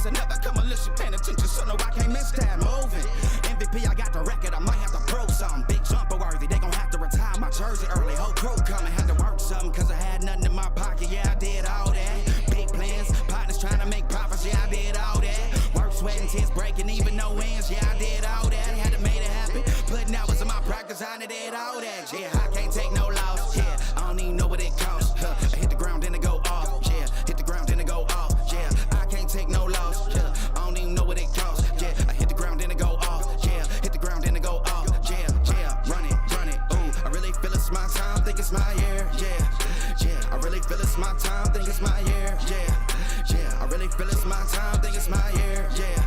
opportunities, I never come unless you paying attention, so no, I can't miss that moving. MVP, I got the record, I might have to prove something. Big jumper worthy, they gon' have to retire my jersey early. Whole crew coming, had to work something, cause I had nothing in my pocket, yeah, I did all that. Big plans, partners trying to make profits, yeah, I did all that. Work, sweat, and tears breaking, even no wins, yeah, I did all that. Had to make it happen, putting hours in my practice, I did all that. Yeah, I can't take no loss, yeah, I don't even know what it costs. I hit the ground, then it go off, yeah, hit the ground, then it go off, yeah, I can't take no loss, yeah, I don't even know what it costs, yeah, I hit the ground, then it go off, yeah, hit the ground, then it go off, yeah, run it, ooh, I really feel it's my time, think it's my year, yeah, I really feel it's my time, think it's my year, yeah, I really feel it's my time, think it's my year, yeah,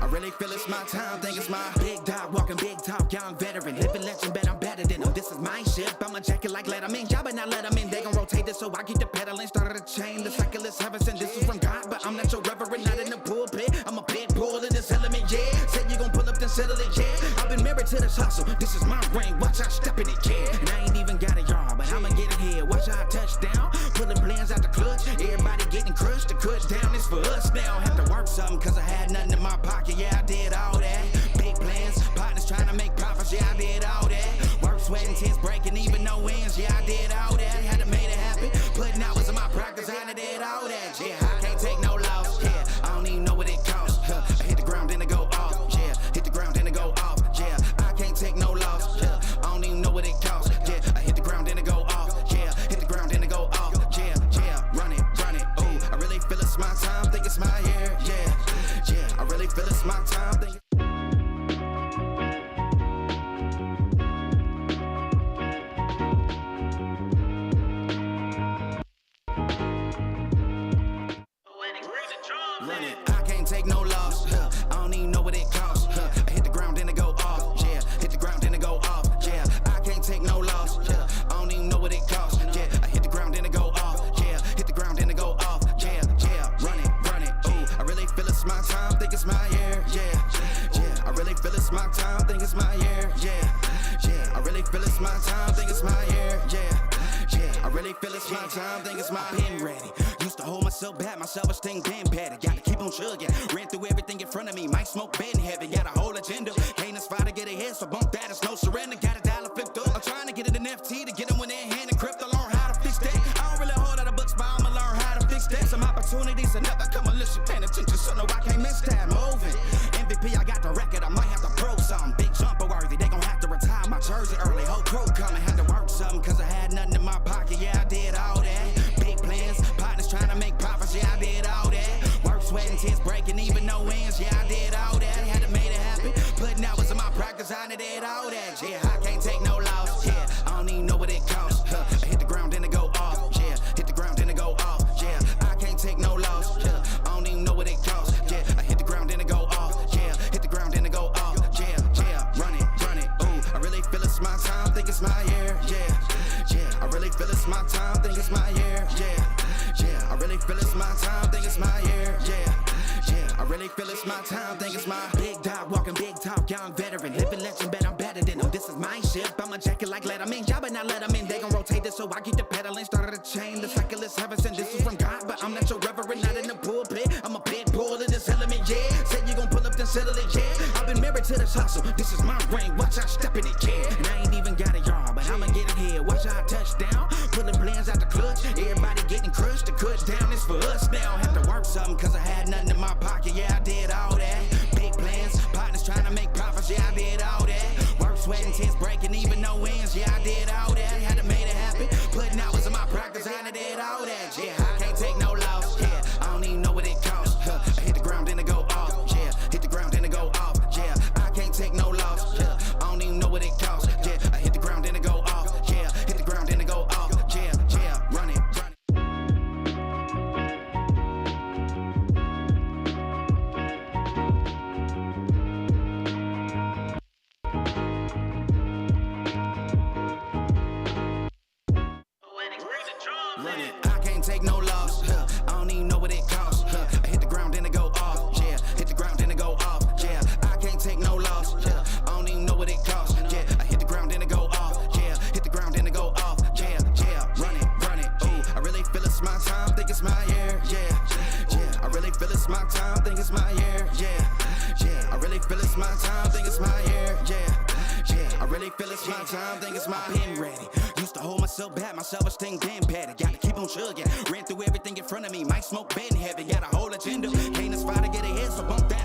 I really feel it's my time, think it's my big dog, walking big talk, young veteran, living legend, bet I'm better than them, this is my ship, I'm a jacket like Letterman, y'all better not let them in, they gon' rotate this, so I keep the pedaling, started a chain, the cycle is heaven sent, this is from God, but I'm not your reverend, not in the pulpit, I'm a pit bull in this element, yeah, said you gon' pull up then settle it, yeah, I've been married to this hustle, this is my ring, watch I step in it, yeah, and I ain't even got a yard, but I'ma get it here, watch how I touch down, pulling plans out the clutch, everybody getting crushed, the cut down is for us now, have to work something, cause I had nothing in my pocket, yeah, I did all that, big plans, partners trying to make profits, yeah, I did all that, work, sweat, and tears breaking, even no wins, yeah, I did all that, had to make it happen, putting hours in my practice, I did all that, yeah, I can't take no loss, yeah, I don't even know what it costs, I hit the ground, then it go off, yeah, hit the ground, then it go off, yeah, I can't take no loss, yeah, I don't even know what it costs, yeah, I hit the ground, then it go off, yeah, hit the ground, then it go off, yeah, run it, ooh, I really feel it's my time, think it's my year, yeah, I really feel it's my time, think run it, I can't take no loss, I don't even know what it costs, I hit the ground, then it go off, yeah, hit the ground, then it go off, yeah, I can't take no loss, I don't even know what it costs, yeah, I hit the ground, then it go off, yeah, hit the ground, then it go off, yeah, run it, ooh, I really feel it's my time, think it's my year, yeah, I really feel it's my time, think it's my year, yeah, I really feel it's my time, think it's my year, yeah, I really feel it's my time, think it's my pen ready. Used to hold myself back, my self-esteem been better. Gotta keep on chugging, ran through everything in front of me. Might smoke bed in heaven, got a whole agenda. Can't aspire to get ahead, so bump that, it's no surrender. Got a dollar flipped up, I'm trying to get it in FT to get them when they're in hand and crypto. Learn how to fix that. I don't really hold out the books, but I'ma learn how to fix that. Some opportunities I never come unless you paying attention, so no, I can't miss that moving. MVP, I got the record, I might have to prove something. Big jumper worthy, they gon' have to retire my jersey early. Whole crew coming, had to work something, cause I had nothing in my pocket, yeah, I did all that. Big plans, partners trying to make profits, yeah, I did all that. Work, sweat, and tears breaking, even no wins, yeah, I did all that. Had to make it happen, putting hours in my practice, I did all that. Yeah, I can't take no loss, yeah, I don't even know what it costs. I hit the ground, then it go off, yeah, hit the ground, then it go off, yeah, I can't take no loss, yeah, I don't even know what it costs. Yeah, I hit the ground, then it go off, yeah, hit the ground, then it go off, yeah, run it, ooh, I really feel it's my time, think it's my year, yeah, I really feel it's my time, think it's my year, yeah, I really feel it's my time, think it's my year, yeah, I really feel it's my time, think it's my big dog, walking big talk, young veteran, living legend, bet I'm better than them, this is my ship, I'm a jacket like Letterman, y'all better not let them in, they gon' rotate this, so I keep the pedaling, started a chain, the cycle is heaven sent, this is from God, but I'm not your reverend, not in the pulpit, I'm a pit bull in this element, yeah, said you gon' pull up then settle it, yeah, I've been married to this hustle, this is my ring, watch I step in it, yeah, and I ain't even got a yard, but I'ma get it here, watch how I touch down, pulling plans out the clutch, everybody getting crushed, the cut down is for us now, have to work something, cause I had nothing in my pocket, yeah, I did all that, big plans, partners trying to make profits, yeah, I did all that, work, sweat, and tears breaking, even no wins, yeah, I did all that, had to make it happen, putting hours in my practice, I did all that, yeah, I can't take no loss, yeah, I don't even know what it costs, I hit the ground, then it go off, yeah, hit the ground, then it go off, yeah, I can't take no loss, yeah, I don't even know what it costs, yeah, I hit the ground, then it go off, yeah, hit the ground, then it go off, yeah, run it. Run it, I can't take no loss, I don't even know what it costs, I hit the ground, then it go off, yeah, hit the ground, then it go off, yeah, I can't take no loss, I don't even know what it costs, yeah, I hit the ground, then it go off, yeah, hit the ground, then it go off, yeah, run it, ooh, I really feel it's my time, think it's my year, yeah, I really really feel it's my time, think it's my year, yeah. I really feel it's my time, think it's my year, yeah. I really feel it's my time, think it's my pen ready. Used to hold myself back, my self-esteem damn bad. Gotta keep on chugging, ran through everything in front of me. Might smoke bed in heaven, got a whole agenda. Can't aspire to get ahead, so bump that.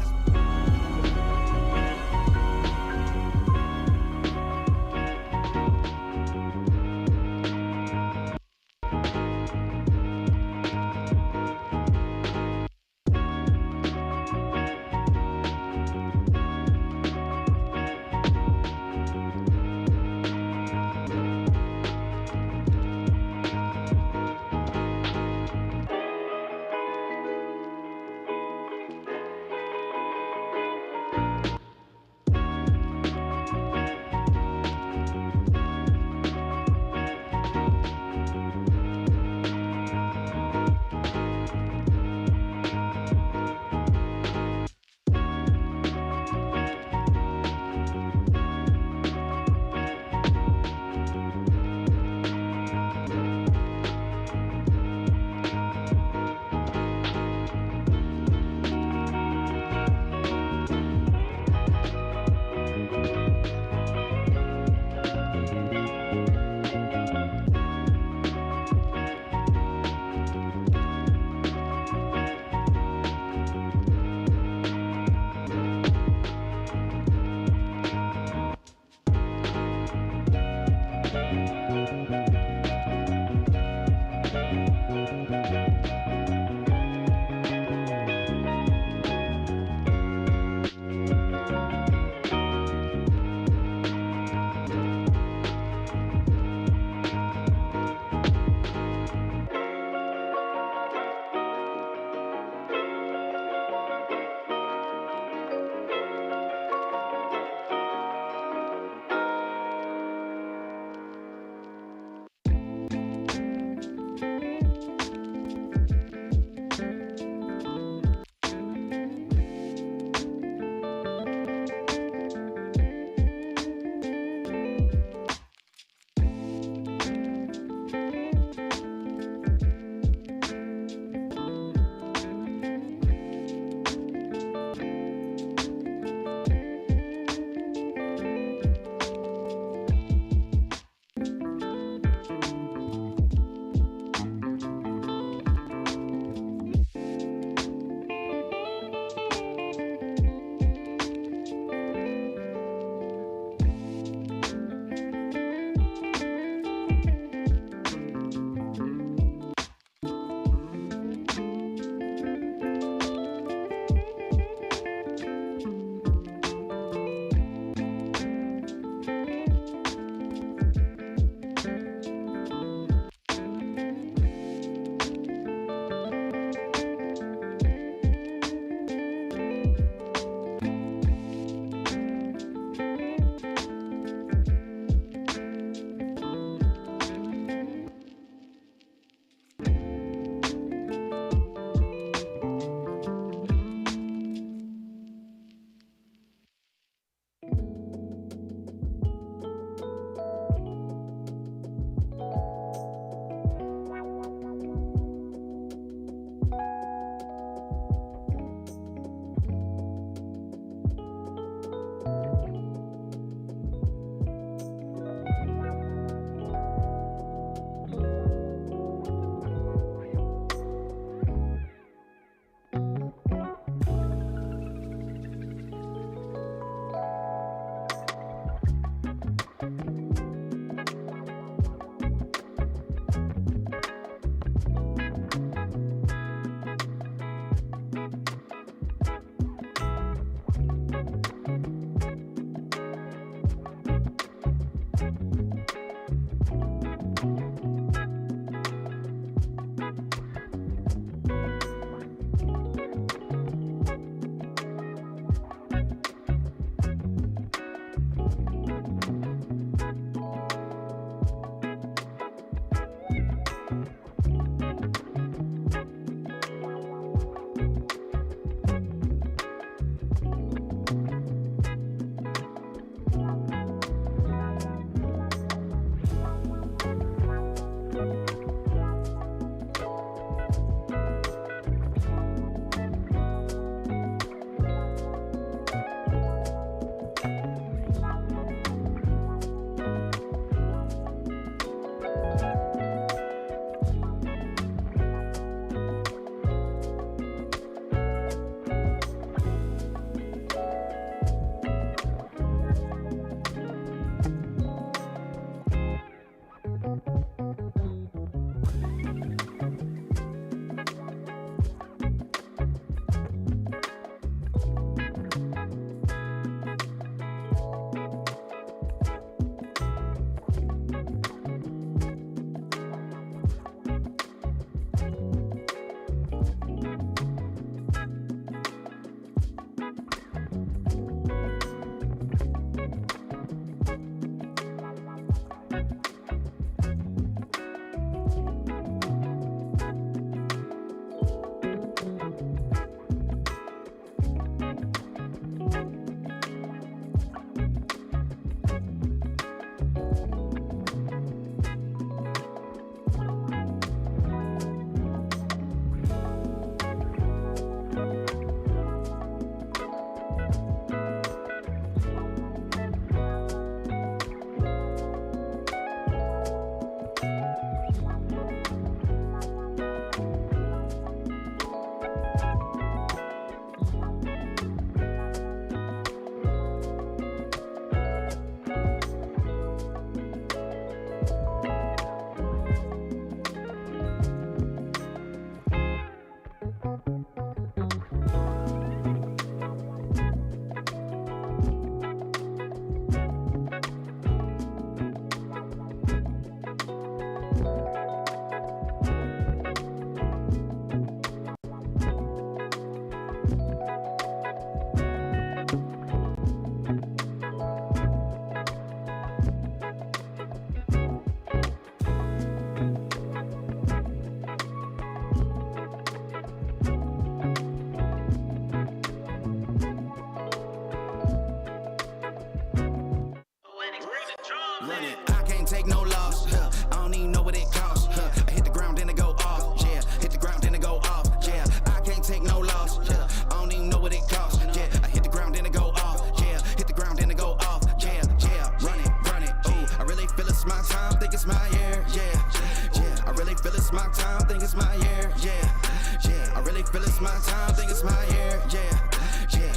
really feel it's my time, think it's my year, yeah.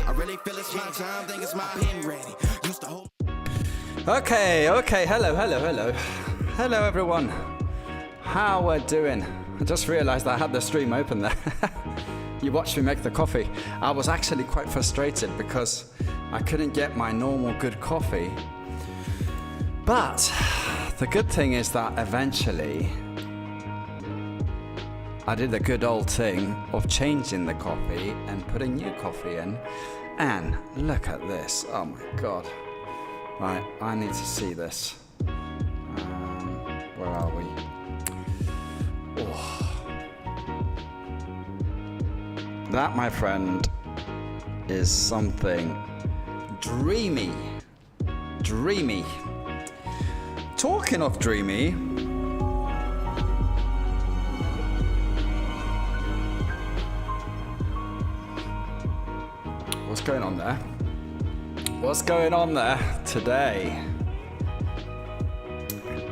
I really feel it's my time, think it's my pen ready. Used to hold. Okay, hello everyone. How we're doing? I just realized I had the stream open there. You watched me make the coffee. I was actually quite frustrated because I couldn't get my normal good coffee. But the good thing is that eventually I did the good old thing of changing the coffee and putting new coffee in. And look at this. Oh my God. Right, I need to see this. Where are we? Oh. That, my friend, is something dreamy. Dreamy. Talking of dreamy, what's going on there? What's going on there today?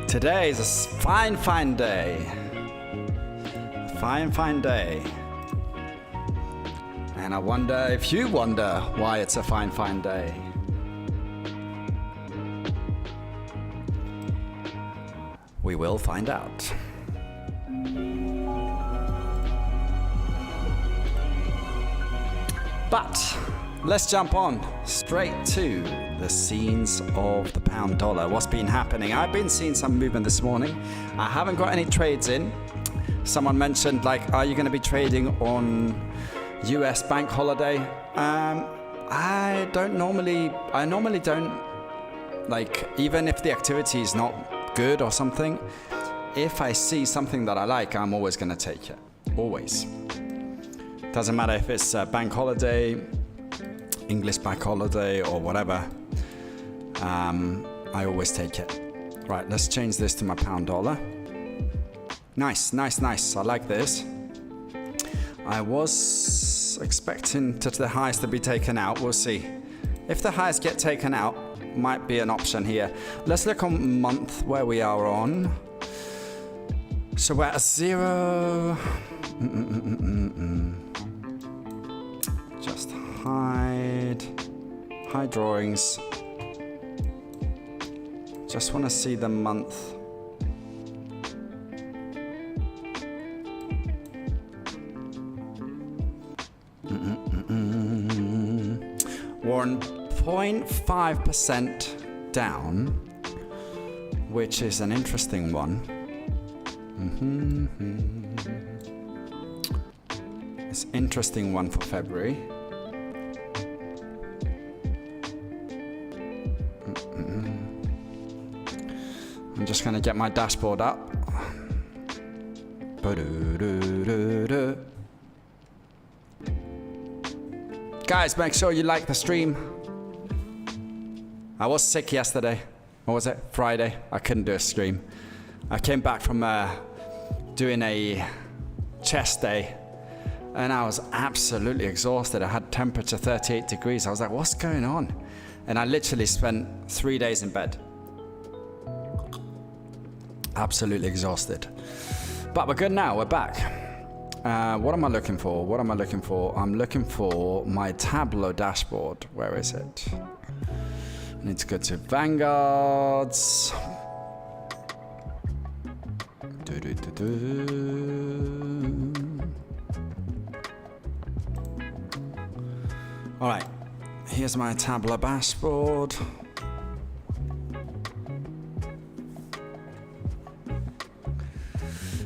Today is a fine day. Fine day. And I wonder if you wonder why it's a fine day. We will find out. But let's jump on straight to the scenes of the pound dollar. What's been happening? I've been seeing some movement this morning. I haven't got any trades in. Someone mentioned, like, are you going to be trading on US bank holiday? I normally don't, like, even if the activity is not good or something, if I see something that I like, I'm always going to take it. Always. Doesn't matter if it's a bank holiday, English bank holiday, or whatever. I always take it. Right, let's change this to my pound dollar. Nice. I like this. I was expecting the highs to be taken out. We'll see. If the highs get taken out, might be an option here. Let's look on month where we are on. So we're at 0. Just hide drawings. Just want to see the month. We're on 0.5% down, which is an interesting one. It's an interesting one for February. I'm just going to get my dashboard up. Guys, make sure you like the stream. I was sick yesterday. What was it? Friday. I couldn't do a stream. I came back from doing a chest day and I was absolutely exhausted. I had temperature 38 degrees. I was like, what's going on? And I literally spent 3 days in bed. Absolutely exhausted. But we're good now. We're back. What am I looking for? I'm looking for my Tableau dashboard. Where is it? I need to go to Vanguards. All right, here's my Tableau dashboard.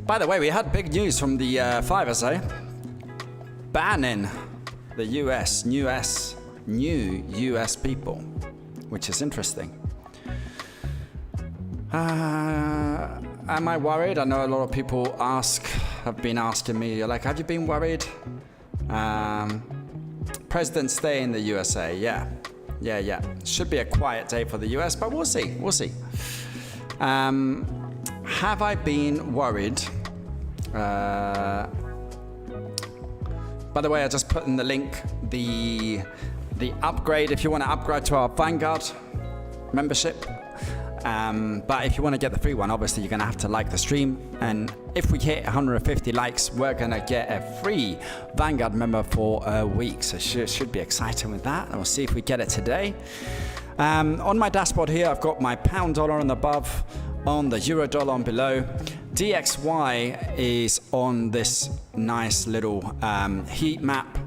By the way, we had big news from the Fivers, banning the new US people, which is interesting. Am I worried? I know a lot of people have been asking me, like, have you been worried? President stay in the USA, yeah. Should be a quiet day for the US, but we'll see. Have I been worried? By the way, I just put in the link, the upgrade, if you want to upgrade to our Vanguard membership. But if you want to get the free one, obviously you're going to have to like the stream. And if we hit 150 likes, we're going to get a free Vanguard member for a week. So should be exciting with that. And we'll see if we get it today. On my dashboard here, I've got my pound dollar on above, on the euro dollar on below. DXY is on this nice little heat map,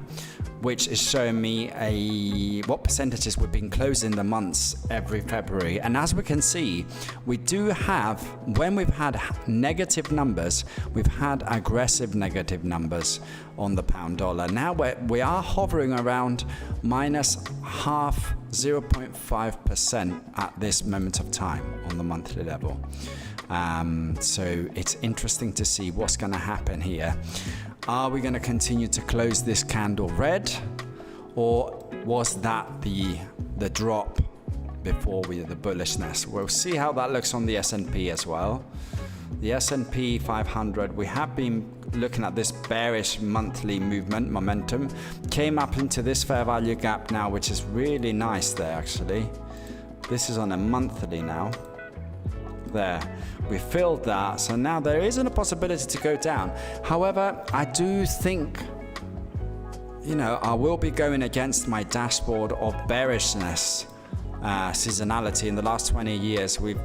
which is showing me what percentages we've been closing the months every February. And as we can see, we do have, when we've had negative numbers, we've had aggressive negative numbers on the pound dollar. Now we are hovering around minus 0.5% at this moment of time on the monthly level. So it's interesting to see what's going to happen here. Are we going to continue to close this candle red, or was that the drop before the bullishness? We'll see how that looks on the S&P as well. The S&P 500, we have been looking at this bearish monthly movement momentum, came up into this fair value gap now, which is really nice there actually. This is on a monthly now. There, we filled that, so now there isn't a possibility to go down. However, I do think, I will be going against my dashboard of bearishness seasonality. In the last 20 years, we've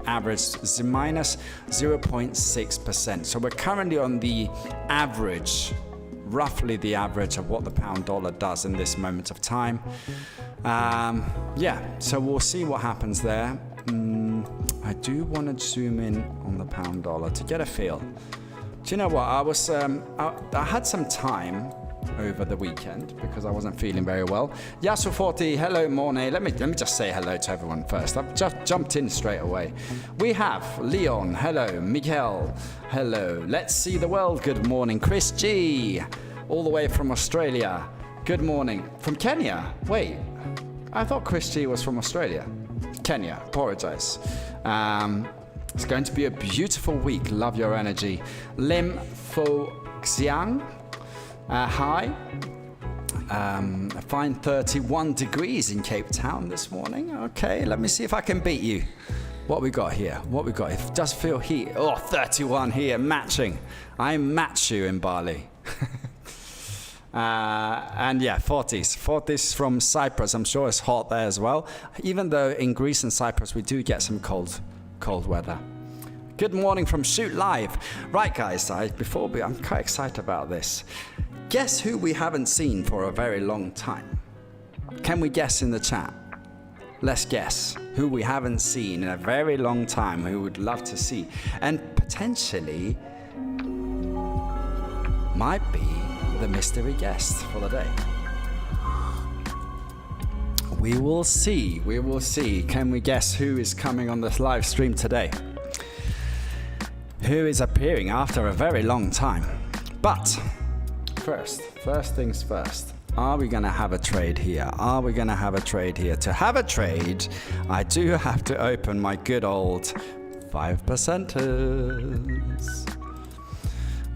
averaged minus 0.6%. So we're currently on the average, roughly the average of what the pound dollar does in this moment of time. So we'll see what happens there. I do want to zoom in on the pound dollar to get a feel. Do you know what? I had some time over the weekend because I wasn't feeling very well. Yasu40, hello Mornay. Let me just say hello to everyone first. I've just jumped in straight away. We have Leon, hello. Miguel, hello. Let's see the world, good morning. Chris G, all the way from Australia. Good morning. From Kenya? Wait, I thought Chris G was from Australia. Kenya, apologize. It's going to be a beautiful week. Love your energy. Lim Fo Xiang, hi. A fine 31 degrees in Cape Town this morning. Okay, let me see if I can beat you. What we got here? It does feel heat. Oh, 31 here, matching. I match you in Bali. And 40s from Cyprus. I'm sure it's hot there as well. Even though in Greece and Cyprus we do get some cold weather. Good morning from Shoot Live. Right guys, I'm quite excited about this. Guess who we haven't seen for a very long time? Can we guess in the chat? Let's guess who we haven't seen in a very long time, who would love to see, and potentially might be the mystery guest for the day. We will see. Can we guess who is coming on this live stream today? Who is appearing after a very long time? But first things first. Are we going to have a trade here? To have a trade, I do have to open my good old 5%ers,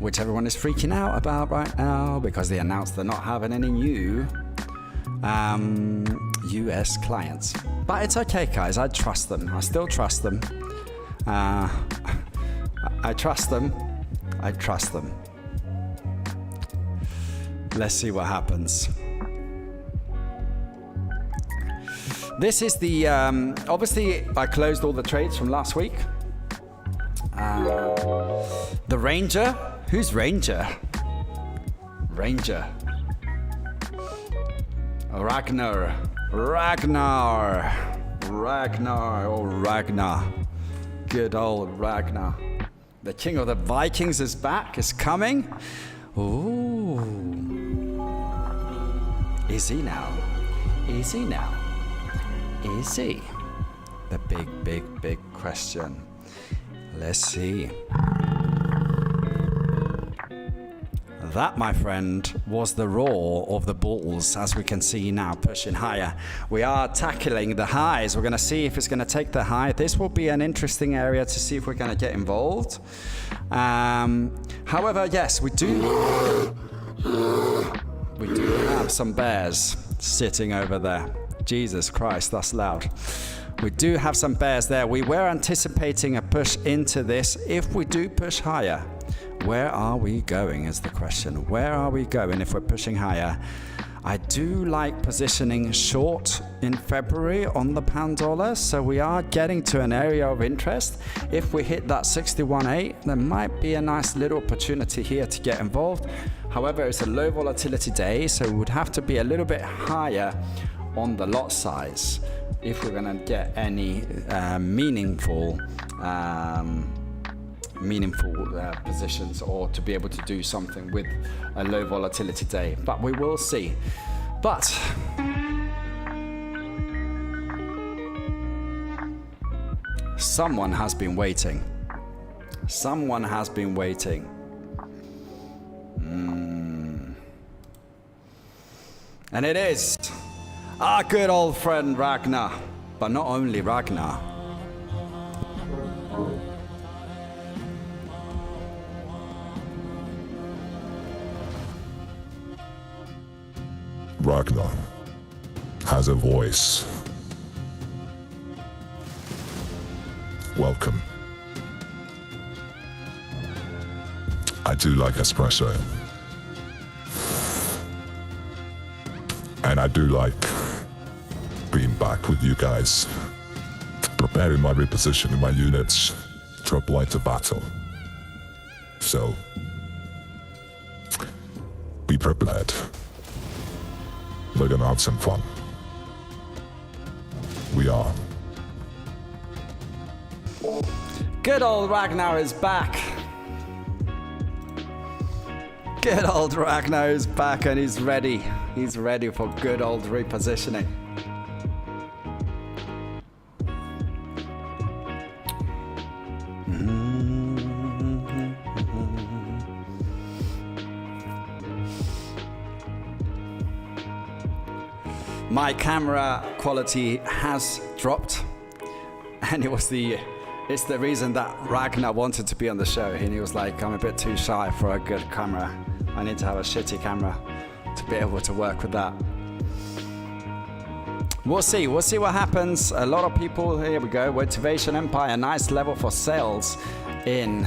which everyone is freaking out about right now because they announced they're not having any new US clients. But it's okay, guys. I trust them. I still trust them. I trust them. Let's see what happens. This is the, obviously I closed all the trades from last week. The Ranger, who's Ranger? Ranger. Ragnar. Good old Ragnar. The king of the Vikings is back, is coming. Ooh. Is he now? Is he? The big question. Let's see. That, my friend, was the roar of the bulls, as we can see now, pushing higher. We are tackling the highs. We're going to see if it's going to take the high. This will be an interesting area to see if we're going to get involved. However, yes, we do have some bears sitting over there. Jesus Christ, that's loud. We do have some bears there. We were anticipating a push into this. If we do push higher, where are we going is the question. Where are we going if we're pushing higher? I do like positioning short in February on the pound dollar, so we are getting to an area of interest. If we hit that 61.8, there might be a nice little opportunity here to get involved. However, it's a low volatility day, so we would have to be a little bit higher on the lot size if we're going to get any meaningful positions, or to be able to do something with a low volatility day, but we will see. But someone has been waiting. Someone has been waiting. And it is our good old friend Ragnar, but not only Ragnar. Ragnar has a voice. Welcome. I do like espresso. And I do like being back with you guys, preparing my repositioning my units to apply to battle. So, be prepared. We're gonna have some fun. We are. Good old Ragnar is back. Good old Ragnar is back and he's ready. He's ready for good old repositioning. My camera quality has dropped, and it's the reason that Ragnar wanted to be on the show. And he was like, I'm a bit too shy for a good camera. I need to have a shitty camera to be able to work with that. We'll see what happens. A lot of people, here we go, Motivation Empire, nice level for sales in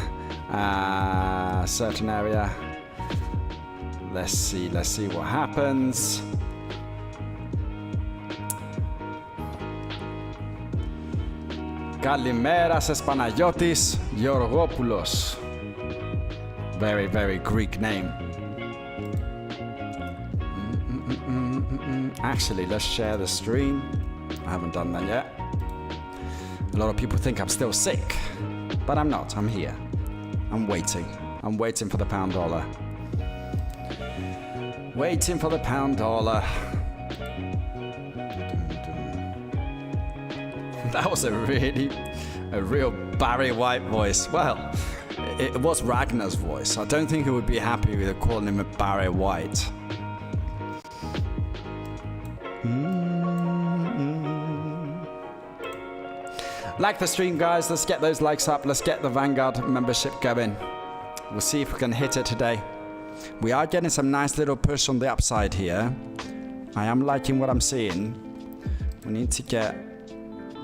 a certain area. Let's see what happens. Kalimeras Espanayotis Yorgopoulos. Very, very Greek name. Actually, let's share the stream. I haven't done that yet. A lot of people think I'm still sick, but I'm not. I'm here. I'm waiting. I'm waiting for the pound dollar. Waiting for the pound dollar. That was a real Barry White voice. Well, it was Ragnar's voice. I don't think he would be happy with calling him a Barry White. Like the stream, guys. Let's get those likes up. Let's get the Vanguard membership going. We'll see if we can hit it today. We are getting some nice little push on the upside here. I am liking what I'm seeing. We need to get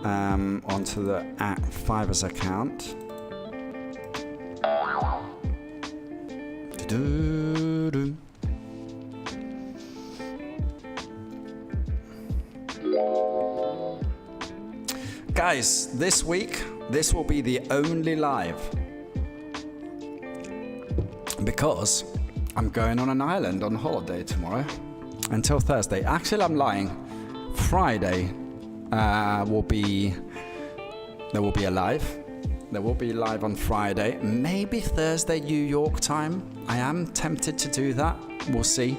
onto the Fivers account. Guys, this week, this will be the only live because I'm going on an island on holiday tomorrow until Thursday. Actually, I'm lying. Friday there will be a live. There will be live on Friday, maybe Thursday New York time. I am tempted to do that. We'll see.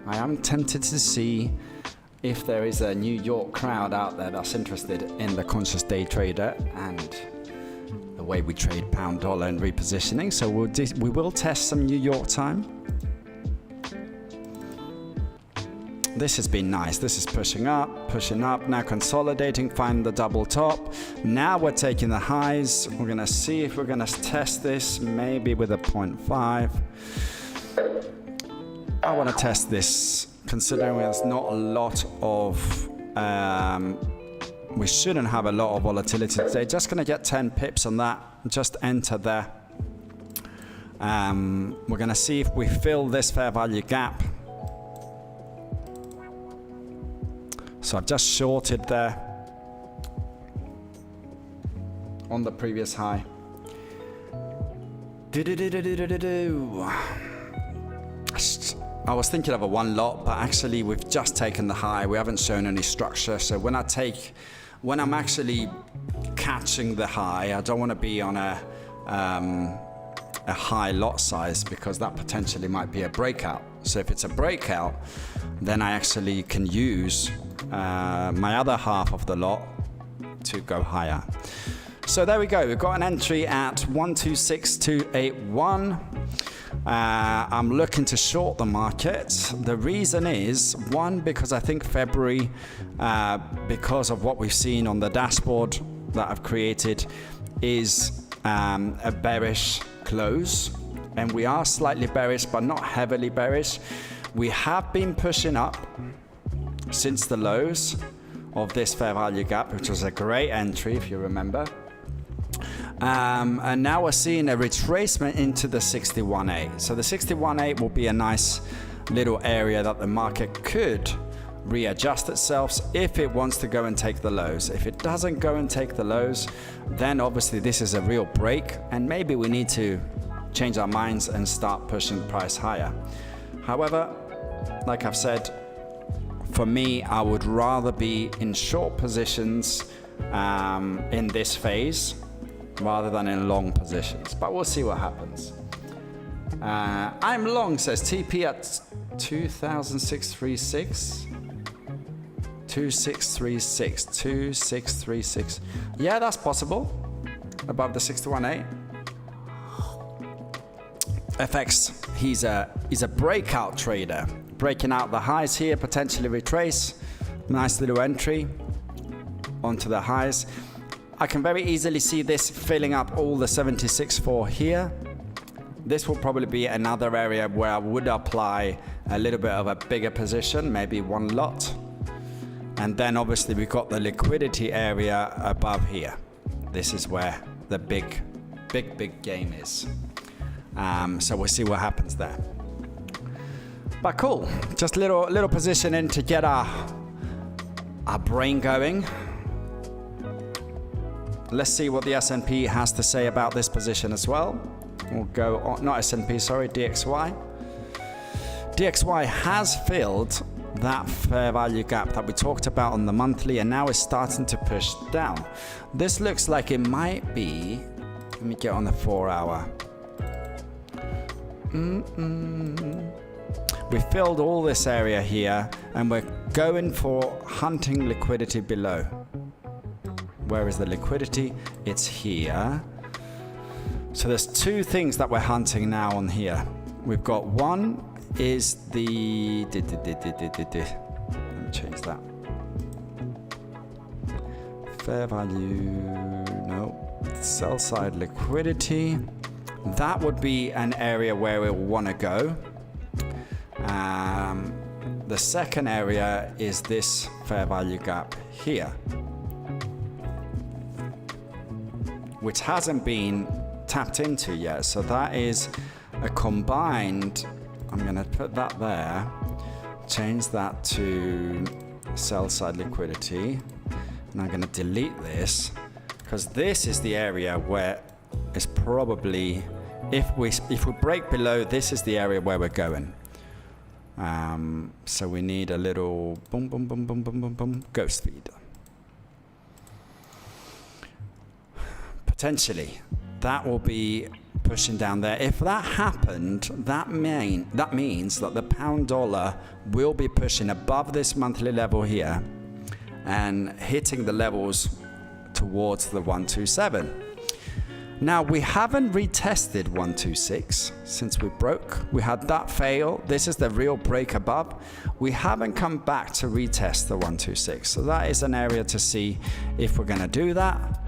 I am tempted to see if there is a New York crowd out there that's interested in the conscious day trader and the way we trade pound dollar and repositioning. So we will test some New York time. This has been nice. This is pushing up, now consolidating, find the double top. Now we're taking the highs. We're gonna see if we're gonna test this, maybe with a 0.5. I wanna test this, considering there's not a lot of We shouldn't have a lot of volatility today. Just going to get 10 pips on that. Just enter there. We're going to see if we fill this fair value gap. So I've just shorted there on the previous high. I was thinking of a one lot, but actually we've just taken the high. We haven't shown any structure. So when I'm actually catching the high, I don't want to be on a high lot size, because that potentially might be a breakout. So if it's a breakout, then I actually can use my other half of the lot to go higher. So there we go. We've got an entry at 126281. I'm looking to short the market. The reason is, one, because I think February, because of what we've seen on the dashboard that I've created, is a bearish close. And we are slightly bearish, but not heavily bearish. We have been pushing up since the lows of this fair value gap, which was a great entry, if you remember. And now we're seeing a retracement into the 61.8. So the 61.8 will be a nice little area that the market could readjust itself if it wants to go and take the lows. If it doesn't go and take the lows, then obviously this is a real break, and maybe we need to change our minds and start pushing the price higher. However, like I've said, for me, I would rather be in short positions in this phase rather than in long positions, but we'll see what happens. I'm long, says TP, at 2636. 2636. Yeah, that's possible. Above the 61.8. FX, he's a breakout trader, breaking out the highs here, potentially retrace. Nice little entry onto the highs. I can very easily see this filling up all the 76.4 here. This will probably be another area where I would apply a little bit of a bigger position, maybe one lot. And then obviously we've got the liquidity area above here. This is where the big game is. So we'll see what happens there. But cool, just little position in to get our brain going. Let's see what the S&P has to say about this position as well. We'll go on, not S&P, sorry, DXY. DXY has filled that fair value gap that we talked about on the monthly, and now it's starting to push down. This looks like it might be, let me get on the 4 hour. We filled all this area here, and we're going for hunting liquidity below. Where is the liquidity? It's here. So there's two things that we're hunting now on here. We've got one is the, let me change that. Fair value, no, sell side liquidity. That would be an area where we want to go. The second area is this fair value gap here, which hasn't been tapped into yet. So that is a combined, I'm going to put that there, change that to sell side liquidity, and I'm going to delete this, because this is the area where it's probably, if we break below, this is the area where we're going. So we need a little boom, boom, boom, boom, boom, boom, boom, ghost feed. Potentially, that will be pushing down there. If that happened, that means that the pound dollar will be pushing above this monthly level here and hitting the levels towards the 127. Now, we haven't retested 126 since we broke. We had that fail. This is the real break above. We haven't come back to retest the 126. So that is an area to see if we're going to do that.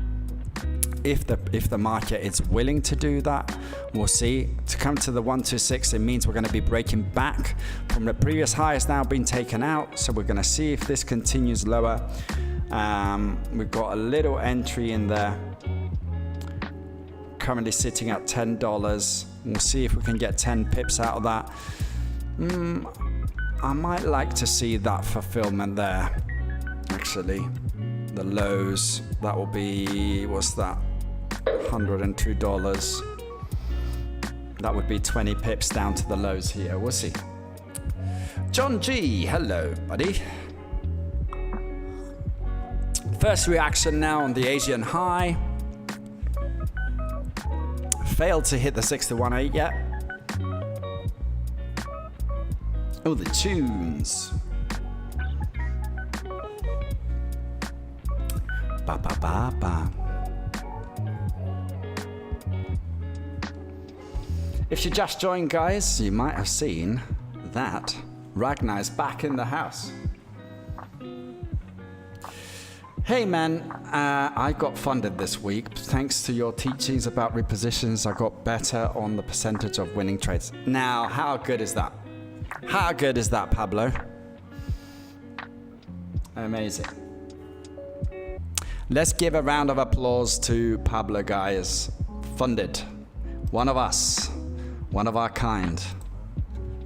If the market is willing to do that, we'll see. To come to the 126, it means we're going to be breaking back from the previous high. Has now been taken out, so we're going to see if this continues lower. We've got a little entry in there. Currently sitting at $10. We'll see if we can get 10 pips out of that. I might like to see that fulfillment there. Actually, the lows, that will be, what's that? $102. That would be 20 pips down to the lows here. We'll see. John G, hello, buddy. First reaction now on the Asian high. Failed to hit the 61.8 yet. Oh, the tunes. Ba ba ba ba. If you just joined, guys, you might have seen that Ragnar is back in the house. Hey man, I got funded this week. Thanks to your teachings about repositions, I got better on the percentage of winning trades. Now, how good is that? How good is that, Pablo? Amazing. Let's give a round of applause to Pablo, guys. Funded. One of us. One of our kind.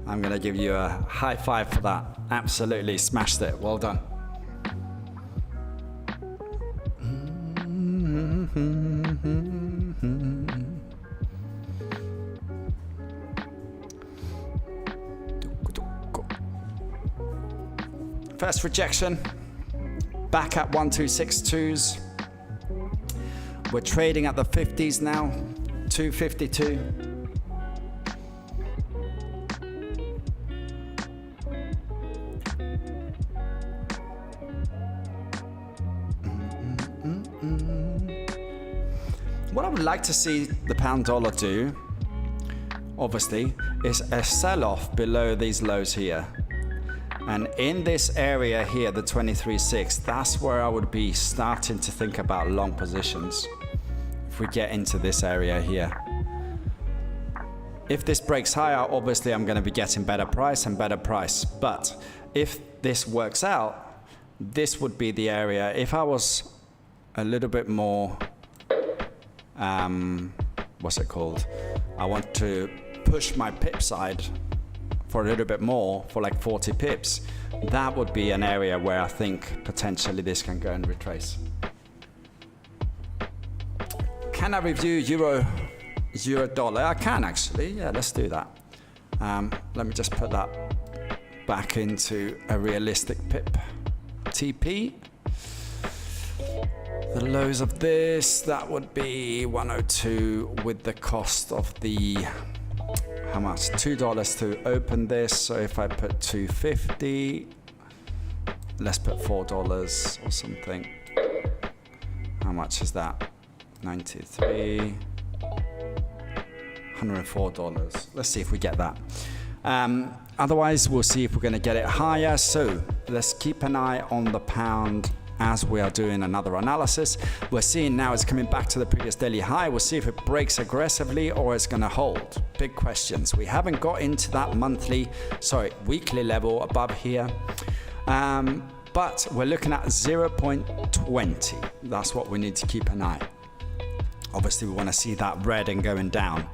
I'm going to give you a high five for that. Absolutely smashed it. Well done. First rejection, back at 1262s. We're trading at the 50s now, 252. What I would like to see the pound dollar do, obviously, is a sell-off below these lows here. And in this area here, the 23.6, that's where I would be starting to think about long positions. If we get into this area here. If this breaks higher, obviously I'm going to be getting better price and better price. But if this works out, this would be the area. If I was a little bit more, what's it called? I want to push my pip side for a little bit more, for like 40 pips. That would be an area where I think potentially this can go and retrace. Can I review euro dollar? I can actually, yeah, let's do that. Let me just put that back into a realistic pip. TP. The lows of this, that would be 102 with the cost of the, how much? $2 to open this. So if I put 250, let's put $4 or something. How much is that? 93, $104. Let's see if we get that. Otherwise, we'll see if we're going to get it higher. So let's keep an eye on the pound as we are doing another analysis. We're seeing now it's coming back to the previous daily high. We'll see if it breaks aggressively or it's going to hold. Big questions. We haven't got into that weekly level above here. But we're looking at 0.20. That's what we need to keep an eye. Obviously, we want to see that red and going down.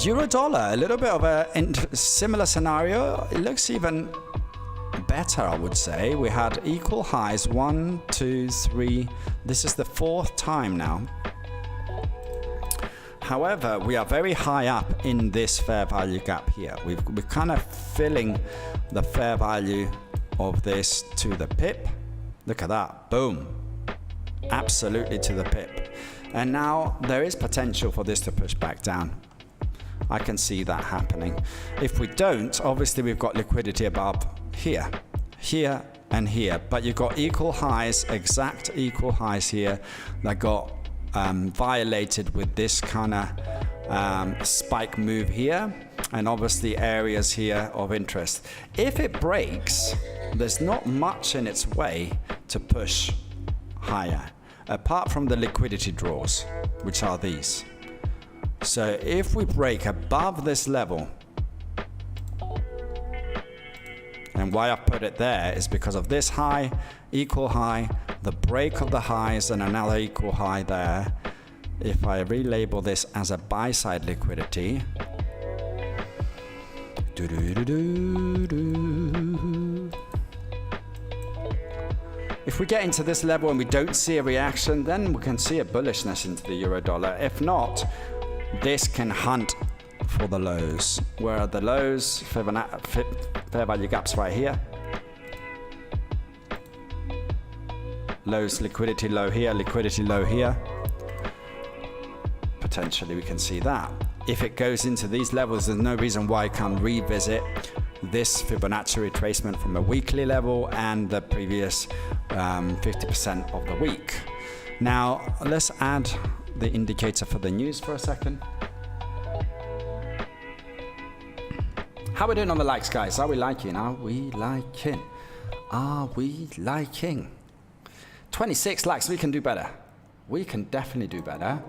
Euro dollar, a little bit of a similar scenario. It looks even better, I would say. We had equal highs, 1, 2, 3. This is the fourth time now. However, we are very high up in this fair value gap here. We're kind of filling the fair value of this to the pip. Look at that, boom. Absolutely to the pip. And now there is potential for this to push back down. I can see that happening. If we don't, obviously we've got liquidity above here, here, and here. But you've got equal highs, exact equal highs here that got violated with this kind of spike move here. And obviously areas here of interest. If it breaks, there's not much in its way to push higher, apart from the liquidity draws, which are these. So if we break above this level, And why I put it there is because of this high, equal high, the break of the highs, and another equal high there. If I relabel this as a buy side liquidity, if we get into this level and we don't see a reaction, then we can see a bullishness into the euro dollar. If not, this can hunt for the lows. Where are the lows? Fair value gaps right here. Lows, liquidity low here, liquidity low here. Potentially we can see that. If it goes into these levels, there's no reason why I can't revisit this Fibonacci retracement from a weekly level and the previous 50% of the week. Now let's add the indicator for the news for a second. How are we doing on the likes, guys? Are we liking? Are we liking? Are we liking? 26 likes. We can do better. We can definitely do better.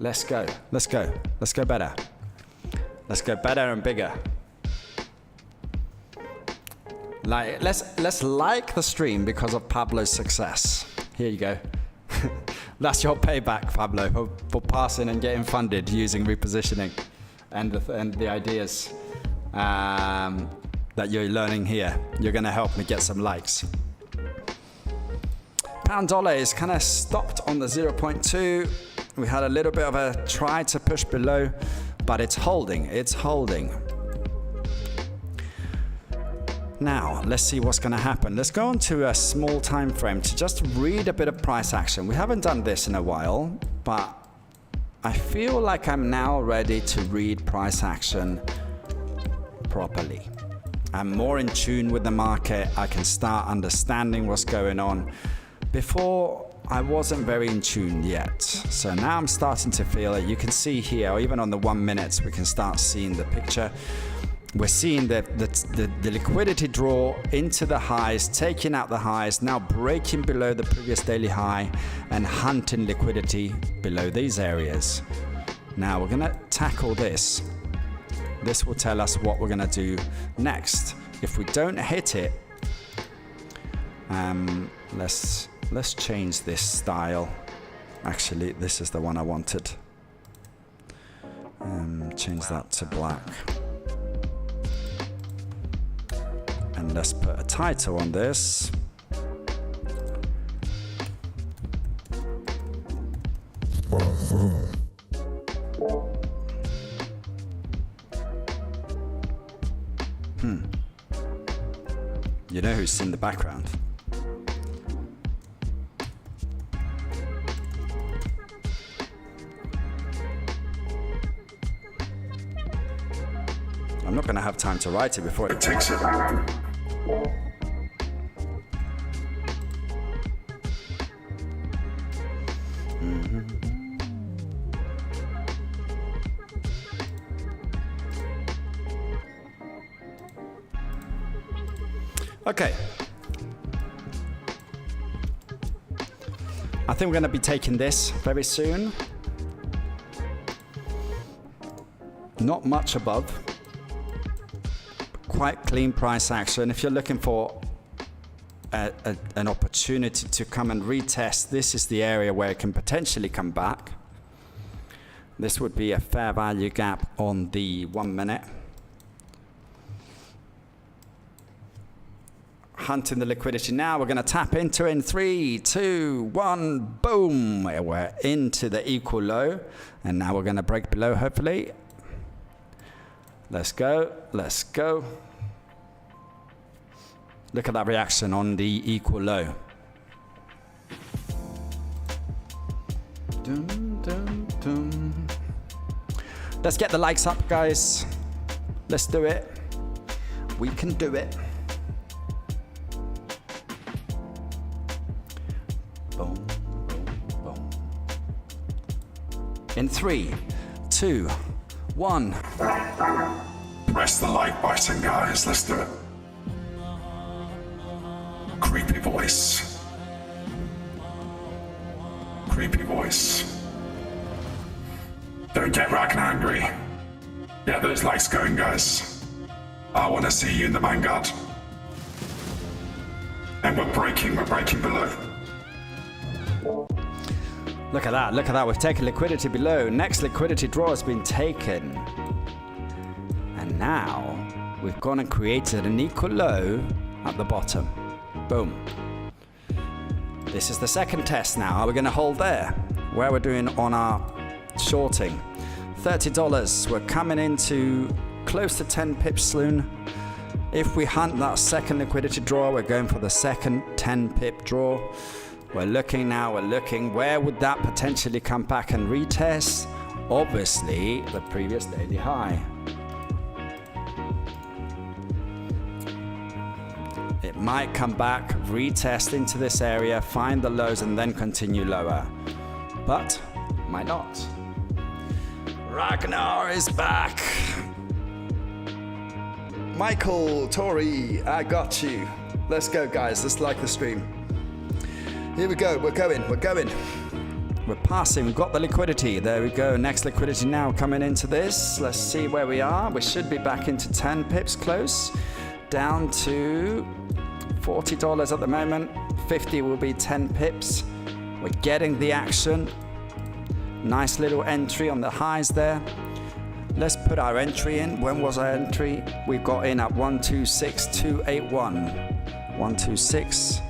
Let's go. Let's go. Let's go better. Let's go better and bigger. Like, let's like the stream because of Pablo's success. Here you go. That's your payback, Pablo, for passing and getting funded using repositioning and the ideas that you're learning here. You're going to help me get some likes. Pound dollar is kind of stopped on the 0.2. We had a little bit of a try to push below, but it's holding. It's holding. Now, let's see what's going to happen. Let's go on to a small time frame to just read a bit of price action. We haven't done this in a while, but I feel like I'm now ready to read price action properly. I'm more in tune with the market. I can start understanding what's going on. Before, I wasn't very in tune yet. So now I'm starting to feel it. You can see here, or even on the 1 minute, we can start seeing the picture. We're seeing the liquidity draw into the highs, taking out the highs, now breaking below the previous daily high and hunting liquidity below these areas. Now we're going to tackle this. This will tell us what we're going to do next. If we don't hit it, let's change this style. Actually, this is the one I wanted. Change that to black. And let's put a title on this. You know who's in the background? I'm not going to have time to write it before it takes it. Okay. I think we're going to be taking this very soon. Not much above. Quite clean price action. If you're looking for an opportunity to come and retest, this is the area where it can potentially come back. This would be a fair value gap on the 1 minute. Hunting the liquidity now. We're going to tap into it in 3, 2, 1, boom. We're into the equal low, and now we're going to break below, hopefully. Let's go. Let's go. Look at that reaction on the equal low. Dum, dum, dum. Let's get the likes up, guys. Let's do it. We can do it. Boom, boom, boom. In 3, 2, 1. Press the like button, guys. Let's do it. Creepy voice. Creepy voice. Don't get rag angry. Get those likes going, guys. I want to see you in the Vanguard. And we're breaking below. Look at that, we've taken liquidity below. Next liquidity draw has been taken. And now, we've gone and created an equal low at the bottom. Boom. This is the second test now. Are we going to hold there? Where we're doing on our shorting. $30. We're coming into close to 10 pips soon. If we hunt that second liquidity draw, we're going for the second 10 pip draw. We're looking now, where would that potentially come back and retest? Obviously, the previous daily high. It might come back, retest into this area, find the lows and then continue lower. But, might not. Ragnar is back. Michael, Tori, I got you. Let's go, guys. Let's like the stream. Here we go. We're going. We're passing. We've got the liquidity. There we go. Next liquidity now coming into this. Let's see where we are. We should be back into 10 pips close. Down to $40 at the moment. 50 will be 10 pips. We're getting the action. Nice little entry on the highs there. Let's put our entry in. When was our entry? We got in at 126,281. 126.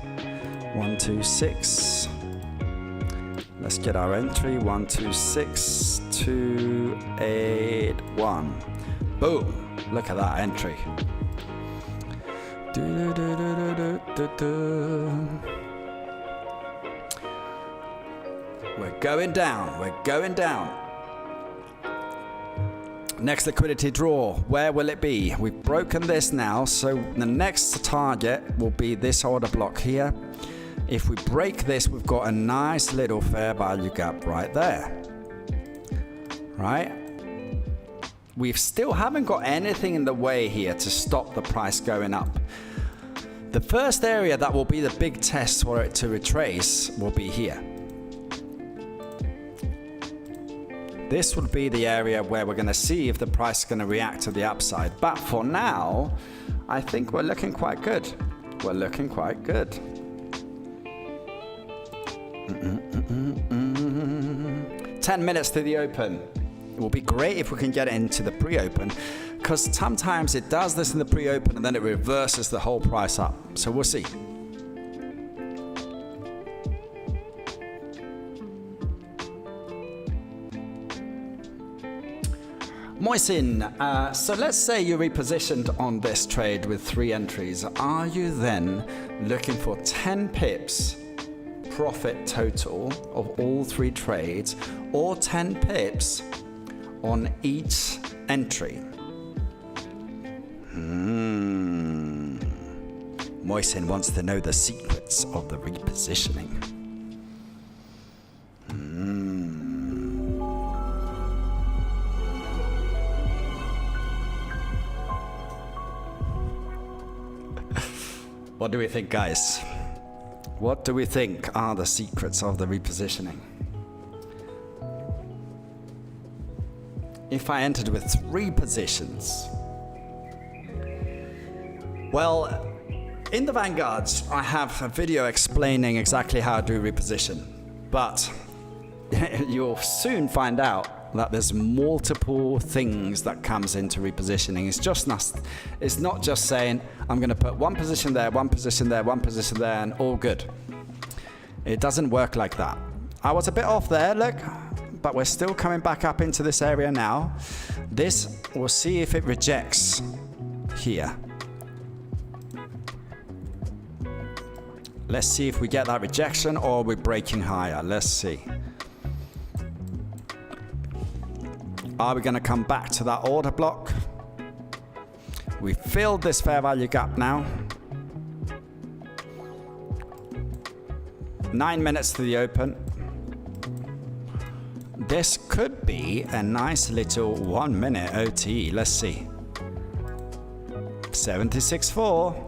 Let's get our entry. 126,281. Boom. Look at that entry. We're going down. Next liquidity draw, where will it be? We've broken this now, so the next target will be this order block here. If we break this, we've got a nice little fair value gap right there. Right? We still haven't got anything in the way here to stop the price going up. The first area that will be the big test for it to retrace will be here. This would be the area where we're going to see if the price is going to react to the upside. But for now, I think we're looking quite good. 10 minutes to the open. It will be great if we can get it into the pre-open, because sometimes it does this in the pre-open and then it reverses the whole price up. So we'll see. Moisin, so let's say you repositioned on this trade with 3 entries. Are you then looking for 10 pips profit total of all 3 trades, or 10 pips on each entry? Moisin wants to know the secrets of the repositioning. What do we think, guys? What do we think are the secrets of the repositioning? If I entered with 3 positions, well, in the Vanguards, I have a video explaining exactly how to reposition, but you'll soon find out that there's multiple things that comes into repositioning. It's not just saying, I'm going to put 1 position there, 1 position there, 1 position there, and all good. It doesn't work like that. I was a bit off there, look, but we're still coming back up into this area now. This, we'll see if it rejects here. Let's see if we get that rejection or we're breaking higher. Let's see. Are we going to come back to that order block? We filled this fair value gap now. 9 minutes to the open. This could be a nice little 1 minute OT. Let's see. 76.4.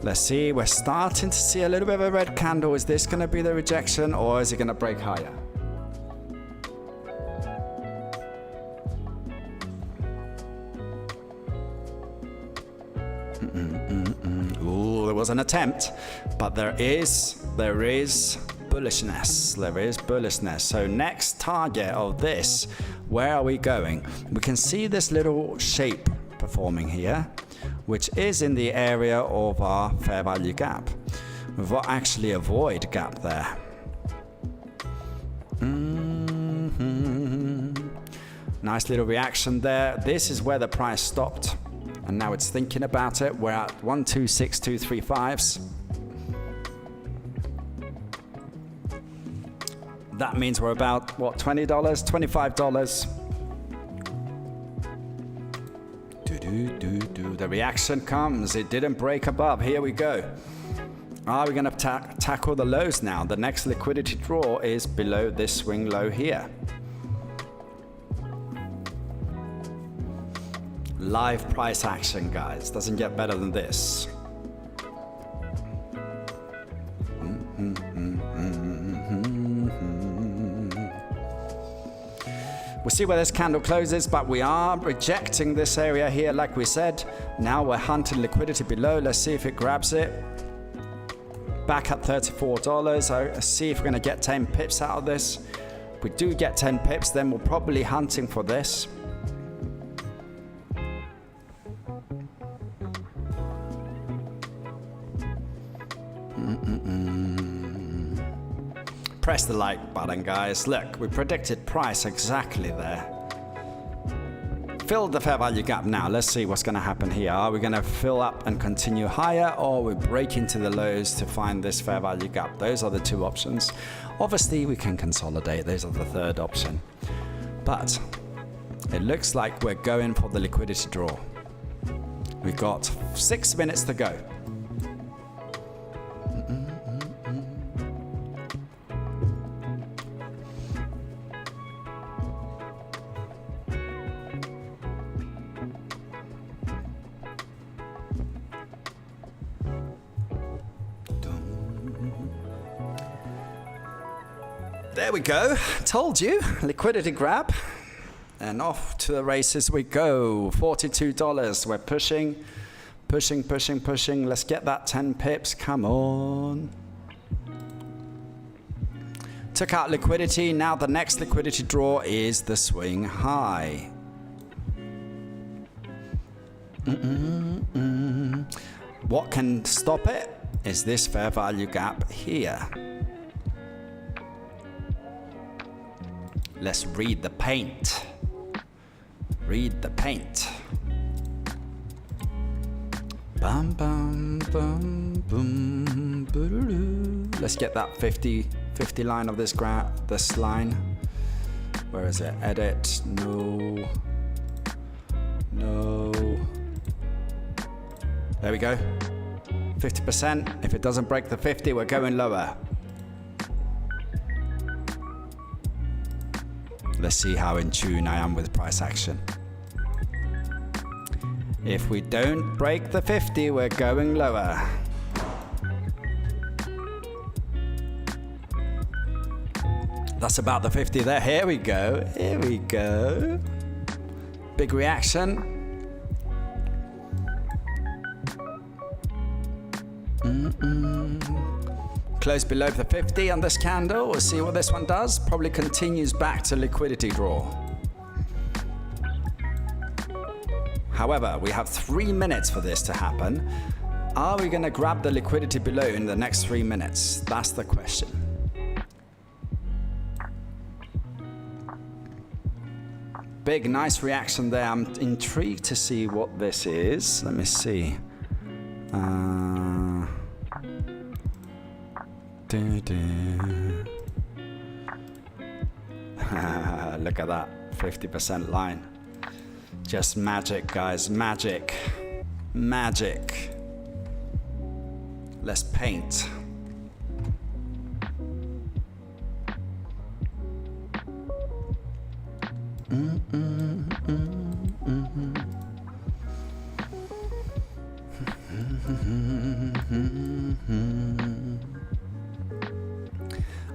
Let's see, we're starting to see a little bit of a red candle. Is this going to be the rejection or is it going to break higher? was an attempt, but there is bullishness. There is bullishness. So next target of this, where are we going? We can see this little shape performing here, which is in the area of our fair value gap. We've got actually a void gap there. Nice little reaction there. This is where the price stopped, and now it's thinking about it. We're at 126235s. That means we're about, what, $20, $25? The reaction comes. It didn't break above. Here we go. Are we going to tackle the lows now? The next liquidity draw is below this swing low here. Live price action, guys. Doesn't get better than this. We'll see where this candle closes, but we are rejecting this area here, like we said. Now we're hunting liquidity below. Let's see if it grabs it. Back at $34. So let's see if we're going to get 10 pips out of this. If we do get 10 pips, then we're probably hunting for this. Press the like button, guys. Look, we predicted price exactly there. Fill the fair value gap now. Let's see what's going to happen here. Are we going to fill up and continue higher, or we break into the lows to find this fair value gap? Those are the two options. Obviously, we can consolidate. Those are the third option. But it looks like we're going for the liquidity draw. We've got 6 minutes to go. There we go. Told you. Liquidity grab. And off to the races we go. $42. We're pushing. Let's get that 10 pips. Come on. Took out liquidity. Now the next liquidity draw is the swing high. What can stop it is this fair value gap here. Let's read the paint. Read the paint. Bum, bum, bum, boom, boo-doo-doo. Let's get that 50 line of this line. Where is it? Edit. No. There we go. 50%. If it doesn't break the 50, we're going lower. Let's see how in tune I am with price action. If we don't break the 50, we're going lower. That's about the 50 there. Here we go. Here we go. Big reaction. Close below the 50 on this candle. We'll see what this one does. Probably continues back to liquidity draw. However, we have 3 minutes for this to happen. Are we going to grab the liquidity below in the next 3 minutes? That's the question. Big, nice reaction there. I'm intrigued to see what this is. Let me see. Look at that 50% line. Just magic, guys. Magic. Let's paint.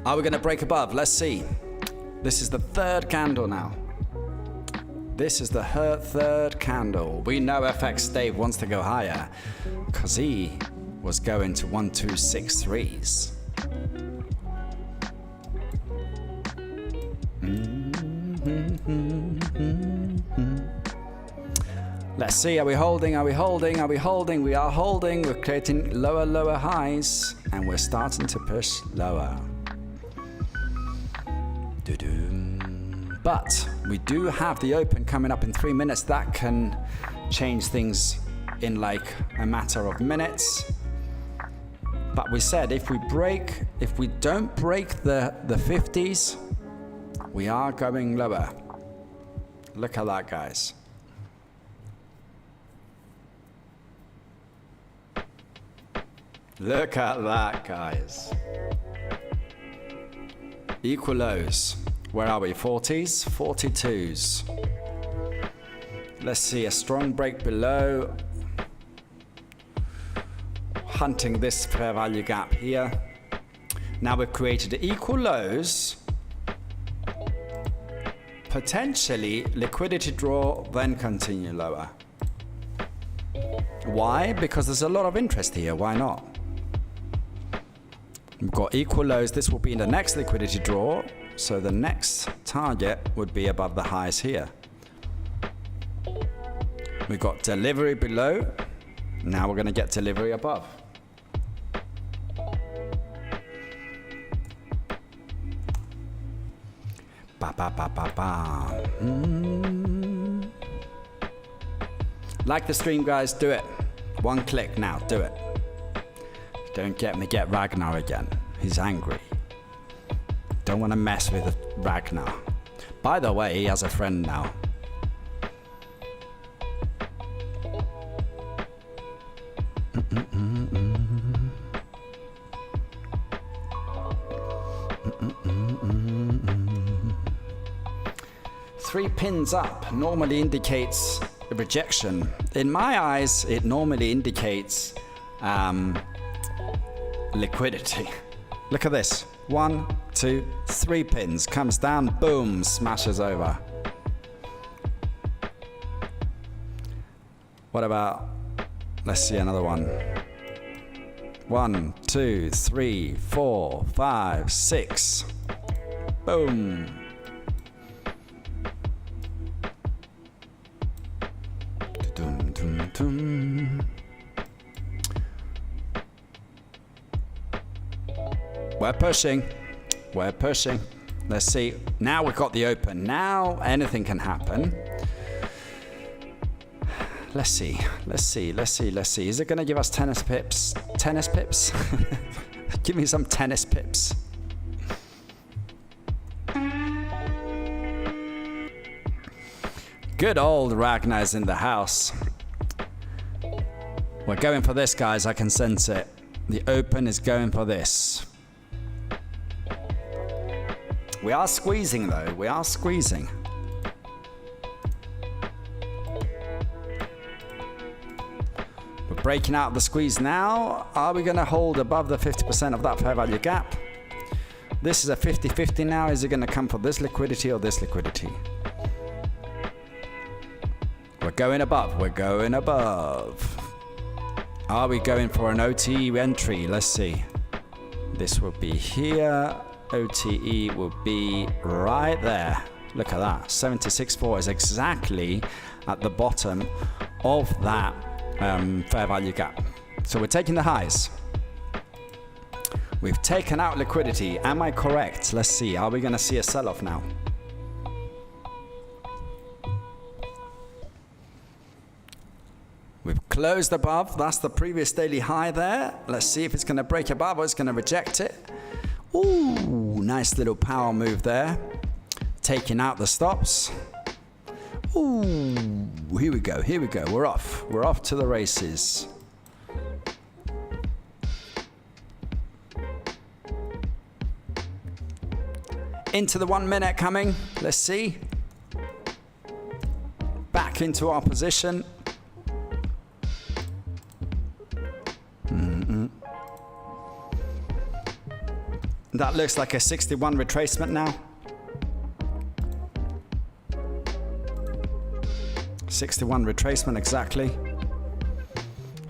Are we going to break above? Let's see. This is the third candle now. This is the third candle. We know FX Dave wants to go higher because he was going to 1263s. Let's see, are we holding? Are we holding? Are we holding? We are holding. We're creating lower highs, and we're starting to push lower. But we do have the open coming up in 3 minutes. That can change things in like a matter of minutes. But we said if we don't break the 50s, we are going lower. Look at that, guys. Look at that, guys. Equal lows. Where are we? 40s, 42s. Let's see, a strong break below. Hunting this fair value gap here. Now we've created equal lows. Potentially liquidity draw, then continue lower. Why? Because there's a lot of interest here. Why not? We've got equal lows. This will be in the next liquidity draw. So the next target would be above the highs here. We've got delivery below. Now we're going to get delivery above. Ba, ba, ba, ba, ba. Like the stream, guys, do it. One click now, do it. Don't get me get Ragnar again. He's angry. Don't want to mess with Ragnar. By the way, he has a friend now. Three pins up normally indicates rejection. In my eyes, it normally indicates liquidity. Look at this. 1, 2, 3 pins. Comes down, boom, smashes over. What about, let's see another one. 1, 2, 3, 4, 5, 6. Boom. Dum, dum, dum. We're pushing. We're pushing. Let's see. Now we've got the open. Now anything can happen. Let's see. Let's see. Let's see. Let's see. Is it going to give us tennis pips? Tennis pips? Give me some tennis pips. Good old Ragnar's in the house. We're going for this, guys. I can sense it. The open is going for this. We are squeezing, though. We are squeezing. We're breaking out the squeeze now. Are we going to hold above the 50% of that fair value gap? This is a 50-50 now. Is it going to come for this liquidity or this liquidity? We're going above. We're going above. Are we going for an OTE entry? Let's see. This will be here. OTE will be right there. Look at that. 76.4 is exactly at the bottom of that fair value gap. So we're taking the highs. We've taken out liquidity. Am I correct? Let's see. Are we going to see a sell-off now? We've closed above. That's the previous daily high there. Let's see if it's going to break above or it's going to reject it. Ooh, nice little power move there. Taking out the stops. Ooh, here we go, here we go. We're off. We're off to the races. Into the 1 minute coming. Let's see. Back into our position. That looks like a 61 retracement now. 61 retracement exactly.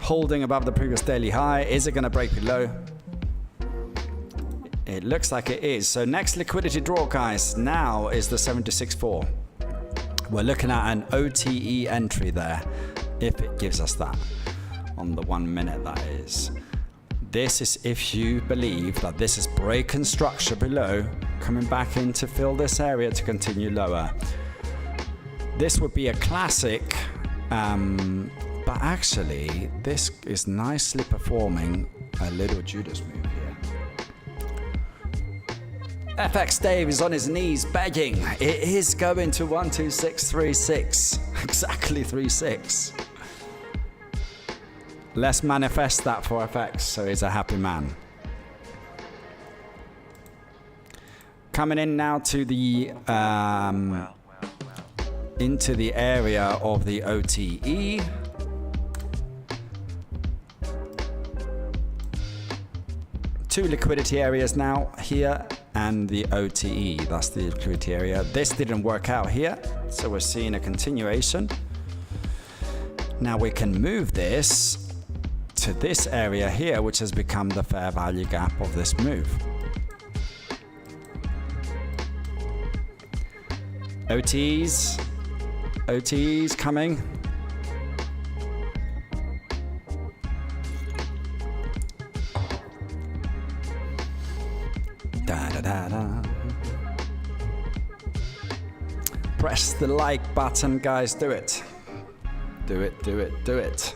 holding above the previous daily high. Is it going to break below? It looks like it is. So next liquidity draw, guys, now is the 76.4. We're looking at an OTE entry there, if it gives us that on the 1 minute, that is. This is if you believe that this is breaking structure below, coming back in to fill this area to continue lower. This would be a classic, but actually this is nicely performing a little Judas move here. FX Dave is on his knees begging. It is going to 12636, exactly 36. Let's manifest that for FX, so he's a happy man. Coming in now to the into the area of the OTE. Two liquidity areas now here and the OTE. That's the liquidity area. This didn't work out here, so we're seeing a continuation. Now we can move this to this area here, which has become the fair value gap of this move. OTEs coming. Da, da, da, da. Press the like button, guys. Do it. Do it, do it, do it.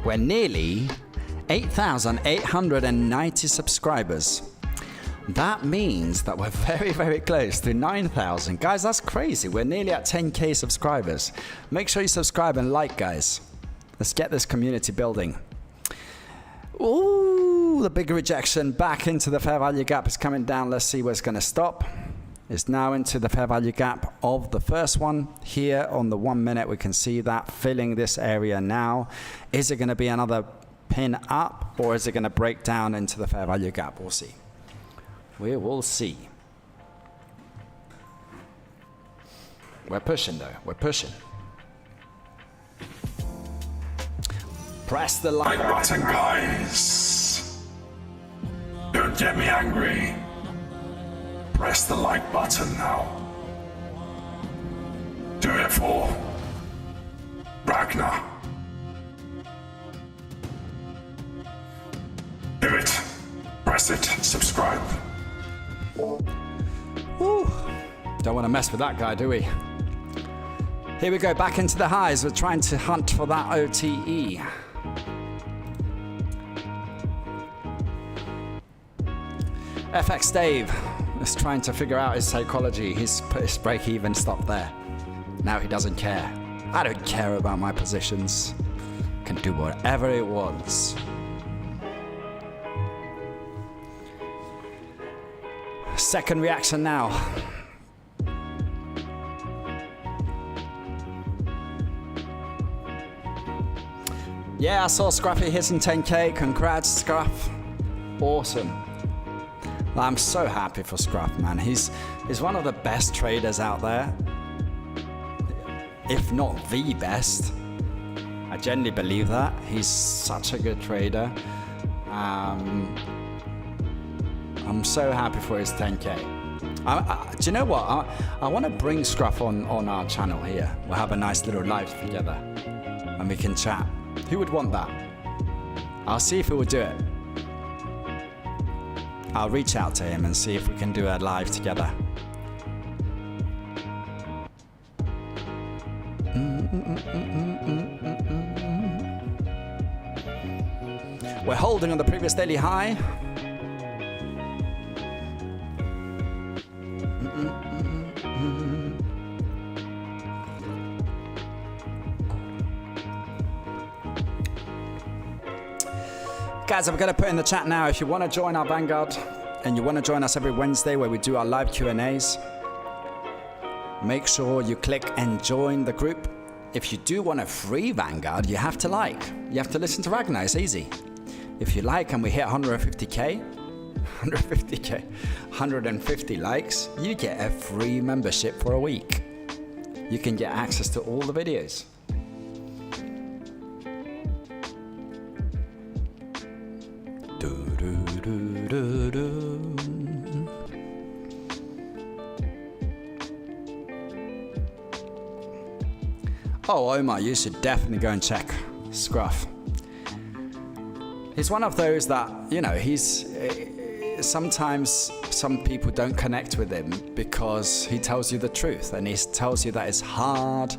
We're nearly 8,890 subscribers. That means that we're very, very close to 9,000. Guys, that's crazy. We're nearly at 10K subscribers. Make sure you subscribe and like, guys. Let's get this community building. Ooh, the big rejection back into the fair value gap is coming down. Let's see where it's going to stop. It's now into the fair value gap of the first one. Here on the 1 minute, we can see that filling this area now. Is it going to be another pin up, or is it going to break down into the fair value gap? We'll see. We will see. We're pushing though. We're pushing. Press the like button, guys. Don't get me angry. Press the like button now. Do it for Ragnar. Do it. Press it. Subscribe. Woo. Don't want to mess with that guy, do we? Here we go, back into the highs. We're trying to hunt for that OTE. FX Dave is trying to figure out his psychology. He's put his break-even stop there. Now he doesn't care. I don't care about my positions. Can do whatever it wants. Second reaction now. Yeah, I saw Scruffy hitting 10K. Congrats, Scruff. Awesome. I'm so happy for Scruff, man. He's one of the best traders out there. If not the best. I genuinely believe that. He's such a good trader. I'm so happy for his 10K. Do you know what? I want to bring Scruff on our channel here. We'll have a nice little live together and we can chat. Who would want that? I'll see if he will do it. I'll reach out to him and see if we can do a live together. We're holding on the previous daily high. Guys, I'm going to put in the chat now, if you want to join our Vanguard and you want to join us every Wednesday where we do our live Q&As, make sure you click and join the group. If you do want a free Vanguard, you have to like. You have to listen to Ragnar. It's easy. If you like and we hit 150K, 150 likes, you get a free membership for a week. you can get access to all the videos. Oh, Omar, you should definitely go and check Scruff. He's one of those that, you know, he's sometimes some people don't connect with him because he tells you the truth, and he tells you that it's hard.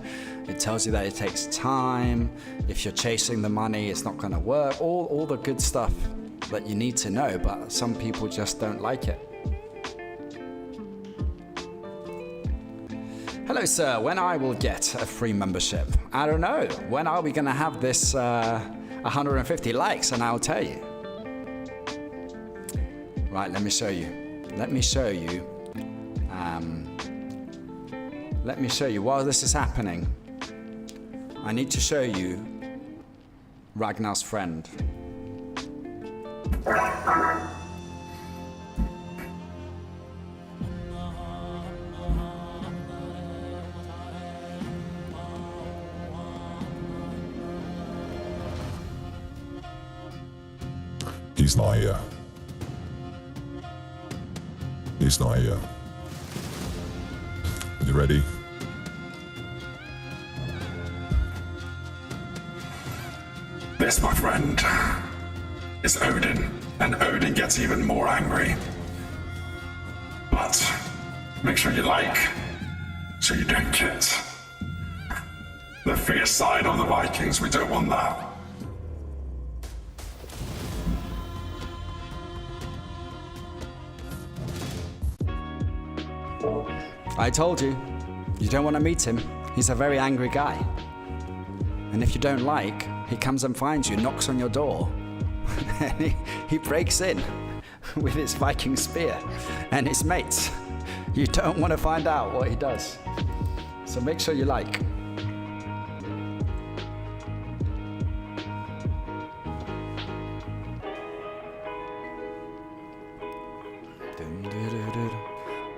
It tells you that it takes time. If you're chasing the money, it's not going to work. All the good stuff that you need to know, but some people just don't like it. Hello, sir. When I will get a free membership? I don't know. When are we going to have this 150 likes? And I'll tell you. Right, let me show you. Let me show you while this is happening. I need to show you Ragnar's friend. He's not here. He's not here. You ready? This, my friend, is Odin, and Odin gets even more angry. But make sure you like, so you don't get the fierce side of the Vikings. We don't want that. I told you, you don't want to meet him. He's a very angry guy. And if you don't like, he comes and finds you, knocks on your door, and he breaks in with his Viking spear and his mates. You don't want to find out what he does. So make sure you like.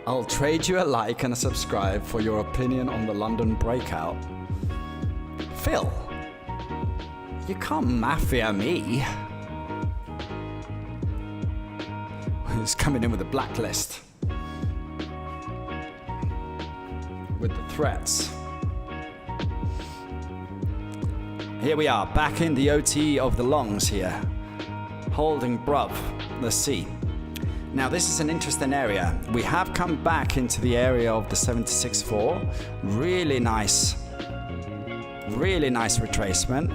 I'll trade you a like and a subscribe for your opinion on the London breakout. Phil, you can't mafia me. He's coming in with a blacklist. With the threats. Here we are, back in the OT of the longs here. Holding bruv, let's see. Now this is an interesting area. We have come back into the area of the 76.4. Really nice retracement.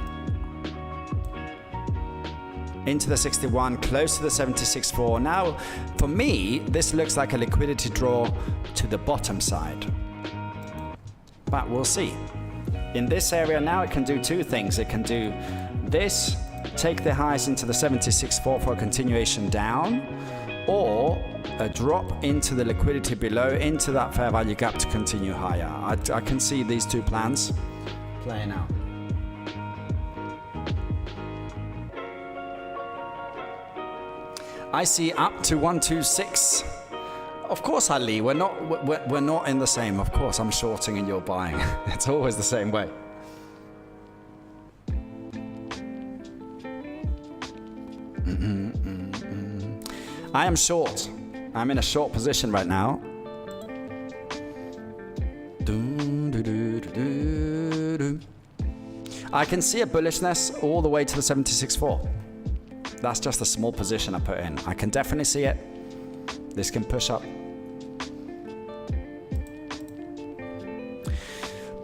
Into the 61, close to the 76.4. Now, for me, this looks like a liquidity draw to the bottom side. But we'll see. In this area now, it can do two things. It can do this, take the highs into the 76.4 for a continuation down, or a drop into the liquidity below, into that fair value gap to continue higher. I can see these two plans playing out. I see up to 126. Of course, Ali, we're not in the same. Of course, I'm shorting and you're buying. It's always the same way. I am short. I'm in a short position right now. I can see a bullishness all the way to the 76.4. That's just a small position I put in. I can definitely see it. This can push up.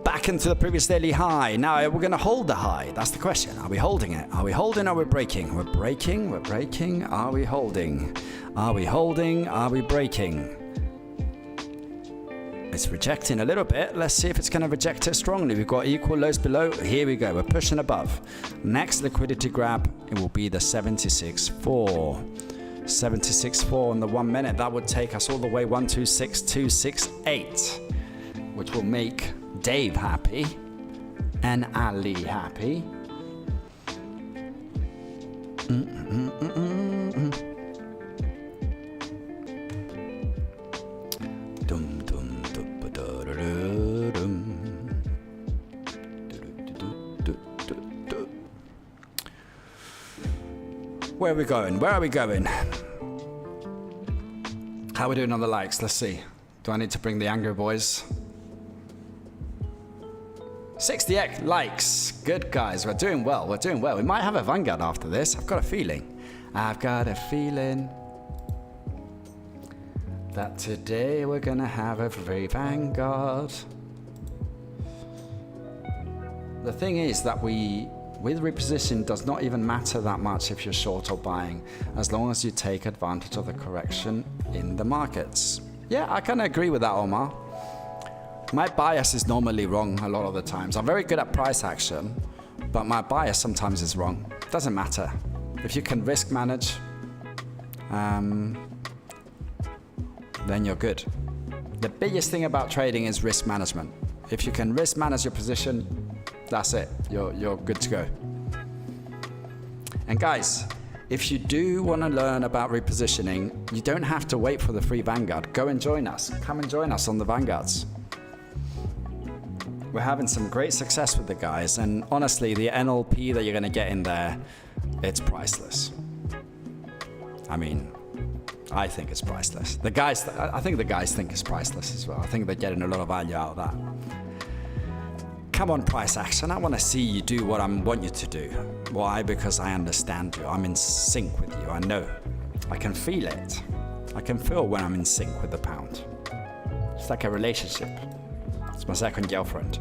Back into the previous daily high. Now we're going to hold the high. That's the question. Are we holding it? Are we holding or are we breaking? We're breaking. We're breaking. Are we holding? Are we holding? Are we breaking? It's rejecting a little bit. Let's see if it's going to reject it strongly. We've got equal lows below. Here we go. We're pushing above. Next liquidity grab, it will be the 76.4. 76.4 in the 1 minute. That would take us all the way 126.268, which will make Dave happy and Ali happy. where are we going? Where are we going? How are we doing on the likes? Let's see. Do I need to bring the angry boys? 60 likes. Good, guys. We're doing well. We're doing well. We might have a Vanguard after this. I've got a feeling. I've got a feeling that today we're going to have a free Vanguard. The thing is that with reposition does not even matter that much if you're short or buying, as long as you take advantage of the correction in the markets. Yeah, I kind of agree with that, Omar. My bias is normally wrong a lot of the times. I'm very good at price action, but my bias sometimes is wrong. It doesn't matter. If you can risk manage, then you're good. The biggest thing about trading is risk management. If you can risk manage your position, that's it. You're good to go. And guys, if you do want to learn about repositioning, you don't have to wait for the free Vanguard. Go and join us. Come and join us on the Vanguards. We're having some great success with the guys, and honestly, the NLP that you're going to get in there, it's priceless. I mean, I think it's priceless. I think the guys think it's priceless as well. I think they're getting a lot of value out of that. Come on, price action. I want to see you do what I want you to do. Why? Because I understand you. I'm in sync with you. I know. I can feel it. I can feel when I'm in sync with the pound. It's like a relationship. It's my second girlfriend.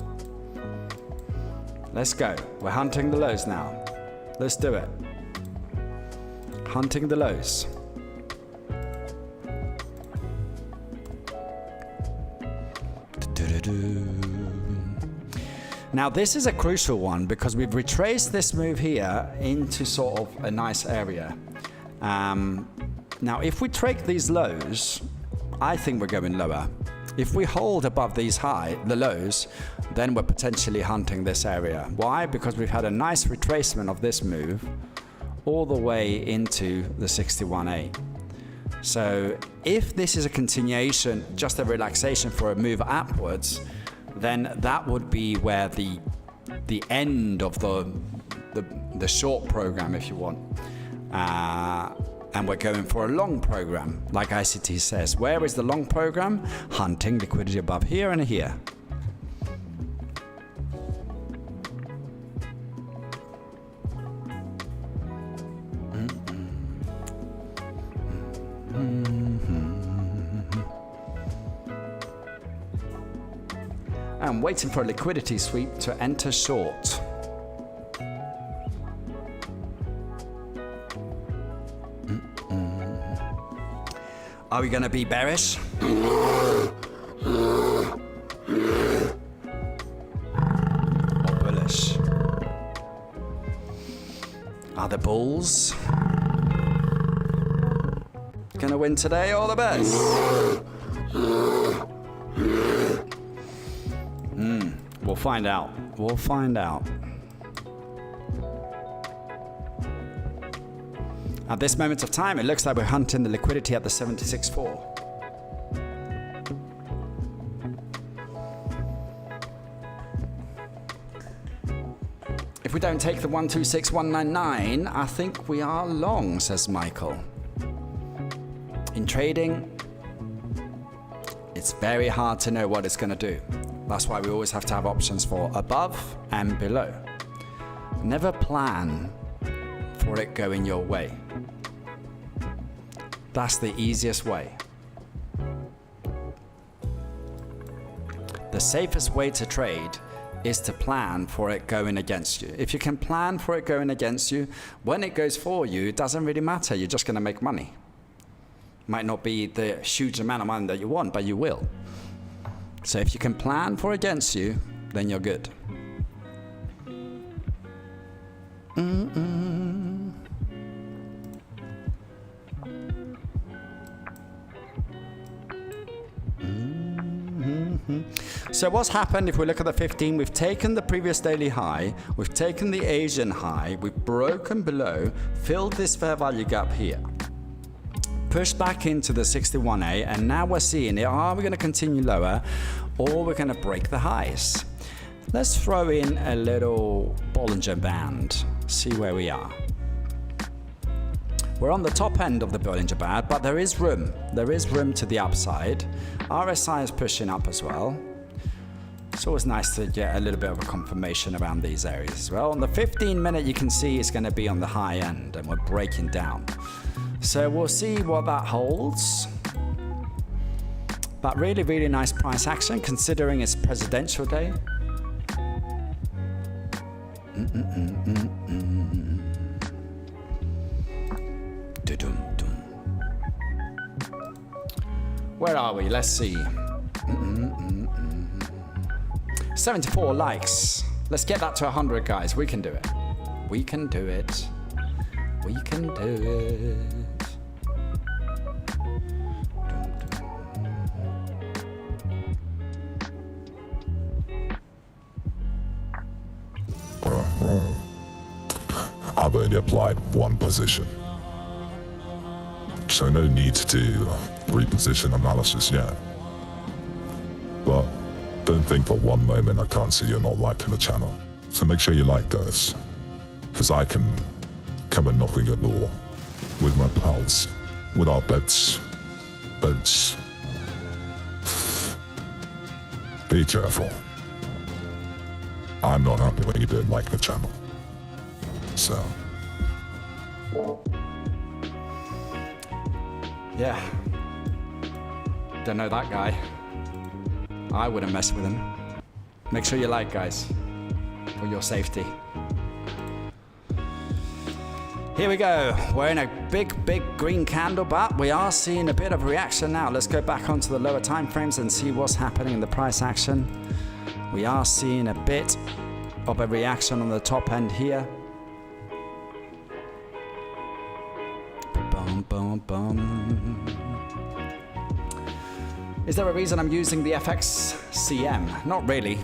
Let's go. We're hunting the lows now. Let's do it. Hunting the lows. Now this is a crucial one because we've retraced this move here into sort of a nice area. Now if we take these lows, I think we're going lower. If we hold above these the lows, then we're potentially hunting this area. Why? Because we've had a nice retracement of this move all the way into the 61A. So if this is a continuation, just a relaxation for a move upwards, then that would be where the end of the short program, if you want. And we're going for a long program, like ICT says. Where is the long program? Hunting liquidity above here and here. I'm waiting for a liquidity sweep to enter short. Are we going to be bearish? Or bullish? Are the bulls going to win today or the bears? We'll find out. We'll find out. At this moment of time, it looks like we're hunting the liquidity at the 76.4. If we don't take the 126.199, I think we are long, says Michael. In trading, it's very hard to know what it's going to do. That's why we always have to have options for above and below. Never plan for it going your way. That's the easiest way. The safest way to trade is to plan for it going against you. If you can plan for it going against you, when it goes for you, it doesn't really matter. You're just going to make money. Might not be the huge amount of money that you want, but you will. So if you can plan for against you, then you're good. So what's happened if we look at the 15, we've taken the previous daily high, we've taken the Asian high, we've broken below, filled this fair value gap here, pushed back into the 61A, and now we're seeing it. Are we going to continue lower or we're going to break the highs? Let's throw in a little Bollinger Band, see where we are. We're on the top end of the Bollinger Band, but there is room. There is room to the upside. RSI is pushing up as well. It's always nice to get a little bit of a confirmation around these areas as well. On the 15-minute, you can see it's going to be on the high end, and we're breaking down. So we'll see what that holds. But really, really nice price action considering it's presidential day. Where are we? Let's see. 74 likes. Let's get that to 100, guys. We can do it. We can do it. We can do it. I've only applied one position, so no need to do reposition analysis yet. But don't think for one moment I can't see you're not liking the channel. So make sure you like this, because I can come and knock on your door with my pals, with our boats. Be careful. I'm not happy when you don't like the channel. So. Yeah. Don't know that guy. I wouldn't mess with him. Make sure you like, guys, for your safety. Here we go. We're in a big green candle, but we are seeing a bit of reaction now. Let's go back onto the lower time frames and see what's happening in the price action. We are seeing a bit of a reaction on the top end here. Boom, boom. Is there a reason I'm using the FX CM? Not really.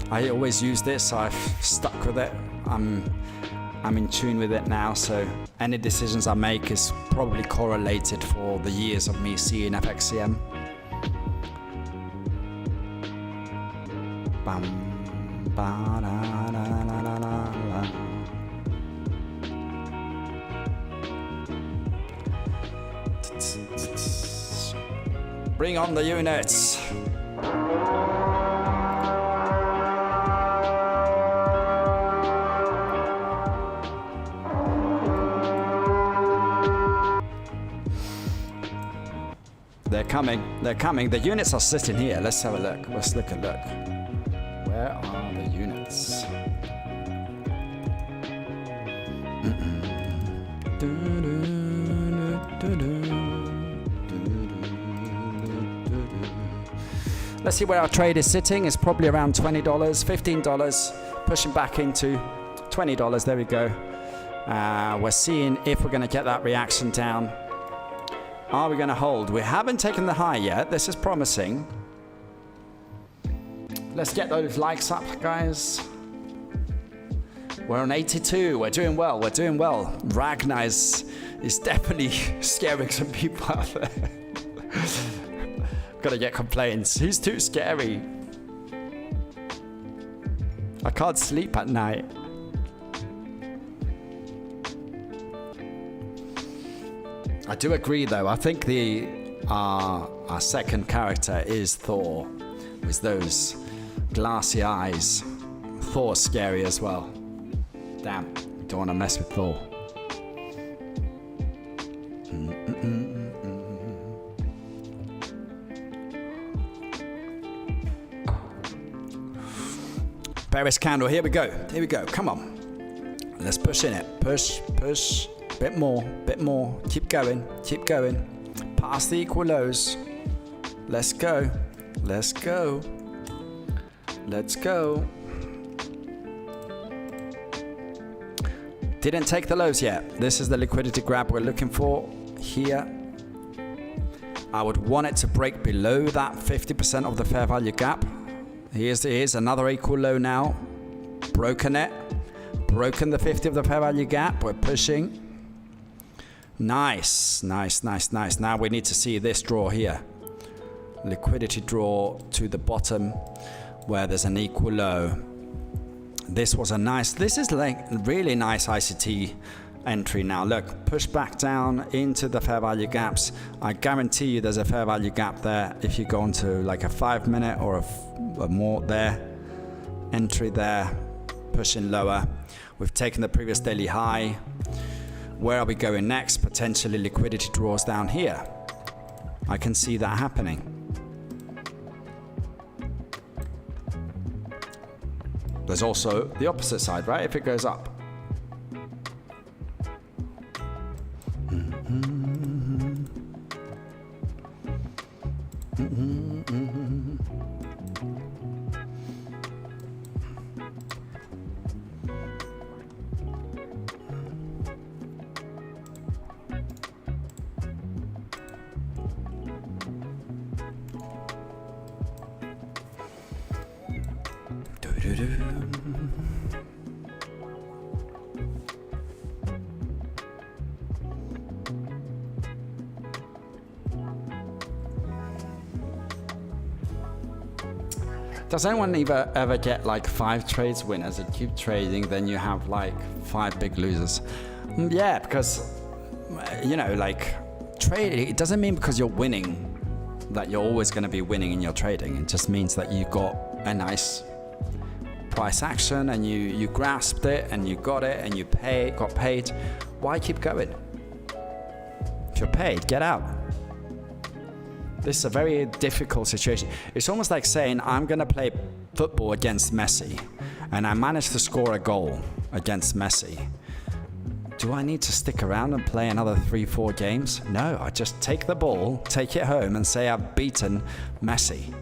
I always use this, so I've stuck with it. I'm in tune with it now, so any decisions I make is probably correlated for the years of me seeing FX CM. Bam, ba, da, da, da, da, da, da. Bring on the units. They're coming. They're coming. The units are sitting here. Let's have a look. Let's look a look. Where are the units? Let's see where our trade is sitting. It's probably around $20, $15, pushing back into $20. There we go. We're seeing if we're going to get that reaction down. Are we going to hold? We haven't taken the high yet. This is promising. Let's get those likes up, guys. We're on 82. We're doing well. We're doing well. Ragnar is definitely scaring some people out there. Gotta get complaints. He's too scary. I can't sleep at night. I do agree, though. I think our second character is Thor, with those glassy eyes. Thor's scary as well. Damn, don't want to mess with Thor. Bearish candle. Here we go. Here we go. Come on. Let's push in it. Push, push. Bit more, bit more. Keep going, keep going. Past the equal lows. Let's go. Let's go. Let's go. Didn't take the lows yet. This is the liquidity grab we're looking for here. I would want it to break below that 50% of the fair value gap. Here's another equal low now. Broken it. Broken the 50 of the fair value gap. We're pushing. Nice, nice, nice, nice. Now we need to see this draw here. Liquidity draw to the bottom where there's an equal low. This was a nice, this is like really nice ICT entry now. Look, push back down into the fair value gaps. I guarantee you there's a fair value gap there if you go into like a 5 minute or a more there. Entry there, pushing lower. We've taken the previous daily high. Where are we going next? Potentially liquidity draws down here. I can see that happening. There's also the opposite side, right? If it goes up. Does anyone ever get like 5 trades winners and keep trading, then you have like 5 big losers? Yeah, because, you know, like trading, it doesn't mean because you're winning that you're always going to be winning in your trading. It just means that you got a price action and you grasped it and you got it and you got paid. Why keep going? If you're paid, get out. This is a very difficult situation. It's almost like saying, I'm going to play football against Messi, and I managed to score a goal against Messi. Do I need to stick around and play another 3-4 games? No, I just take the ball, take it home, and say I've beaten Messi.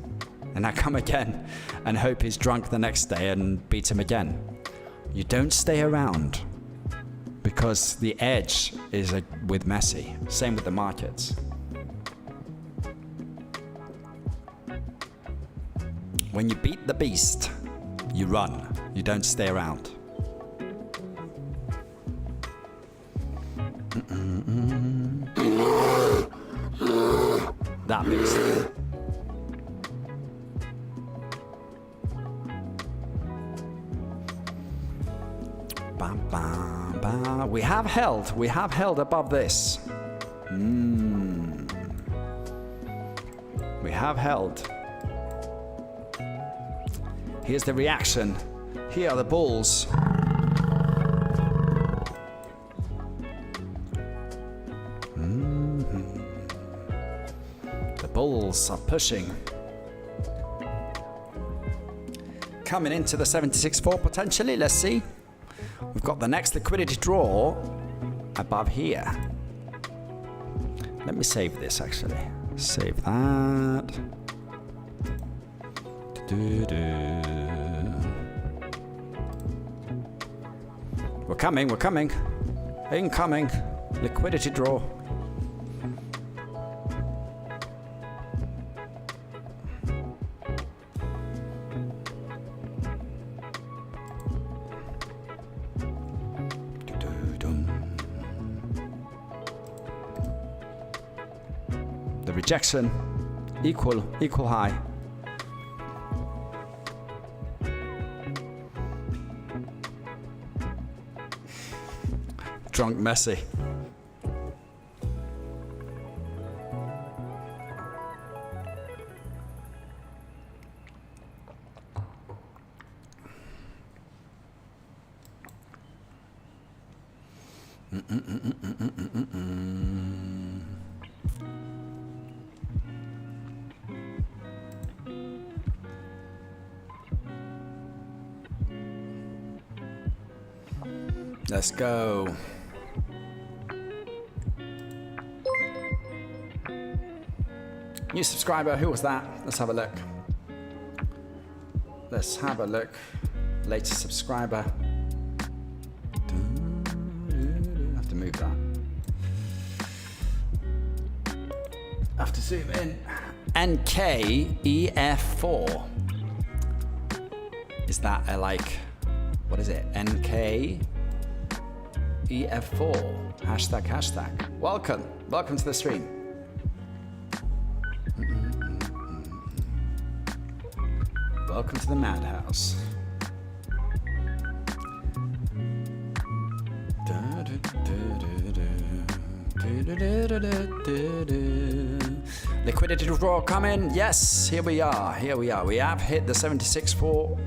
And I come again and hope he's drunk the next day and beat him again. You don't stay around because the edge is with Messi. Same with the markets. When you beat the beast, you run. You don't stay around. That beast. Bam, bam, bam. We have held above this. We have held. Here's the reaction. Here are the bulls. The bulls are pushing. Coming into the 76.4 potentially. Let's see. We've got the next liquidity draw above here. Let me save this actually. Save that. We're coming. Incoming. Liquidity draw. The rejection. Equal high. Drunk Messi. Let's go. New subscriber, who was that? Let's have a look. Latest subscriber. Have to move that. Have to zoom in. NKEF4. Is that a what is it? NKEF4. Hashtag. Welcome to the stream. Welcome to the madhouse. Liquidity draw coming. Yes, here we are. Here we are. We have hit the 76.4.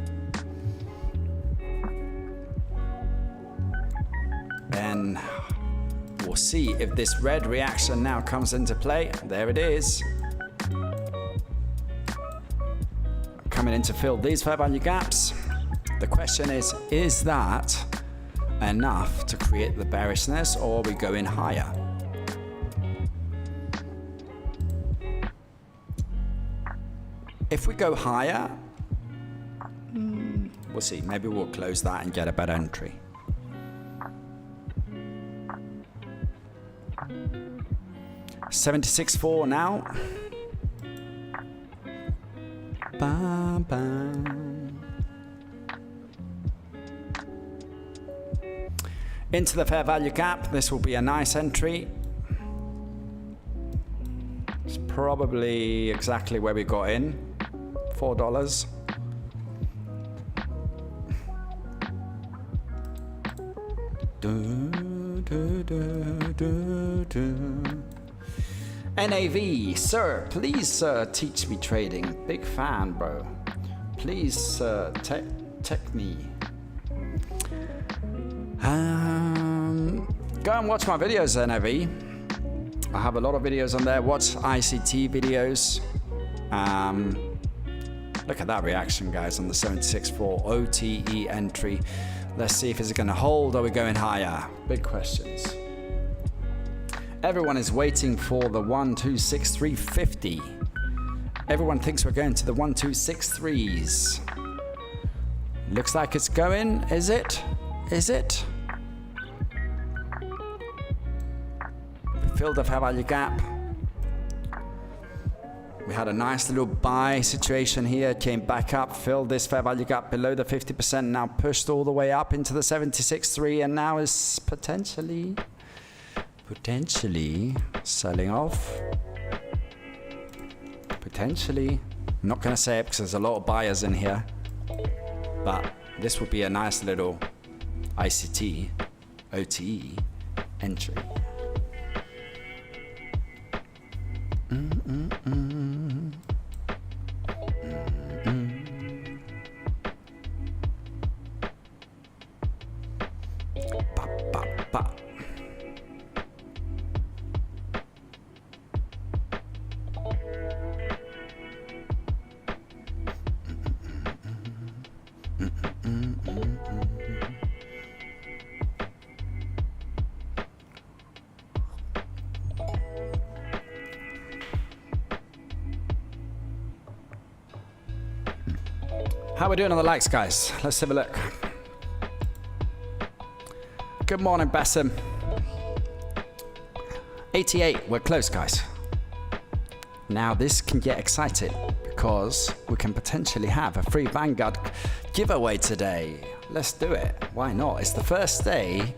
And we'll see if this red reaction now comes into play. There it is. Coming in to fill these fair value gaps. The question is that enough to create the bearishness, or are we going higher? If we go higher, we'll see. Maybe we'll close that and get a better entry. $76.4 now. Bam, bam. Into the fair value gap. This will be a nice entry. It's probably exactly where we got in. $4. NAV, sir, please, sir, teach me trading. Big fan, bro. Please, sir, tech me. Go and watch my videos, NAV. I have a lot of videos on there. Watch ICT videos. Look at that reaction, guys, on the 76.4 OTE entry. Let's see if it's going to hold or are we going higher. Big questions. Everyone is waiting for the 1263.50. Everyone thinks we're going to the 1263s. Looks like it's going. Is it? Is it? We filled the fair value gap. We had a nice little buy situation here, came back up, filled this fair value gap below the 50%, now pushed all the way up into the 76.3, and now is potentially selling off. Potentially. I'm not going to say it because there's a lot of buyers in here, but this would be a nice little ICT, OTE entry. How are we doing on the likes, guys? Let's have a look. Good morning, Bassam. 88, we're close, guys. Now this can get exciting because we can potentially have a free Vanguard giveaway today. Let's do it. Why not? It's the first day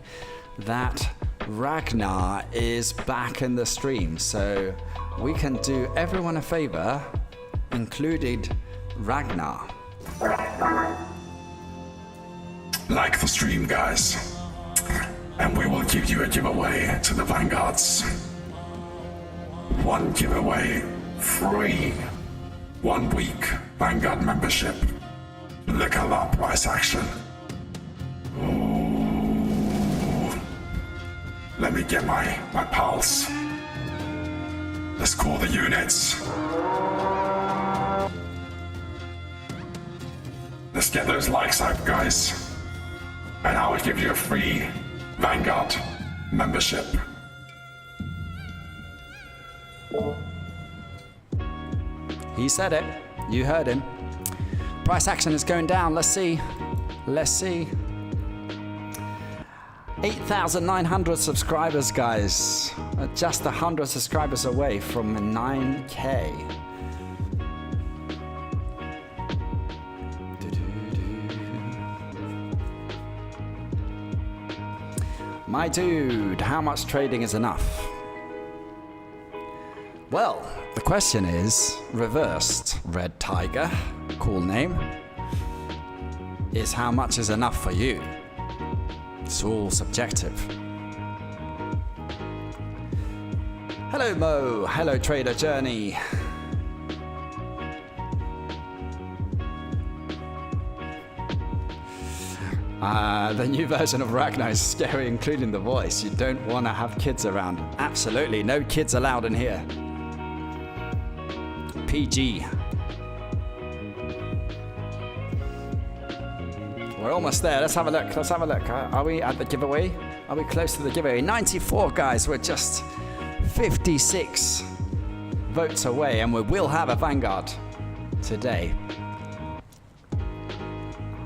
that Ragnar is back in the stream, so we can do everyone a favor, including Ragnar. Like the stream, guys, and we will give you a giveaway to the Vanguards. One giveaway, free, 1 week Vanguard membership. Look at that price action. Ooh. Let me get my pulse. Let's call the units. Let's get those likes up, guys. And I will give you a free Vanguard membership. He said it. You heard him. Price action is going down. Let's see. Let's see. 8,900 subscribers, guys. Just 100 subscribers away from 9K. My dude, how much trading is enough? Well, the question is reversed. Red Tiger, cool name, is how much is enough for you? It's all subjective. Hello Mo, hello Trader Journey. The new version of Ragnar is scary, including the voice. You don't want to have kids around. Absolutely, no kids allowed in here. PG. We're almost there. Let's have a look. Let's have a look. Are we at the giveaway? Are we close to the giveaway? 94 guys. We're just 56 votes away, and we will have a Vanguard today.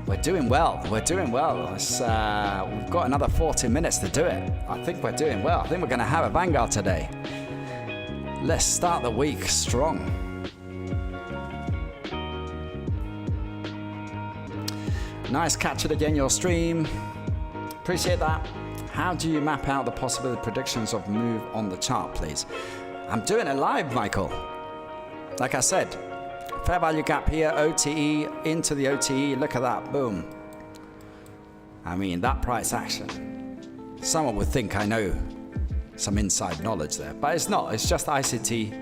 We're doing well. We're doing well. We've got another 40 minutes to do it. I think we're doing well. I think we're going to have a Vanguard today. Let's start the week strong. Nice catch it again, your stream. Appreciate that. How do you map out the possible predictions of move on the chart, please? I'm doing it live, Michael. Like I said, fair value gap here, OTE, into the OTE. Look at that, boom. I mean, that price action. Someone would think I know some inside knowledge there, but it's not. It's just ICT,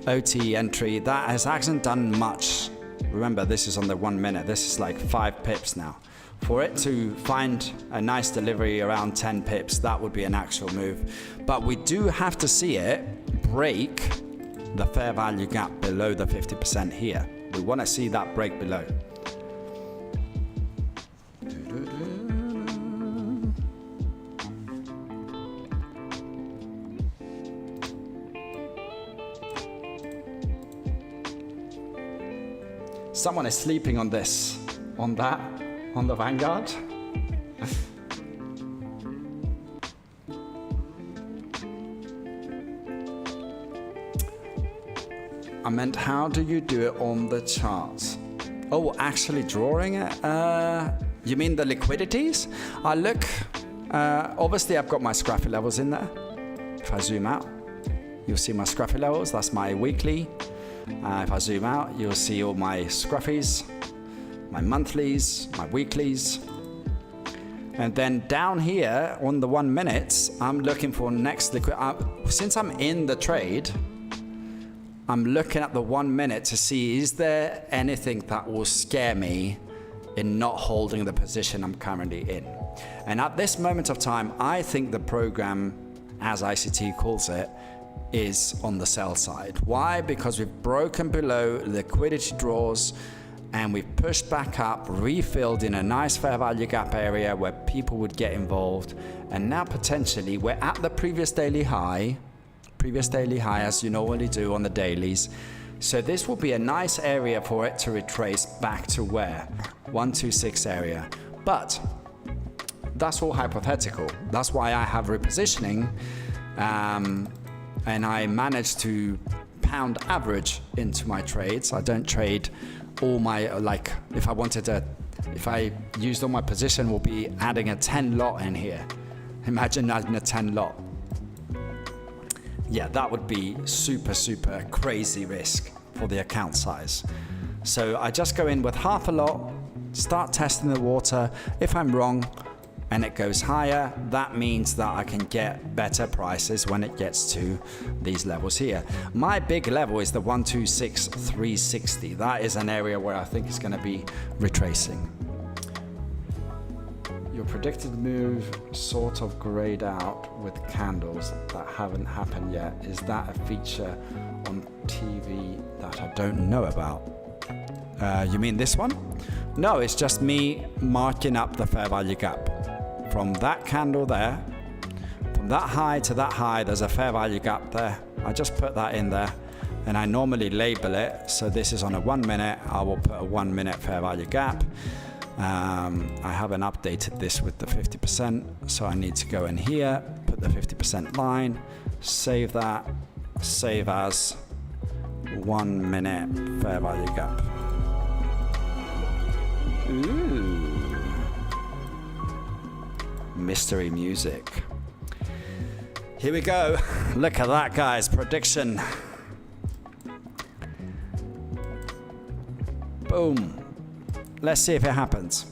OTE entry. That hasn't done much. Remember, this is on the 1 minute. This is like 5 pips now. For it to find a nice delivery around 10 pips, that would be an actual move. But we do have to see it break the fair value gap below the 50% here. We want to see that break below. Someone is sleeping on this, on that, on the Vanguard. I meant, how do you do it on the charts? Oh, actually drawing it? You mean the liquidities? I look, obviously I've got my scruffy levels in there. If I zoom out, you'll see my scruffy levels. That's my weekly. If I zoom out, you'll see all my scruffies, my monthlies, my weeklies. And then down here on the 1 minute, I'm looking for next liquid. Since I'm in the trade, I'm looking at the 1 minute to see, is there anything that will scare me in not holding the position I'm currently in? And at this moment of time, I think the program, as ICT calls it, is on the sell side. Why? Because we've broken below liquidity draws and we've pushed back up, refilled in a nice fair value gap area where people would get involved. And now potentially we're at the previous daily high as you normally do on the dailies. So this will be a nice area for it to retrace back to where? 126 area. But that's all hypothetical. That's why I have repositioning. And I managed to pound average into my trades. I don't trade all my, like, if I used all my position, we'll be adding a 10 lot in here. Imagine adding a 10 lot. Yeah, that would be super, super crazy risk for the account size. So I just go in with half a lot, start testing the water. If I'm wrong, and it goes higher, that means that I can get better prices when it gets to these levels here. My big level is the 126,360. That is an area where I think it's going to be retracing. Your predicted move sort of grayed out with candles that haven't happened yet. Is that a feature on TV that I don't know about? You mean this one? No, it's just me marking up the fair value gap. From that candle there, from that high to that high, there's a fair value gap there. I just put that in there and I normally label it. So this is on a 1 minute. I will put a 1 minute fair value gap. I haven't updated this with the 50%. So I need to go in here, put the 50% line, save that, save as 1 minute fair value gap. Ooh. Mystery music. Here we go. Look at that, guys. Prediction. Boom. Let's see if it happens.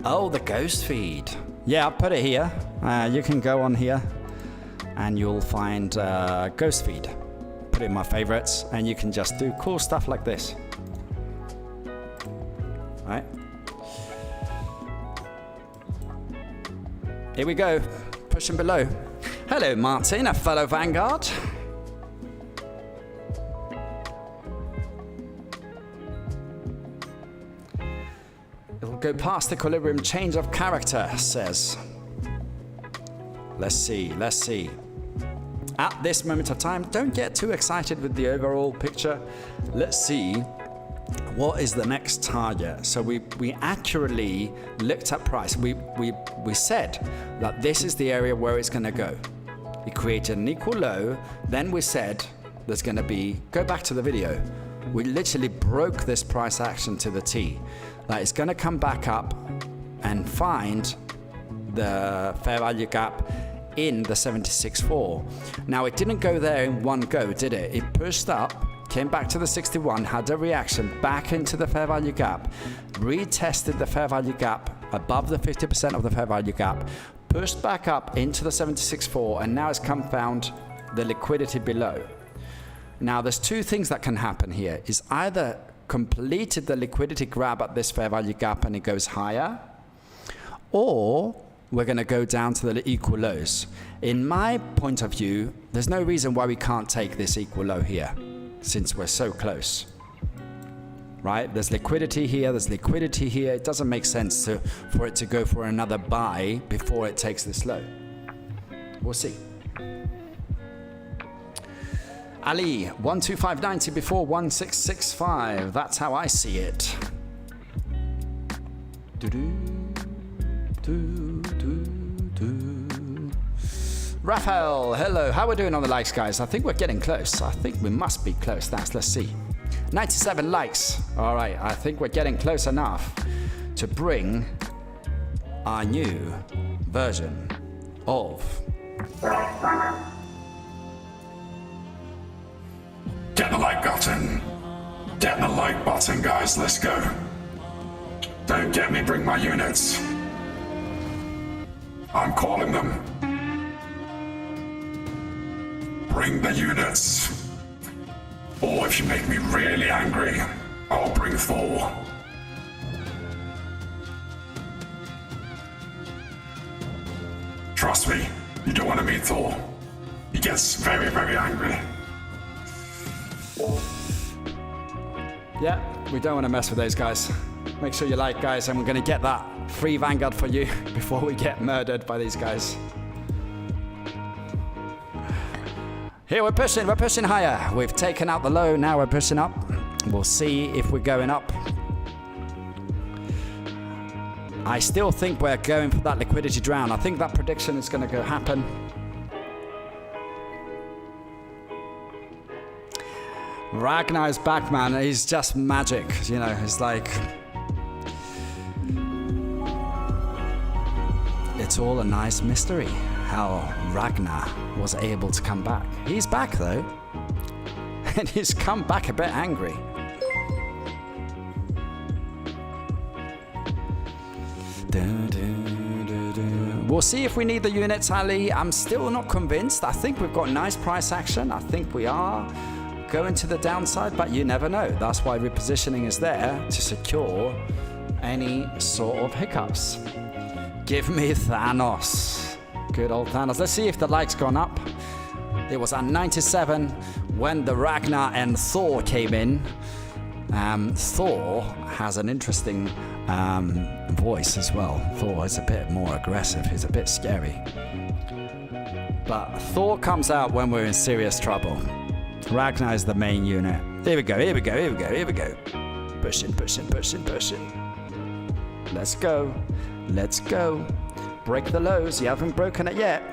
Oh, the ghost feed. Yeah, I'll put it here. You can go on here and you'll find ghost feed. Put it in my favorites and you can just do cool stuff like this. Right? Here we go. Pushing below. Hello, Martin, a fellow Vanguard. It will go past equilibrium change of character, says. Let's see, let's see. At this moment of time, don't get too excited with the overall picture. Let's see what is the next target. So we accurately looked at price. We said that this is the area where it's going to go. We created an equal low. Then we said there's going to be, go back to the video. We literally broke this price action to the T. That it's going to come back up and find the fair value gap in the 76.4. Now it didn't go there in one go, did it? It pushed up, came back to the 61, had a reaction back into the fair value gap, retested the fair value gap above the 50% of the fair value gap, pushed back up into the 76.4, and now it's found the liquidity below. Now there's two things that can happen here. Is either completed the liquidity grab at this fair value gap and it goes higher, or we're going to go down to the equal lows. In my point of view, there's no reason why we can't take this equal low here, since we're so close. Right? There's liquidity here, there's liquidity here. It doesn't make sense for it to go for another buy before it takes this low. We'll see. Ali, 125.90 before 1665. That's how I see it. Raphael, hello. How are we doing on the likes, guys? I think we're getting close. I think we must be close. Let's see. 97 likes. All right, I think we're getting close enough to bring our new version of Get the like button. Get the like button, guys. Let's go. Don't get me bring my units. I'm calling them. Bring the units. Or if you make me really angry, I'll bring Thor. Trust me, you don't want to meet Thor. He gets very, very angry. Yeah, we don't want to mess with those guys. Make sure you like, guys, and we're going to get that free Vanguard for you before we get murdered by these guys. Here we're pushing higher. We've taken out the low, now we're pushing up. We'll see if we're going up. I still think we're going for that liquidity drown. I think that prediction is going to go happen. Ragnar is back, man. He's just magic, you know. It's like it's all a nice mystery how Ragnar was able to come back. He's back though, and he's come back a bit angry. We'll see if we need the units, Ali. I'm still not convinced. I think we've got nice price action. I think we are going to the downside, but you never know. That's why repositioning is there, to secure any sort of hiccups. Give me Thanos. Good old Thanos. Let's see if the like's gone up. It was at 97 when the Ragnar and Thor came in. Thor has an interesting voice as well. Thor is a bit more aggressive. He's a bit scary. But Thor comes out when we're in serious trouble. Ragnar is the main unit. Here we go. Pushing. Let's go. Break the lows. You haven't broken it yet.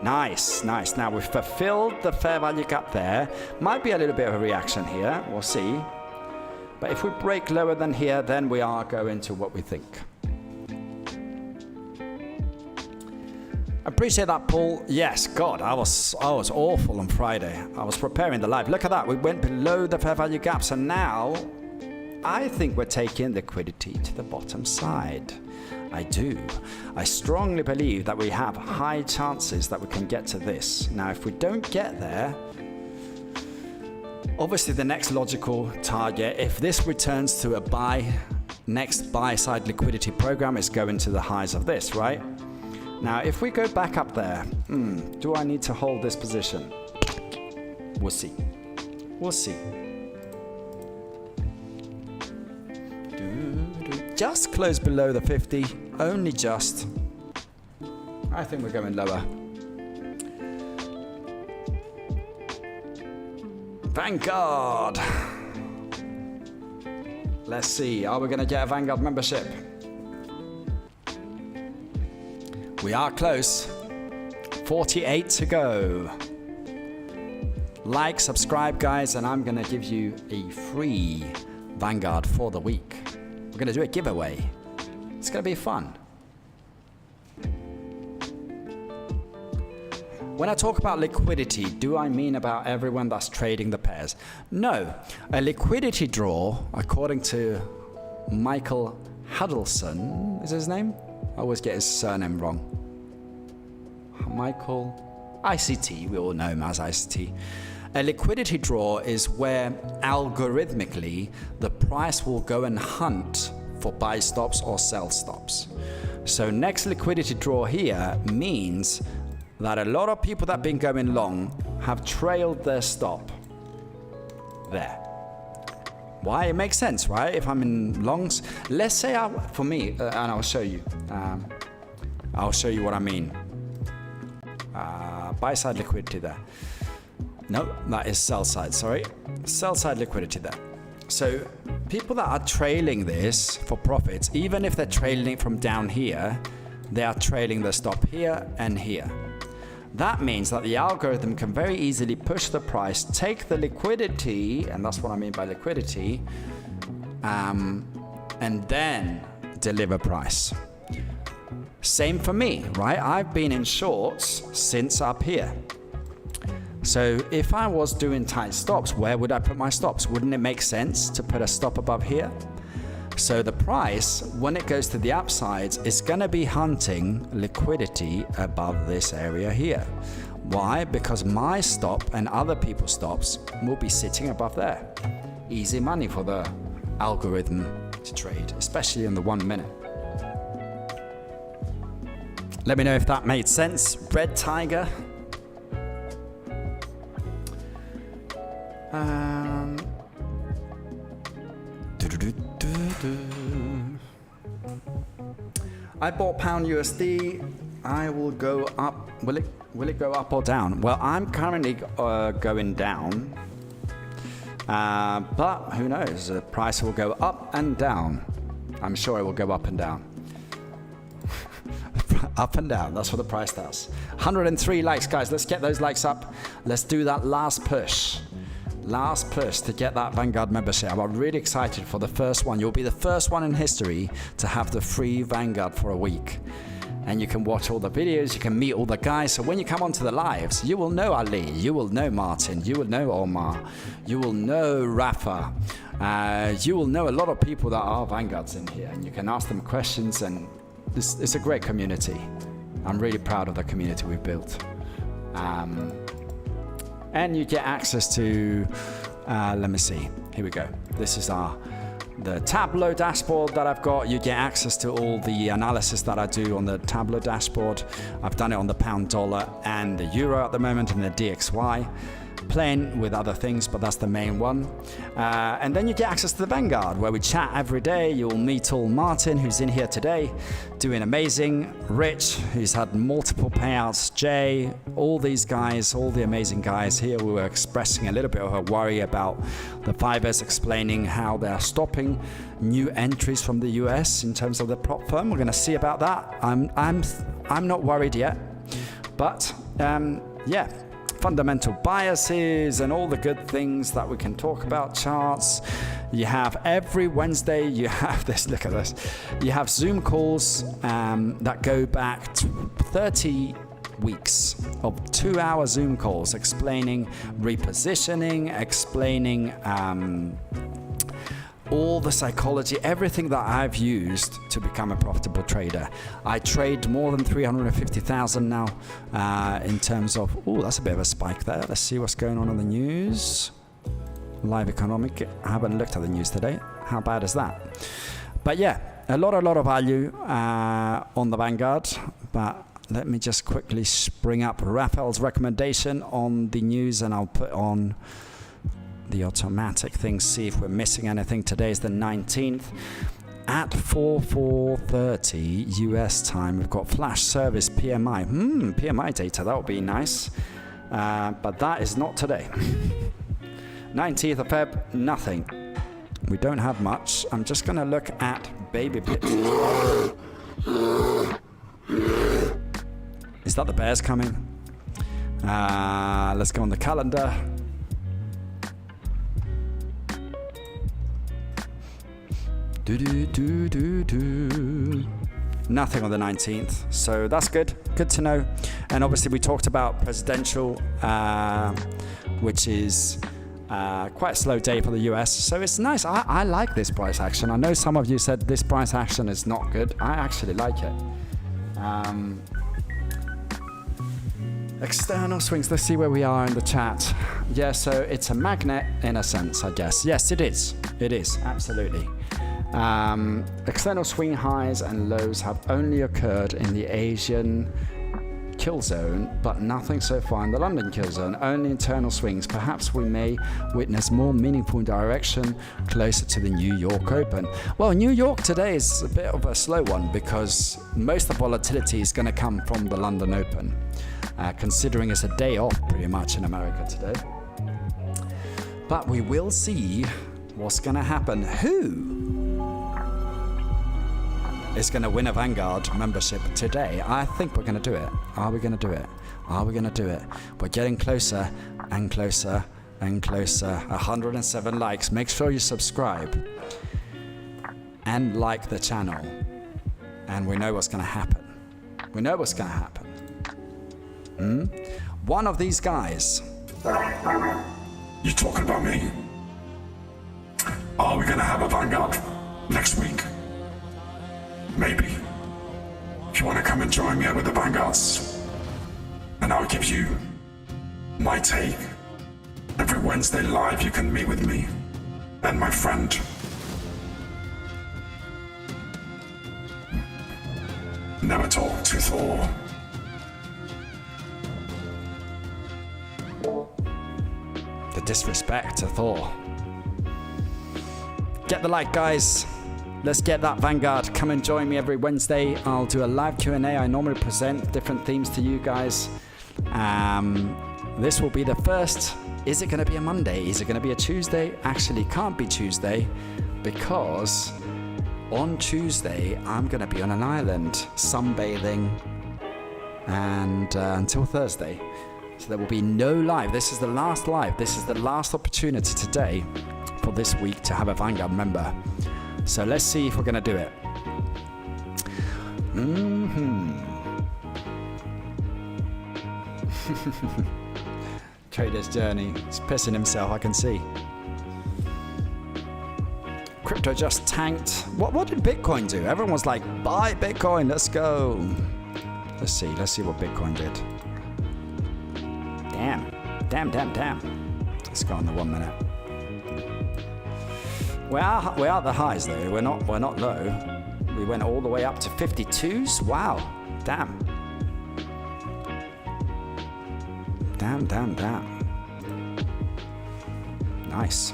Nice. Now we've fulfilled the fair value gap there. Might be a little bit of a reaction here. We'll see. But if we break lower than here, then we are going to what we think. Appreciate that, Paul. Yes, God, I was awful on Friday. I was preparing the live. Look at that. We went below the fair value gap. So now I think we're taking liquidity to the bottom side. I do. I strongly believe that we have high chances that we can get to this. Now, if we don't get there, obviously the next logical target, if this returns to a next buy side liquidity program, is going to the highs of this, right? Now, if we go back up there, do I need to hold this position? We'll see. We'll see. Just close below the 50, only just. I think we're going lower. Vanguard. Let's see, are we going to get a Vanguard membership? We are close. 48 to go. Like, subscribe, guys, and I'm going to give you a free Vanguard for the week. We're going to do a giveaway. It's going to be fun. When I talk about liquidity, do I mean about everyone that's trading the pairs? No. A liquidity draw, according to Michael Huddleston, is his name? I always get his surname wrong. Michael ICT, we all know him as ICT. A liquidity draw is where algorithmically the price will go and hunt for buy stops or sell stops. So next liquidity draw here means that a lot of people that have been going long have trailed their stop there. Why? It makes sense, right? If I'm in longs, let's say for me, and I'll show you. I'll show you what I mean. Buy side liquidity there. No, that is sell side, sorry. Sell side liquidity there. So people that are trailing this for profits, even if they're trailing it from down here, they are trailing the stop here and here. That means that the algorithm can very easily push the price, take the liquidity, and that's what I mean by liquidity, and then deliver price. Same for me, right? I've been in shorts since up here. So if I was doing tight stops, where would I put my stops? Wouldn't it make sense to put a stop above here? So the price, when it goes to the upsides, is going to be hunting liquidity above this area here. Why? Because my stop and other people's stops will be sitting above there. Easy money for the algorithm to trade, especially in the 1 minute. Let me know if that made sense. Red Tiger. I bought pound USD. I will go up. Will it go up or down? Well, I'm currently going down. But who knows? The price will go up and down. I'm sure it will go up and down. Up and down. That's what the price does. 103 likes, guys. Let's get those likes up. Let's do that last push. Last push to get that Vanguard membership. I'm really excited for the first one. You'll be the first one in history to have the free Vanguard for a week. And you can watch all the videos, you can meet all the guys. So when you come onto the lives, you will know Ali, you will know Martin, you will know Omar, you will know Rafa. You will know a lot of people that are Vanguards in here. And you can ask them questions, and it's a great community. I'm really proud of the community we've built. And you get access to, let me see, here we go. This is the Tableau dashboard that I've got. You get access to all the analysis that I do on the Tableau dashboard. I've done it on the pound dollar and the euro at the moment, and the DXY. Playing with other things, but that's the main one. And then you get access to the Vanguard, where we chat every day. You'll meet all Martin, who's in here today, doing amazing. Rich, who's had multiple payouts. Jay, all these guys, all the amazing guys here. We were expressing a little bit of a worry about the Fivers, explaining how they're stopping new entries from the US in terms of the prop firm. We're going to see about that. I'm not worried yet, but yeah. Fundamental biases and all the good things that we can talk about, charts. You have every Wednesday, you have this, look at this. You have Zoom calls that go back to 30 weeks of 2-hour Zoom calls explaining repositioning, explaining all the psychology, everything that I've used to become a profitable trader. I trade more than 350,000 now in terms of, oh, that's a bit of a spike there. Let's see what's going on in the news. Live economic. I haven't looked at the news today. How bad is that? But yeah, a lot of value on the Vanguard. But let me just quickly bring up Raphael's recommendation on the news, and I'll put on the automatic thing, see if we're missing anything. Today is the 19th. At 4:30 US time, we've got flash service PMI. PMI data, that would be nice. But that is not today. 19th of Feb, nothing. We don't have much. I'm just going to look at baby bits. Is that the bears coming? Let's go on the calendar. Nothing on the 19th, so that's good to know. And obviously we talked about presidential, which is quite a slow day for the US, so it's nice. I like this price action. I know some of you said this price action is not good. I actually like it. External swings, let's see where we are in the chat. Yeah, so it's a magnet in a sense, I guess. Yes, it is, absolutely. External swing highs and lows have only occurred in the Asian kill zone, but nothing so far in the London kill zone. Only internal swings. Perhaps we may witness more meaningful direction closer to the New York Open. Well, New York today is a bit of a slow one because most of the volatility is going to come from the London Open, considering it's a day off pretty much in America today. But we will see what's going to happen. Who is going to win a Vanguard membership today? I think we're going to do it. Are we going to do it? Are we going to do it? We're getting closer and closer and closer. 107 likes. Make sure you subscribe and like the channel. And we know what's going to happen. We know what's going to happen. One of these guys. You talking about me? Are we going to have a Vanguard next week? Maybe. If you want to come and join me over the Vanguards, and I'll give you my take. Every Wednesday live you can meet with me and my friend. Never talk to Thor. The disrespect to Thor. Get the like, guys. Let's get that Vanguard. Come and join me every Wednesday. I'll do a live Q&A. I normally present different themes to you guys. This will be the first. Is it going to be a Monday? Is it going to be a Tuesday? Actually, can't be Tuesday because on Tuesday, I'm going to be on an island sunbathing and until Thursday. So there will be no live. This is the last live. This is the last opportunity today for this week to have a Vanguard member. So let's see if we're going to do it. Trader's journey. He's pissing himself, I can see. Crypto just tanked. What did Bitcoin do? Everyone was like, buy Bitcoin, let's go. Let's see what Bitcoin did. Damn. Let's go on the 1 minute. We're at the highs though. We're not low. We went all the way up to 52s. Wow. Damn. Nice.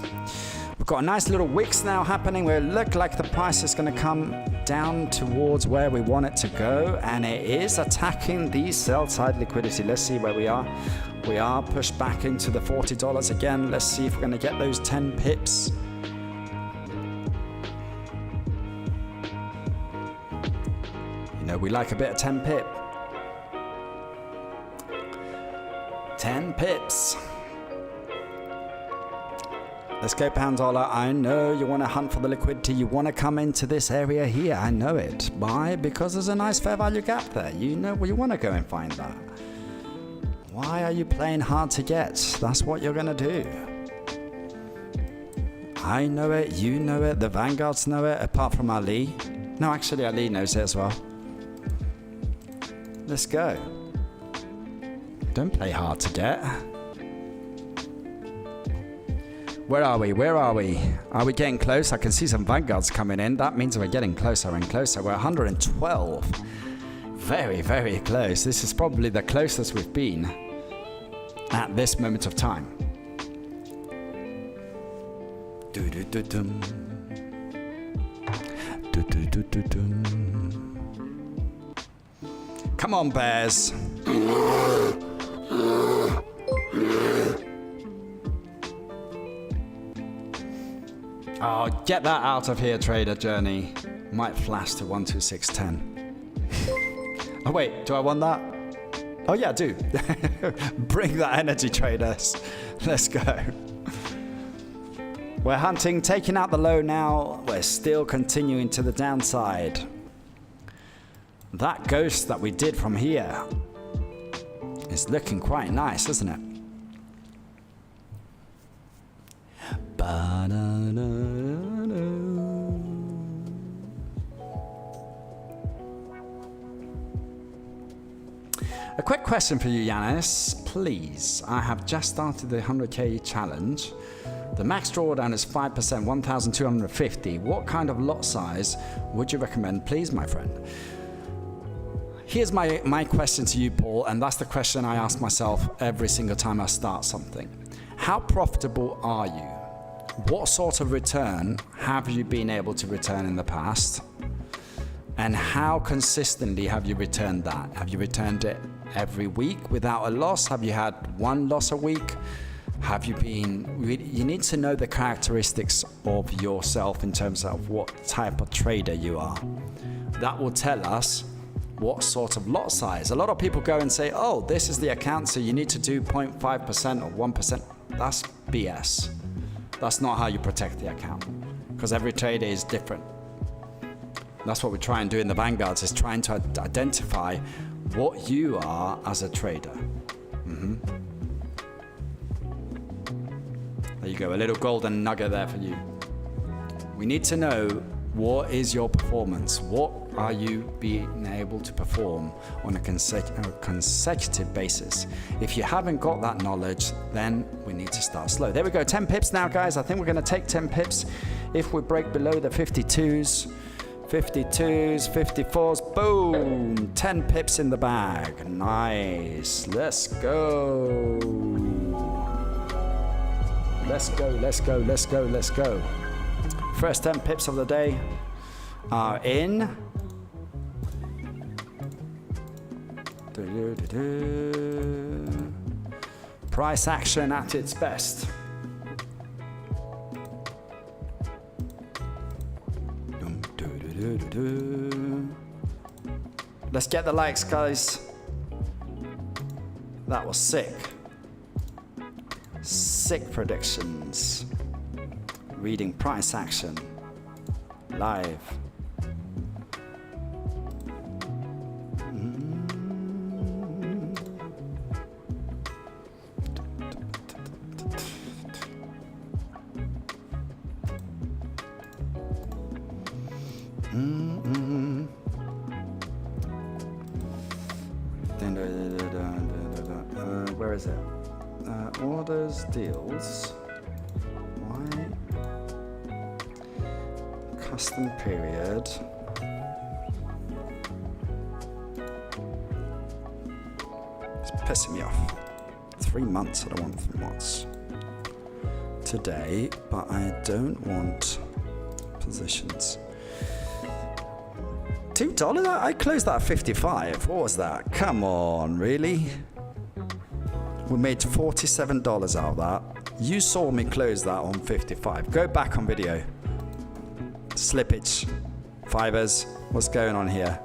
We've got a nice little wicks now happening where it look like the price is going to come down towards where we want it to go, and it is attacking the sell side liquidity. Let's see where we are. We are pushed back into the $40 again. Let's see if we're going to get those 10 pips. You know, we like a bit of 10 pip. 10 pips. Let's go pound dollar. I know you want to hunt for the liquidity. You want to come into this area here. I know it. Why? Because there's a nice fair value gap there. You know you want to go and find that. Why are you playing hard to get? That's what you're going to do. I know it, you know it, the Vanguards know it, apart from Ali. No, actually Ali knows it as well. Let's go. Don't play hard to get. Where are we? Where are we? Are we getting close? I can see some Vanguards coming in. That means we're getting closer and closer. We're 112. Very, very close. This is probably the closest we've been at this moment of time. Do-do-do-dum. Do-do-do-do-dum. Come on, bears. Oh, get that out of here, trader journey. Might flash to 126.10. Oh wait, do I want that? Oh yeah, I do. Bring that energy, traders. Let's go. We're hunting, taking out the low now. We're still continuing to the downside. That ghost that we did from here is looking quite nice, isn't it? A quick question for you, Yanis, please. I have just started the 100k challenge. The max drawdown is 5%, 1,250. What kind of lot size would you recommend, please, my friend? Here's my question to you, Paul, and that's the question I ask myself every single time I start something. How profitable are you? What sort of return have you been able to return in the past? And how consistently have you returned that? Have you returned it every week without a loss? Have you had one loss a week? Have you been, you need to know the characteristics of yourself in terms of what type of trader you are. That will tell us what sort of lot size. A lot of people go and say, oh, this is the account, so you need to do 0.5% or 1%. That's BS. That's not how you protect the account, because every trader is different. That's what we try and do in the Vanguards, is trying to identify what you are as a trader. There you go, a little golden nugget there for you. We need to know, what is your performance? What are you being able to perform on a consecutive basis? If you haven't got that knowledge, then we need to start slow. There we go, 10 pips now, guys. I think we're going to take 10 pips. If we break below the 52s, 54s, boom, 10 pips in the bag. Nice. Let's go. Let's go, let's go, let's go, let's go. First 10 pips of the day are in. Price action at its best. Let's get the likes, guys. That was sick. Sick predictions. Reading price action live. Where is it? Orders, deals. Why? Custom period. It's pissing me off. 3 months. I don't want 3 months. Today, but I don't want positions. $2? I closed that at 55. What was that? Come on, really? We made $47 out of that. You saw me close that on 55. Go back on video. Slippage. Fivers. What's going on here?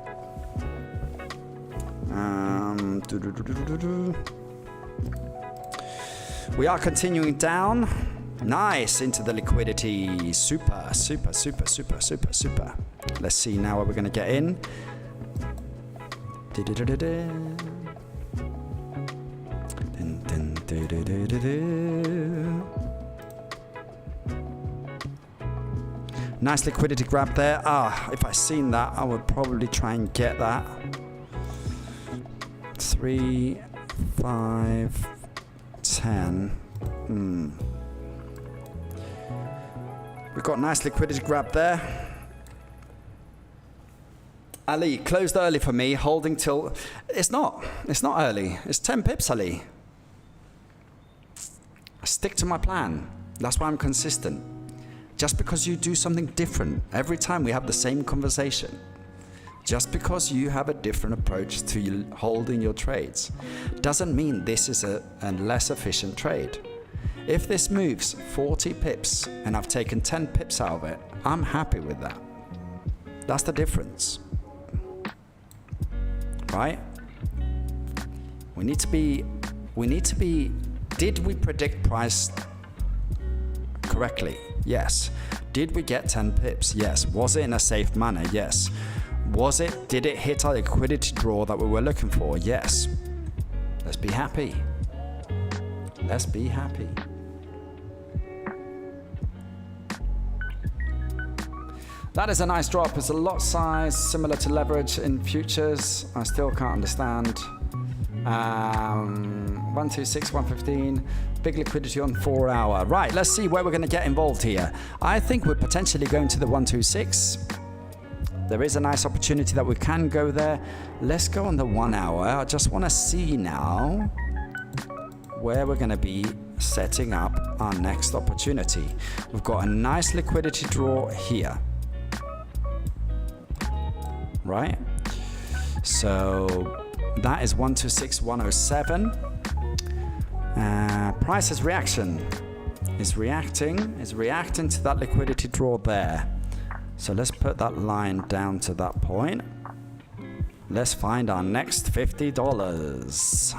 We are continuing down. Nice, into the liquidity. Super, super, super, super, super, super. Let's see now what we're going to get in. Nice liquidity grab there. If I seen that, I would probably try and get that. 3, 5, 10. We've got nice liquidity grab there. Ali, closed early for me, holding till... It's not early. It's 10 pips, Ali. I stick to my plan. That's why I'm consistent. Just because you do something different every time we have the same conversation, just because you have a different approach to holding your trades, doesn't mean this is a less efficient trade. If this moves 40 pips and I've taken 10 pips out of it, I'm happy with that. That's the difference. Right? We need to be, did we predict price correctly? Yes. Did we get 10 pips? Yes. Was it in a safe manner? Yes. Did it hit our liquidity draw that we were looking for? Yes. Let's be happy. Let's be happy. That is a nice drop. It's a lot size, similar to leverage in futures. I still can't understand. 126, 115. Big liquidity on 4 hour. Right, let's see where we're going to get involved here. I think we're potentially going to the 126. There is a nice opportunity that we can go there. Let's go on the 1 hour. I just want to see now where we're going to be setting up our next opportunity. We've got a nice liquidity draw here. Right? So that is 126, 107. Price's reaction is reacting to that liquidity draw there. So let's put that line down to that point. Let's find our next $50.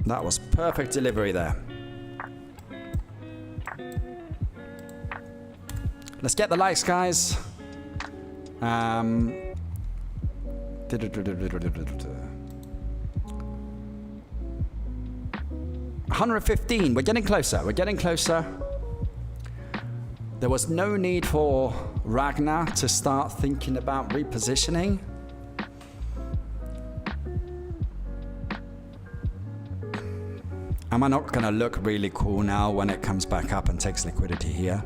That was perfect delivery there. Let's get the likes, guys. 115. We're getting closer. We're getting closer. There was no need for Ragnar to start thinking about repositioning. Am I not going to look really cool now when it comes back up and takes liquidity here?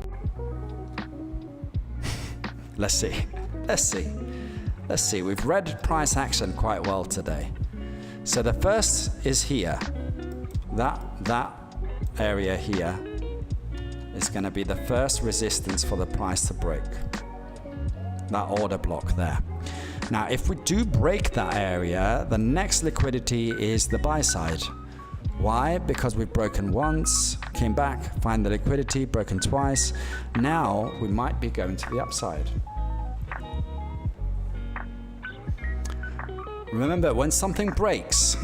Let's see. Let's see. Let's see. We've read price action quite well today. So the first is here. That area here is going to be the first resistance for the price to break. That order block there. Now, if we do break that area, the next liquidity is the buy side. Why? Because we've broken once, came back, find the liquidity, broken twice. Now we might be going to the upside. Remember, when something breaks,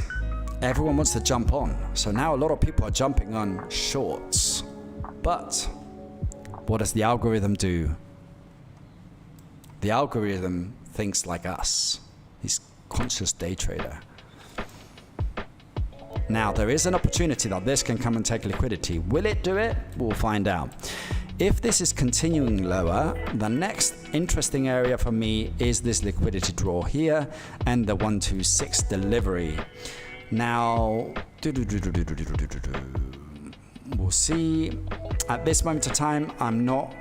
everyone wants to jump on. So now a lot of people are jumping on shorts. But what does the algorithm do? The algorithm thinks like us. He's a conscious day trader. Now, there is an opportunity that this can come and take liquidity. Will it do it? We'll find out. If this is continuing lower, the next interesting area for me is this liquidity draw here and the 126 delivery. Now, we'll see. At this moment of time, I'm not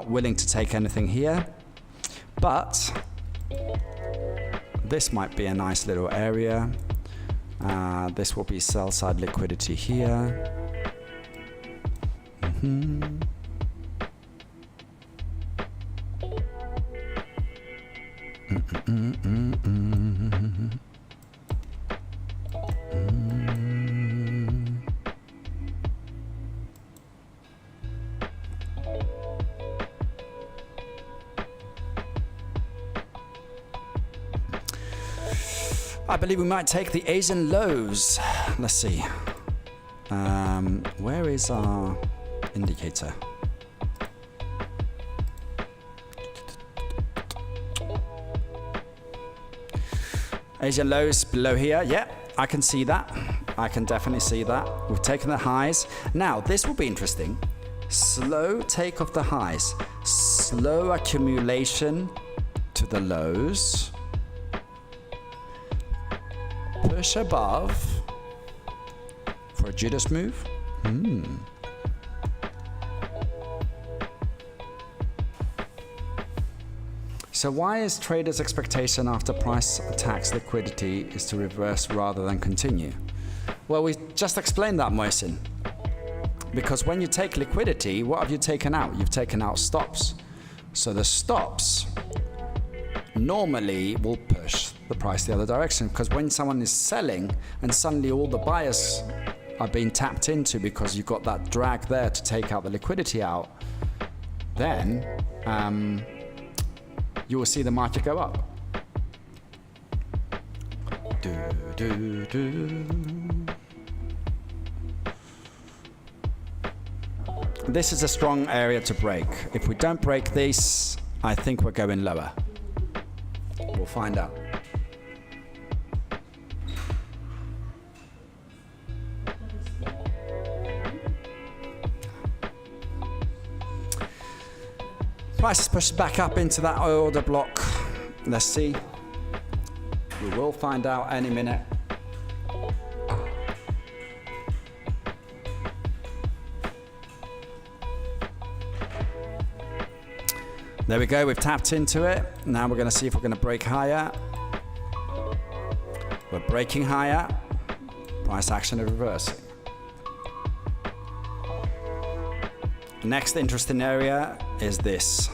willing to take anything here, but this might be a nice little area. This will be sell side liquidity here. I believe we might take the Asian lows. Let's see. Where is our indicator? Asian lows below here. Yeah, I can see that. I can definitely see that. We've taken the highs. Now, this will be interesting. Slow take of the highs. Slow accumulation to the lows. Push above for a Judas move. So why is traders' expectation after price attacks liquidity is to reverse rather than continue? Well, we just explained that, Moisin. Because when you take liquidity, what have you taken out? You've taken out stops. So the stops normally will push the price the other direction, because when someone is selling and suddenly all the buyers are being tapped into because you've got that drag there to take out the liquidity out, then you will see the market go up. This is a strong area to break. If we don't break this, I think we're going lower. We'll find out. Price is pushed back up into that order block. Let's see. We will find out any minute. There we go, we've tapped into it. Now we're going to see if we're going to break higher. We're breaking higher. Price action is reversing. Next interesting area is this.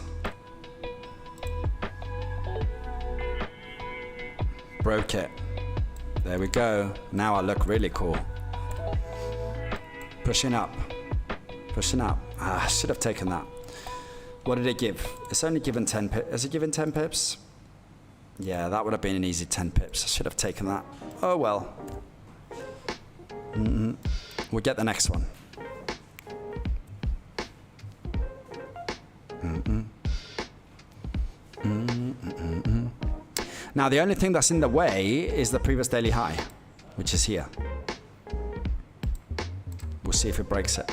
Broke it. There we go. Now I look really cool. Pushing up. Pushing up. I should have taken that. What did it give? It's only given 10 pips. Has it given 10 pips? Yeah, that would have been an easy 10 pips. I should have taken that. Oh well. We'll get the next one. Now the only thing that's in the way is the previous daily high, which is here. We'll see if it breaks it.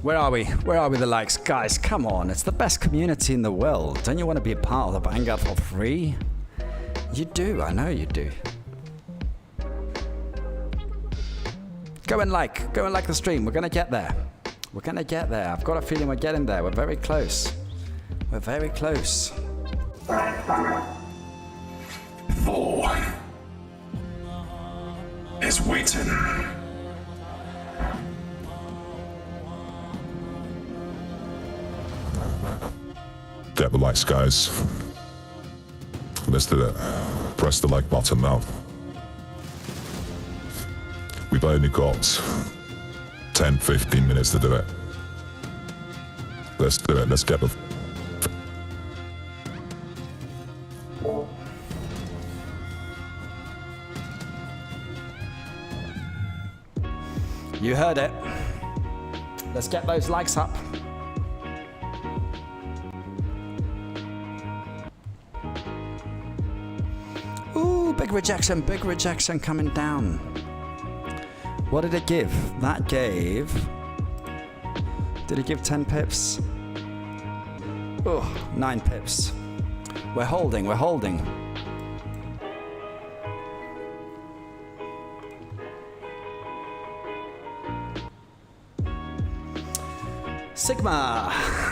Where are we? Where are we, the likes? Guys, come on. It's the best community in the world. Don't you want to be a part of the Vanguard for free? You do. I know you do. Go and like the stream. We're going to get there. We're going to get there. I've got a feeling we're getting there. We're very close. We're very close. 4 is waiting. Get the likes, guys. Let's do it. Press the like button now. We've only got 10-15 minutes to do it. Let's do it. Let's get the... You heard it. Let's get those likes up. Ooh, big rejection coming down. What did it give? That gave... Did it give 10 pips? Oh, 9 pips. We're holding. Sigma,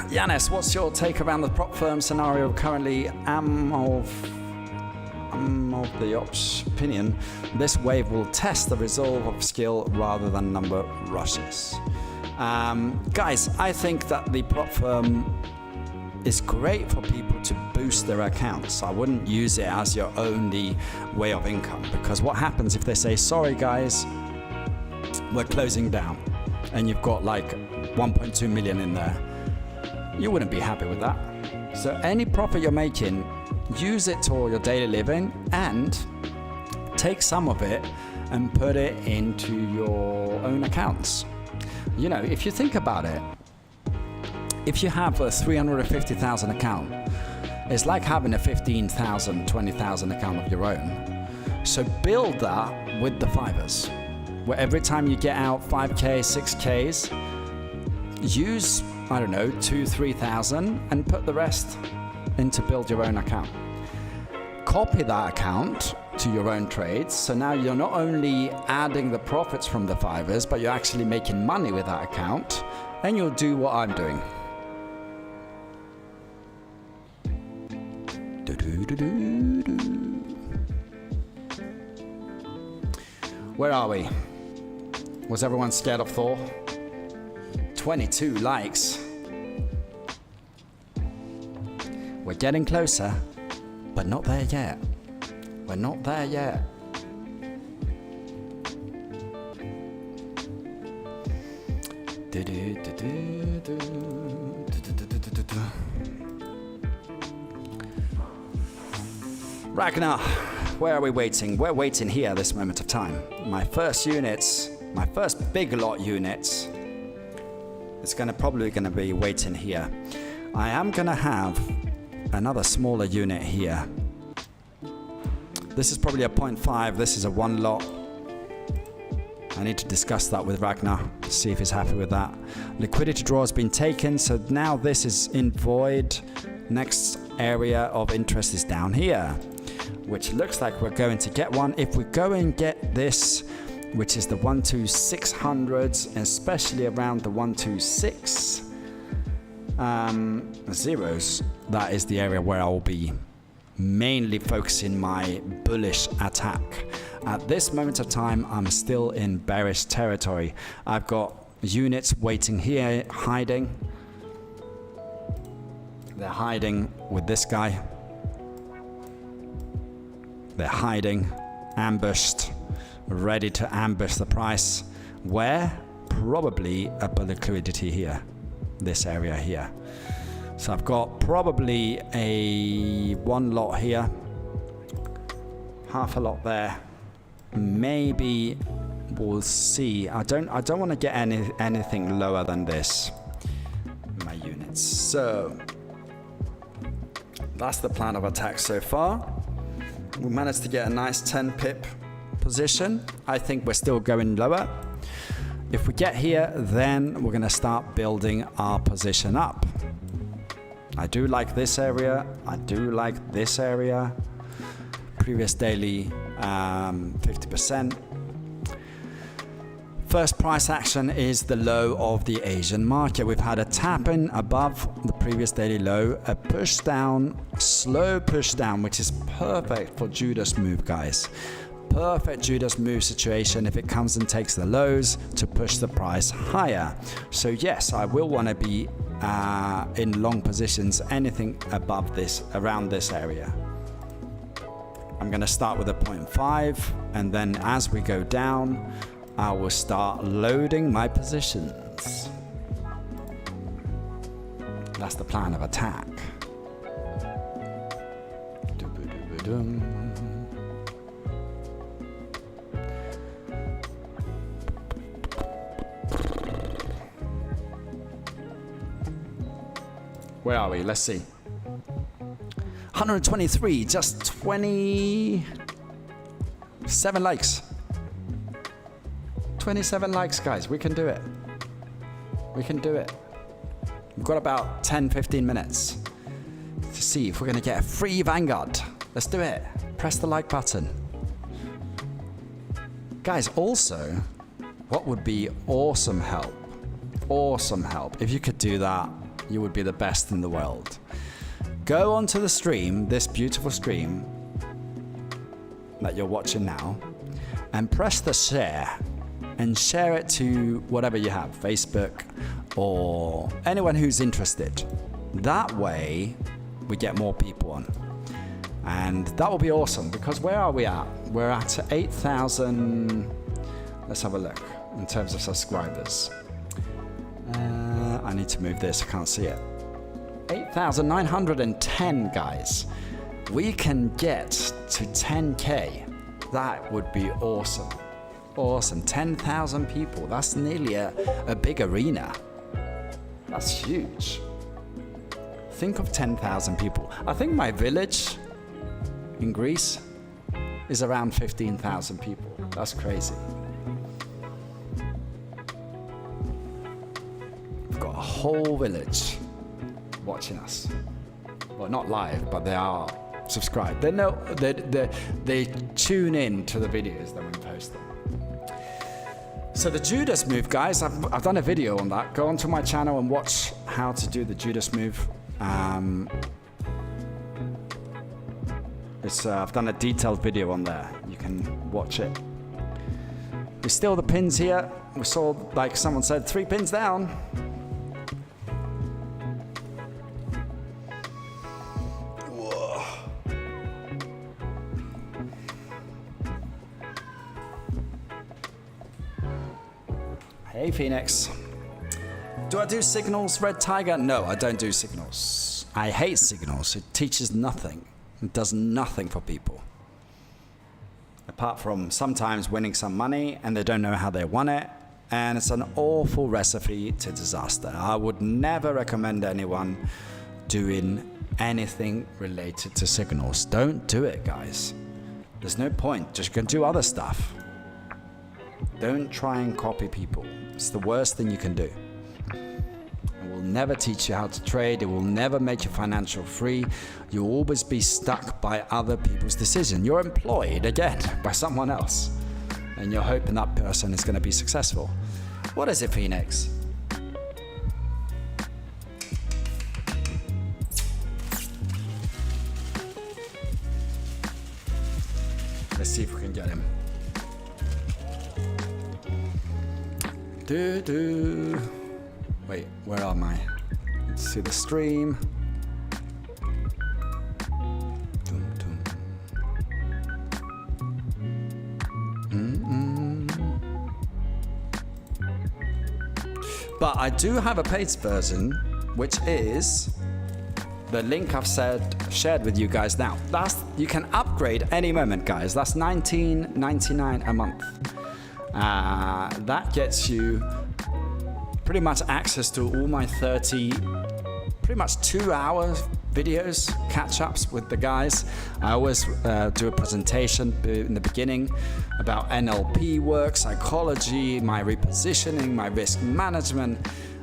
Yanis, what's your take around the prop firm scenario currently? I'm of the opinion this wave will test the resolve of skill rather than number rushes. Guys, I think that the prop firm is great for people to boost their accounts. I wouldn't use it as your only way of income, because what happens if they say, sorry guys, we're closing down, and you've got like 1.2 million in there? You wouldn't be happy with that. So any profit you're making, use it for your daily living and take some of it and put it into your own accounts. You know, if you think about it, if you have a 350,000 account, it's like having a 15,000, 20,000 account of your own. So build that with the fivers, where every time you get out 5K, 6Ks, use, I don't know, 2,000-3,000 and put the rest in to build your own account. Copy that account to your own trades. So now you're not only adding the profits from the fivers, but you're actually making money with that account, and you'll do what I'm doing. Where are we? Was everyone scared of Thor? 22 likes. We're getting closer, but not there yet. We're not there yet. Ragnar, where are we waiting? We're waiting here at this moment of time. My first units, my first big lot units, it's probably gonna be waiting here. I am gonna have another smaller unit here. This is probably a 0.5, this is a 1 lot. I need to discuss that with Ragnar, see if he's happy with that. Liquidity draw has been taken, so now this is in void. Next area of interest is down here, which looks like we're going to get one. If we go and get this, which is the 12600s, especially around the 126 zeros, that is the area where I will be mainly focusing my bullish attack. At this moment of time, I'm still in bearish territory. I've got units waiting here, hiding. They're hiding with this guy. They're hiding, ambushed, ready to ambush the price. Where? Probably a liquidity here, this area here. So I've got probably a 1 lot here, half a lot there. Maybe we'll see. I don't want to get anything lower than this. My units. So that's the plan of attack so far. We managed to get a nice 10 pip position. I think we're still going lower. If we get here, then we're going to start building our position up. I do like this area. I do like this area. Previous daily 50%. First price action is the low of the Asian market. We've had a tap in above the previous daily low, a push down, slow push down, which is perfect for Judas move, guys. Perfect Judas move situation if it comes and takes the lows to push the price higher. So yes, I will want to be in long positions, anything above this, around this area. I'm going to start with a 0.5, and then as we go down, I will start loading my positions. That's the plan of attack. Where are we? Let's see. 123, just 27 likes. 27 likes, guys. We can do it. We can do it. We've got about 10-15 minutes to see if we're going to get a free Vanguard. Let's do it. Press the like button. Guys, also, what would be awesome help? Awesome help. If you could do that, you would be the best in the world. Go onto the stream, this beautiful stream that you're watching now, and press the share. And share it to whatever you have, Facebook or anyone who's interested. That way, we get more people on. And that will be awesome, because where are we at? We're at 8,000, let's have a look, in terms of subscribers. I need to move this, I can't see it. 8,910, guys. We can get to 10K. That would be awesome. awesome. 10,000 people. That's nearly a big arena. That's huge. Think of 10,000 people. I think my village in Greece is around 15,000 people. That's crazy. We've got a whole village watching us. Well, not live, but they are subscribed. They know they tune in to the videos that we post them. So the Judas move, guys, I've done a video on that. Go onto my channel and watch how to do the Judas move. I've done a detailed video on there. You can watch it. We steal the pins here. We saw, like someone said, 3 pins down. Whoa. Hey, Phoenix. Do I do signals, Red Tiger? No, I don't do signals. I hate signals. It teaches nothing. It does nothing for people. Apart from sometimes winning some money and they don't know how they won it. And it's an awful recipe to disaster. I would never recommend anyone doing anything related to signals. Don't do it, guys. There's no point. Just go do other stuff. Don't try and copy people. It's the worst thing you can do. It will never teach you how to trade. It will never make you financial free. You'll always be stuck by other people's decision. You're employed, again, by someone else. And you're hoping that person is going to be successful. What is it, Phoenix? Let's see if we can get him. Wait, where am I? Let's see the stream. But I do have a paid version, which is the link I've shared with you guys now. You can upgrade any moment, guys. That's $19.99 a month. That gets you pretty much access to all my 30, pretty much 2-hour videos, catch-ups with the guys. I always do a presentation in the beginning about NLP work, psychology, my repositioning, my risk management,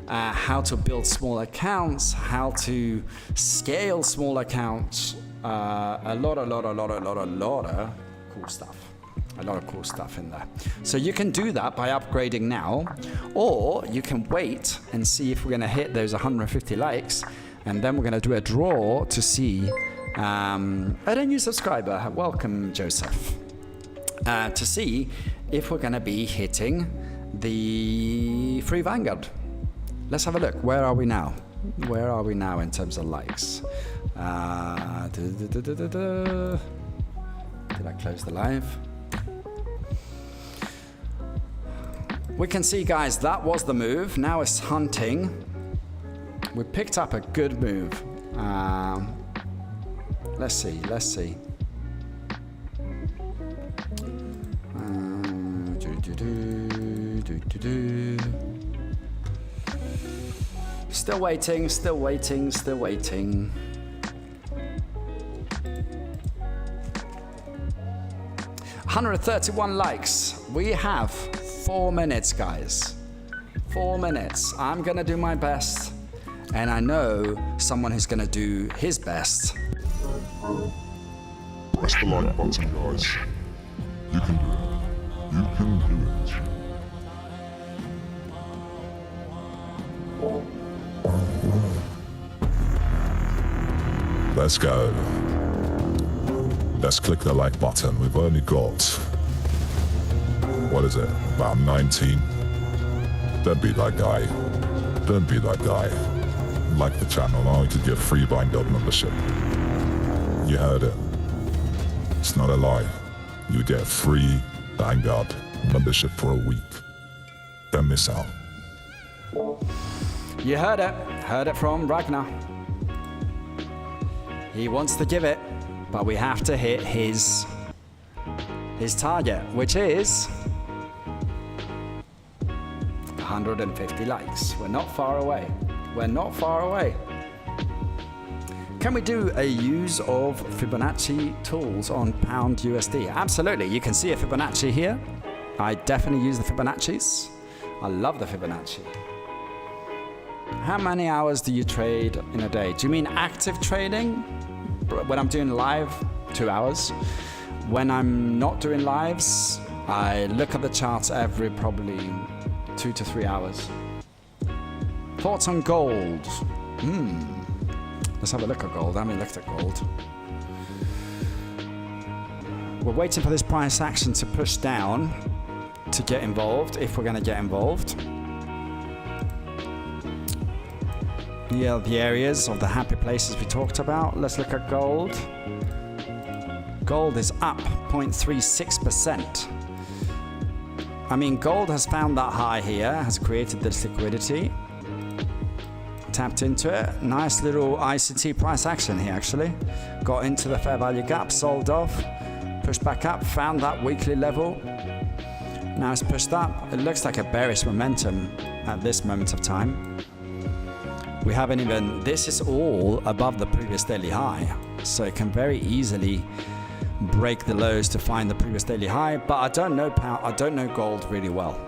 how to build small accounts, how to scale small accounts, a lot of cool stuff. A lot of cool stuff in there. So you can do that by upgrading now, or you can wait and see if we're going to hit those 150 likes, and then we're going to do a draw to see a new subscriber. Welcome, Joseph. To see if we're going to be hitting the free Vanguard. Let's have a look. Where are we now? Where are we now in terms of likes? Did I close the live? We can see, guys, that was the move. Now it's hunting. We picked up a good move. Let's see. Still waiting. 131 likes. We have 4 minutes, guys. 4 minutes. I'm gonna do my best, and I know someone who's gonna do his best. Press the like button, guys. You can do it. You can do it. Let's go. Let's click the like button. We've only got, what is it, about 19. Don't be that guy. Don't be that guy. Like the channel, I could get free Vanguard membership. You heard it. It's not a lie. You get free Vanguard membership for a week. Don't miss out. You heard it. Heard it from Ragnar. He wants to give it, but we have to hit his target, which is 150 likes. We're not far away. We're not far away. Can we do a use of Fibonacci tools on pound USD? Absolutely. You can see a Fibonacci here. I definitely use the Fibonaccis. I love the Fibonacci. How many hours do you trade in a day? Do you mean active trading? When I'm doing live, 2 hours. When I'm not doing lives, I look at the charts every probably 2 to 3 hours. Thoughts on gold? Let's have a look at gold. I haven't looked at gold. We're waiting for this price action to push down to get involved, if we're going to get involved. Yeah, the areas of the happy places we talked about. Let's look at gold. Gold is up 0.36%. I mean, gold has found that high here, has created this liquidity. Tapped into it. Nice little ICT price action here, actually. Got into the fair value gap, sold off, pushed back up, found that weekly level. Now it's pushed up. It looks like a bearish momentum at this moment of time. We haven't even, this is all above the previous daily high. So it can very easily break the lows to find the previous daily high. But I don't know gold really well.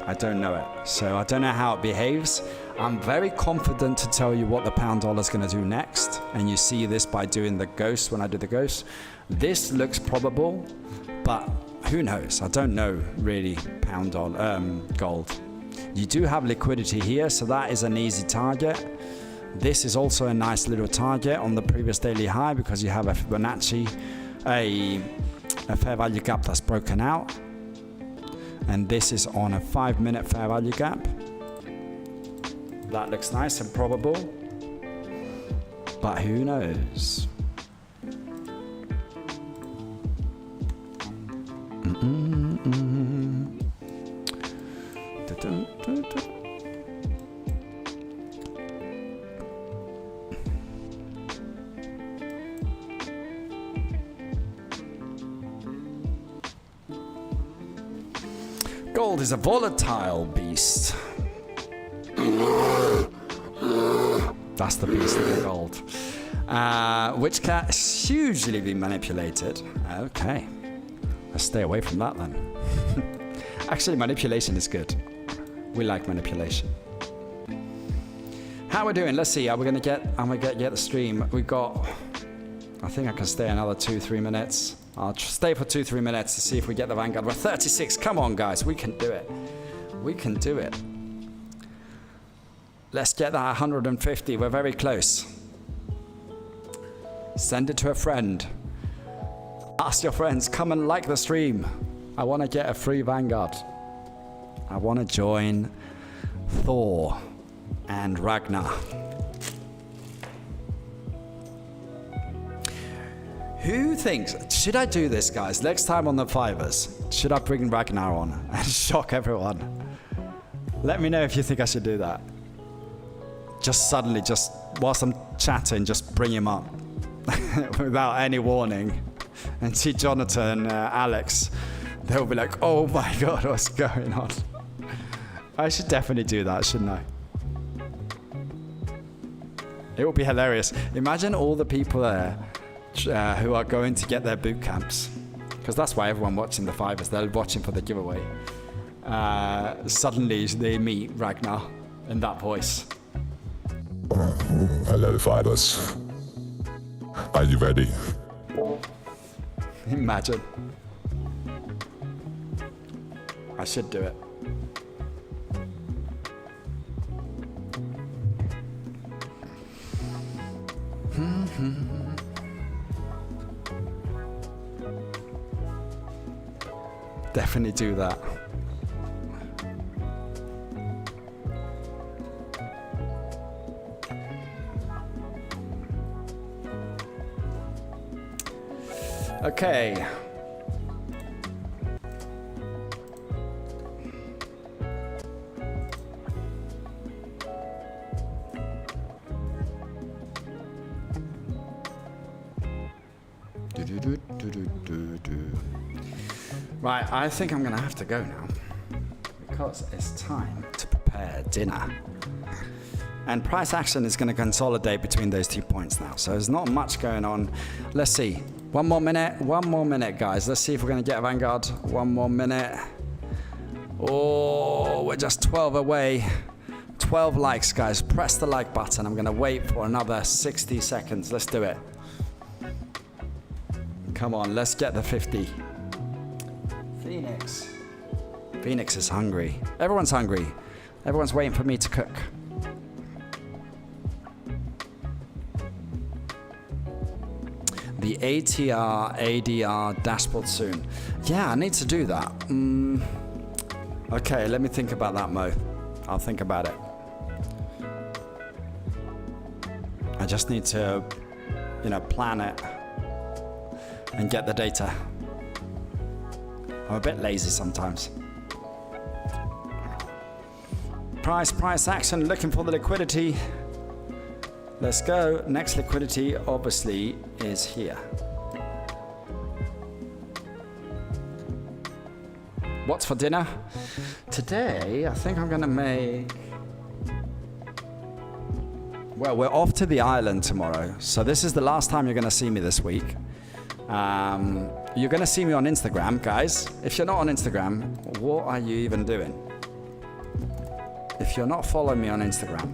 I don't know it. So I don't know how it behaves. I'm very confident to tell you what the pound dollar is going to do next. And you see this by doing the ghost when I do the ghost. This looks probable, but who knows? I don't know really pound dollar, gold. You do have liquidity here, so that is an easy target. This is also a nice little target on the previous daily high because you have a Fibonacci, a fair value gap that's broken out. And this is on a 5-minute fair value gap. That looks nice and probable, but who knows? Gold is a volatile beast. That's the beast of the gold. Which can hugely be manipulated. Okay. Let's stay away from that then. Actually, manipulation is good. We like manipulation. How are we doing? Let's see. I'm gonna get the stream. We got, I think I can stay another 2-3 minutes. I'll stay for 2-3 minutes to see if we get the Vanguard. We're 36. Come on, guys. We can do it. We can do it. Let's get that 150. We're very close. Send it to a friend. Ask your friends, come and like the stream. I want to get a free Vanguard. I want to join Thor and Ragnar. Who thinks, should I do this, guys? Next time on the Fivers, should I bring Ragnar on and shock everyone? Let me know if you think I should do that. Just suddenly, just whilst I'm chatting, just bring him up without any warning. And see Jonathan and Alex, they'll be like, oh my God, what's going on? I should definitely do that, shouldn't I? It would be hilarious. Imagine all the people there who are going to get their boot camps, because that's why everyone watching the Fivers, they're watching for the giveaway. Suddenly they meet Ragnar in that voice. Hello, Fivers. Are you ready? Imagine. I should do it. Definitely do that. Okay. Right, I think I'm gonna have to go now because it's time to prepare dinner. And price action is going to consolidate between those 2 points now. So there's not much going on. Let's see. One more minute, guys. Let's see if we're going to get Vanguard. 1 more minute. Oh, we're just 12 away. 12 likes, guys. Press the like button. I'm going to wait for another 60 seconds. Let's do it. Come on, let's get the 50. Phoenix. Phoenix is hungry. Everyone's hungry. Everyone's waiting for me to cook. The ATR, ADR dashboard soon. Yeah, I need to do that. Okay, let me think about that, Mo. I'll think about it. I just need to, plan it and get the data. I'm a bit lazy sometimes. Price action, looking for the liquidity. Let's go. Next liquidity obviously is here. What's for dinner? Today, I think I'm gonna make... Well, we're off to the island tomorrow. So this is the last time you're gonna see me this week. You're gonna see me on Instagram, guys. If you're not on Instagram, what are you even doing? If you're not following me on Instagram,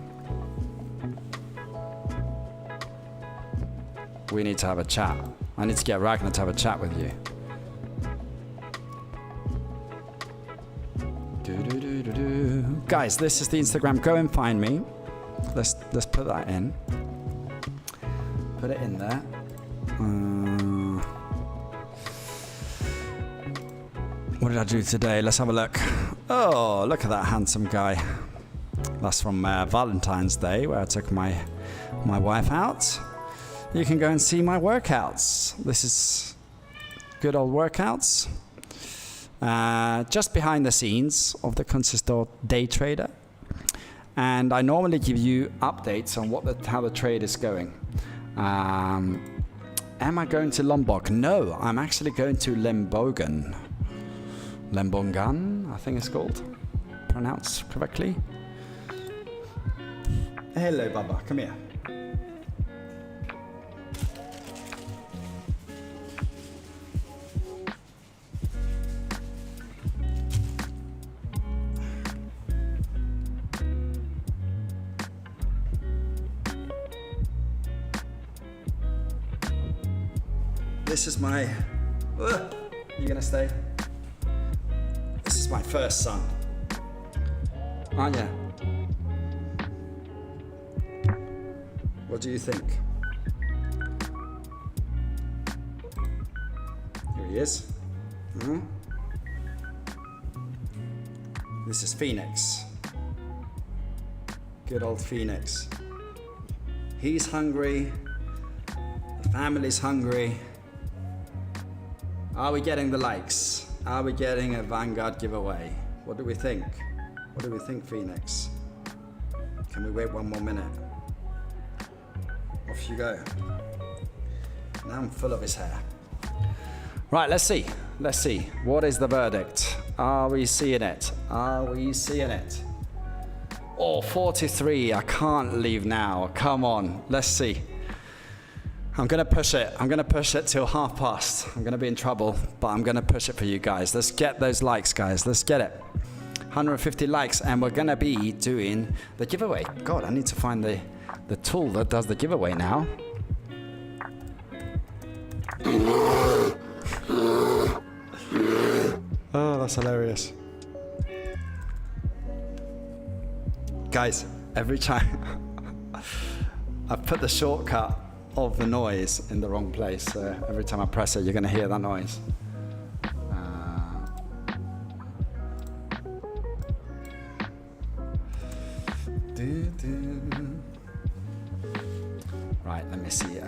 we need to have a chat. I need to get Ragnar to have a chat with you. Guys, this is the Instagram. Go and find me. Let's put that in. Put it in there. What did I do today? Let's have a look. Oh, look at that handsome guy. That's from Valentine's Day, where I took my wife out. You can go and see my workouts. This is good old workouts. Just behind the scenes of the consistent day trader. And I normally give you updates on how the trade is going. Am I going to Lombok? No, I'm actually going to Lembongan. Lembongan, I think it's called. Pronounced correctly. Hello, Baba. Come here. This is my... you gonna stay? This is my first son. Aren't you? What do you think? Here he is. This is Phoenix. Good old Phoenix. He's hungry. The family's hungry. Are we getting the likes? Are we getting a Vanguard giveaway? What do we think? What do we think, Phoenix? Can we wait 1 more minute? Off you go. Now I'm full of his hair. Right, let's see. Let's see. What is the verdict? Are we seeing it? Are we seeing it? Oh, 43. I can't leave now. Come on. Let's see. I'm going to push it. I'm going to push it till past. I'm going to be in trouble, but I'm going to push it for you guys. Let's get those likes, guys. Let's get it. 150 likes, and we're going to be doing the giveaway. God, I need to find the tool that does the giveaway now. Oh, that's hilarious. Guys, every time I put the shortcut of the noise in the wrong place. So every time I press it, you're going to hear that noise. Right, let me see.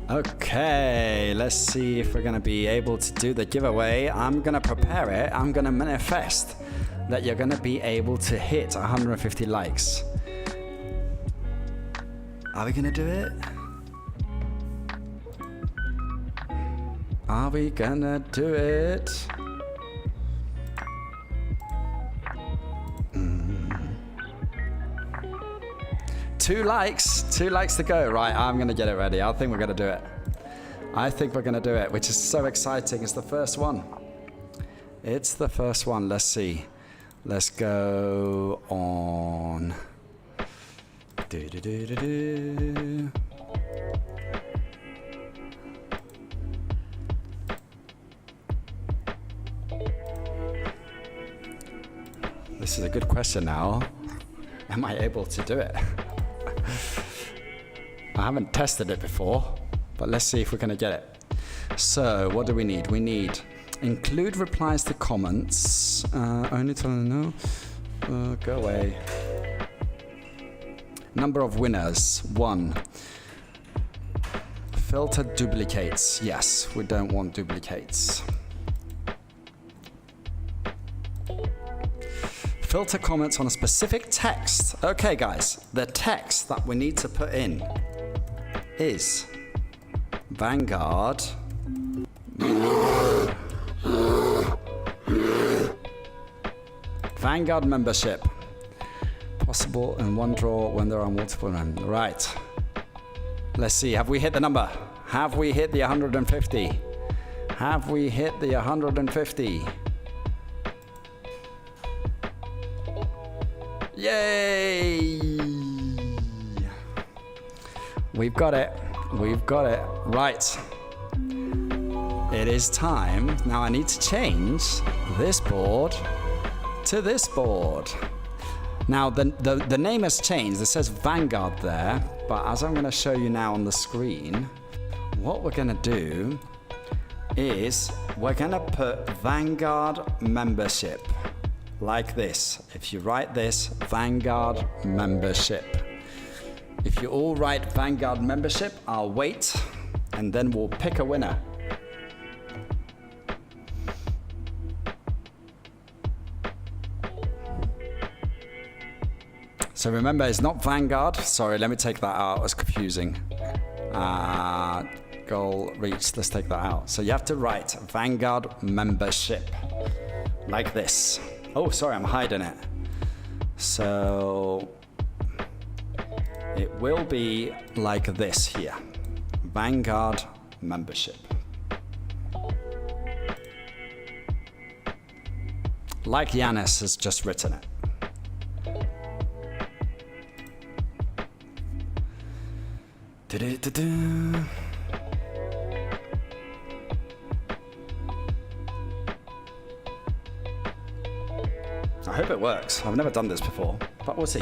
Okay, let's see if we're going to be able to do the giveaway. I'm going to prepare it. I'm going to manifest that you're going to be able to hit 150 likes. Are we going to do it? Are we going to do it? 2 likes. 2 likes to go. Right, I'm going to get it ready. I think we're going to do it. I think we're going to do it, which is so exciting. It's the first one. It's the first one. Let's see. Let's go on. This is a good question now. Am I able to do it? I haven't tested it before, but let's see if we're going to get it. So, what do we need? We need include replies to comments. Only tell them no. Go away. Number of winners, 1. Filter duplicates. Yes, we don't want duplicates. Filter comments on a specific text. Okay, guys, the text that we need to put in is Vanguard. Vanguard membership. Possible in one draw when there are multiple. Right. Let's see. Have we hit the number? Have we hit the 150? Have we hit the 150? Yay! We've got it. We've got it. Right. It is time. Now I need to change this board to this board. Now the name has changed. It says Vanguard there, but as I'm going to show you now on the screen, what we're going to do is we're going to put Vanguard membership like this. If you write this, Vanguard membership. If you all write Vanguard membership, I'll wait and then we'll pick a winner. So remember, it's not Vanguard. Sorry, let me take that out. It was confusing. Goal reached. Let's take that out. So you have to write Vanguard membership like this. Oh, sorry, I'm hiding it. So it will be like this here. Vanguard membership. Like Yanis has just written it. Da-da-da-da. I hope it works. I've never done this before, but we'll see.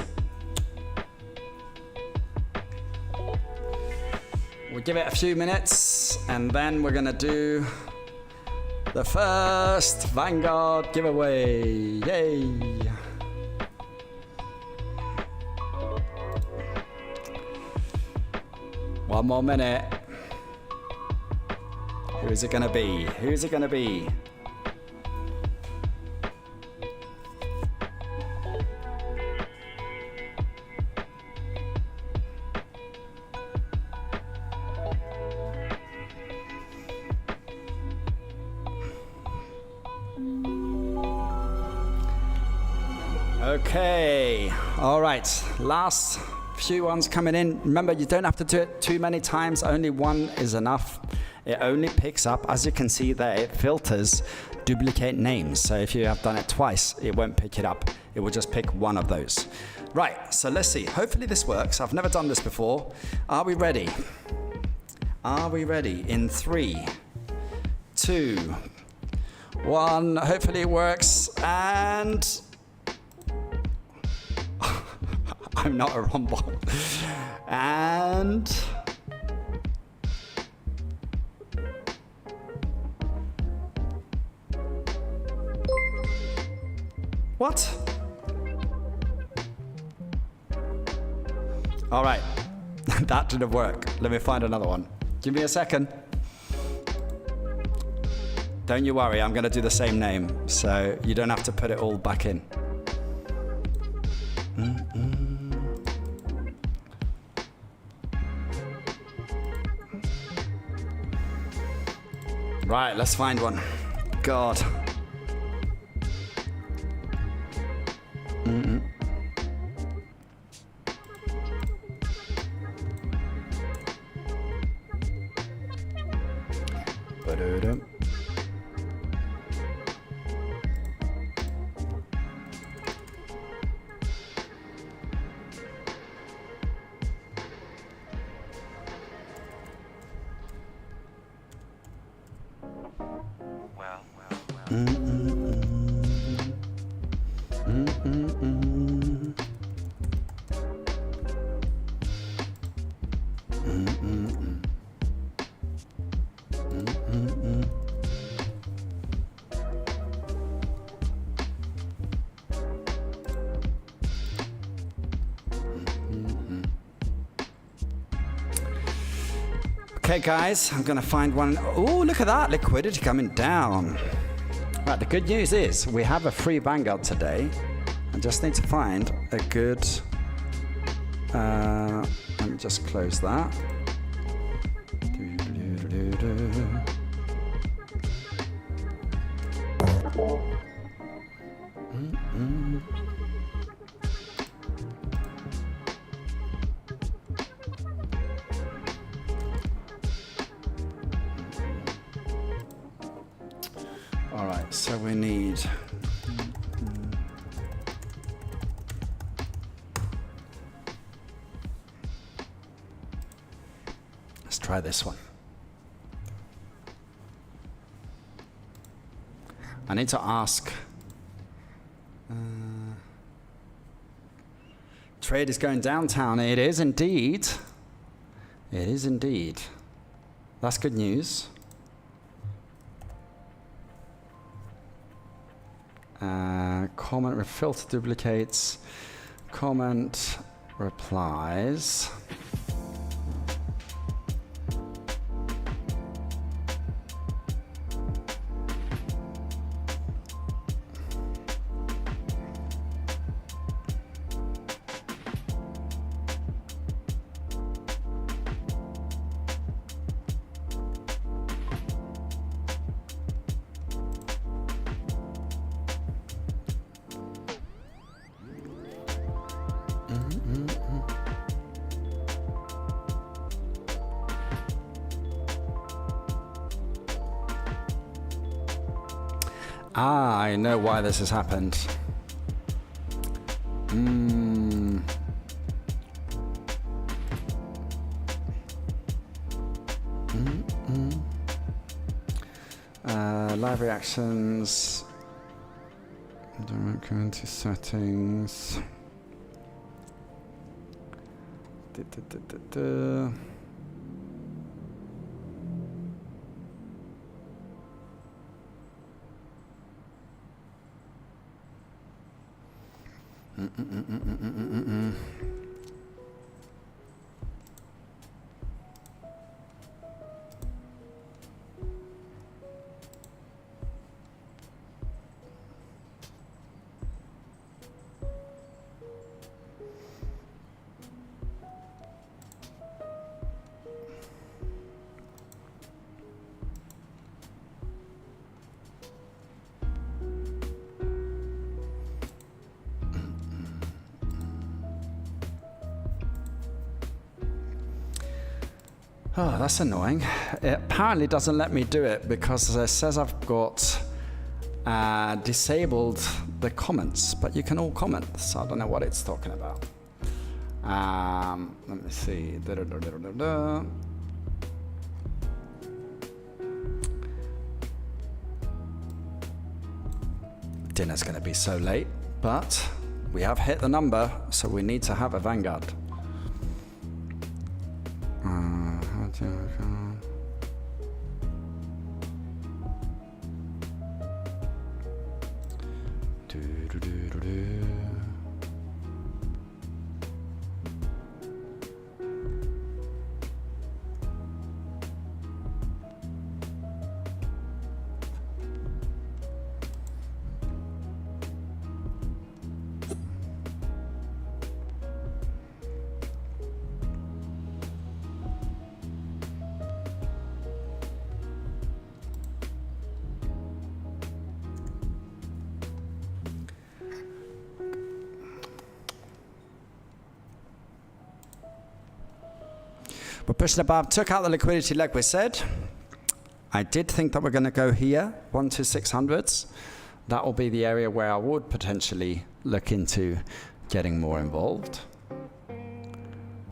We'll give it a few minutes and then we're gonna do the first Vanguard giveaway. Yay! One more minute. Who is it gonna be? Who's it gonna be? Okay, all right, last few ones coming in. Remember, you don't have to do it too many times, only one is enough. It only picks up, as you can see there, it filters duplicate names. So if you have done it twice, it won't pick it up. It will just pick one of those. Right, so let's see. Hopefully this works. I've never done this before. Are we ready? Are we ready? In 3, 2, 1. Hopefully it works. And I'm not a rumble. And what? All right, that didn't work. Let me find another one. Give me a second. Don't you worry, I'm going to do the same name, so you don't have to put it all back in. Right, let's find one. God. Ba-da-dum. Okay, guys, I'm going to find one. Oh, look at that. Liquidity coming down. Right, the good news is we have a free Vanguard today. I just need to find a good... let me just close that. All right, so we need... Let's try this one. I need to ask... trade is going downtown. It is indeed. It is indeed. That's good news. Comment, filter duplicates, comment, replies. Ah, I know why this has happened. Live reactions. Don't go into settings. Oh, that's annoying. It apparently doesn't let me do it because it says I've got disabled the comments, but you can all comment, so I don't know what it's talking about. Let me see. Dinner's going to be so late, but we have hit the number, so we need to have a Vanguard. We're pushing above. Took out the liquidity like we said. I did think that we're going to go here, 12600s. That will be the area where I would potentially look into getting more involved.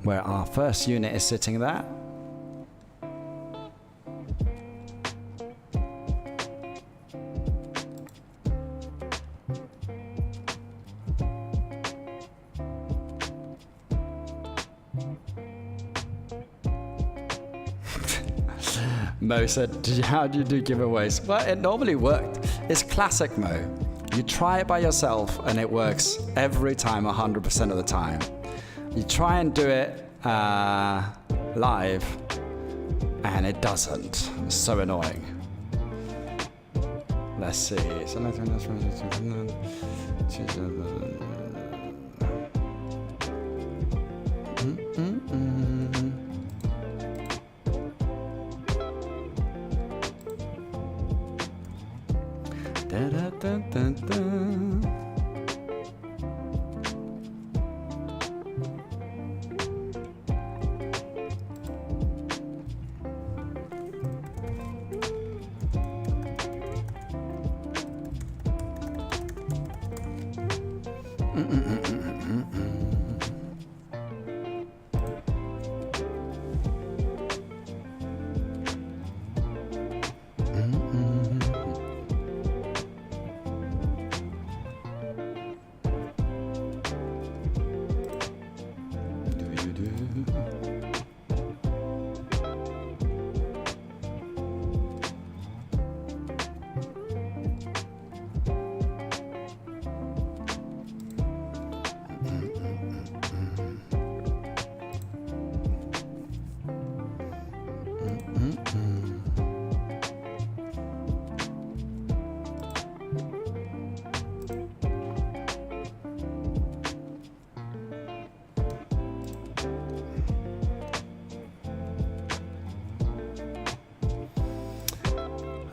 Where our first unit is sitting there. Mo said, how do you do giveaways? Well, it normally worked. It's classic, Mo. You try it by yourself and it works every time, 100% of the time. You try and do it live and it doesn't. It's so annoying. Let's see. Da, da, da, da, da.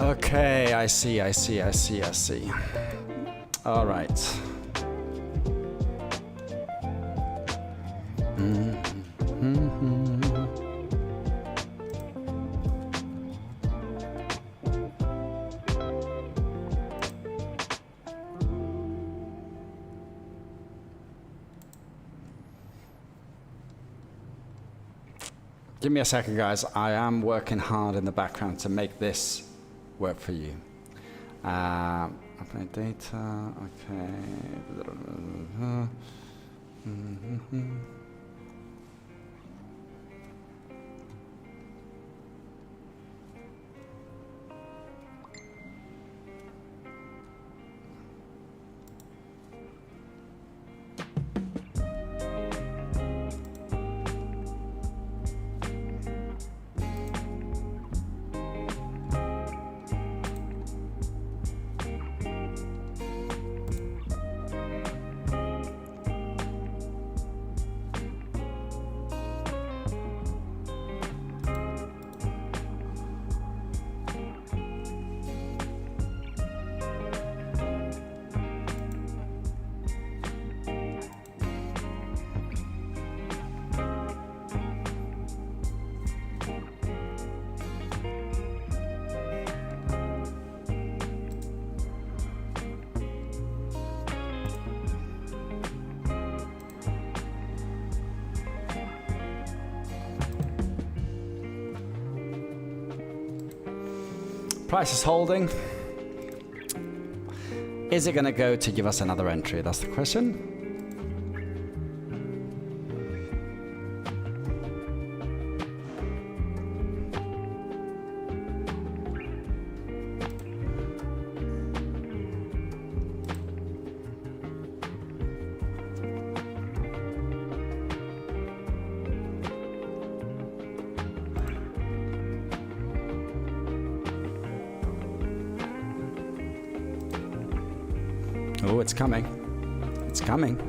Okay, I see. All right. Give me a second, guys. I am working hard in the background to make this work for you. Upload data, okay. Price is holding. Is it going to go to give us another entry? That's the question. Oh, it's coming. It's coming.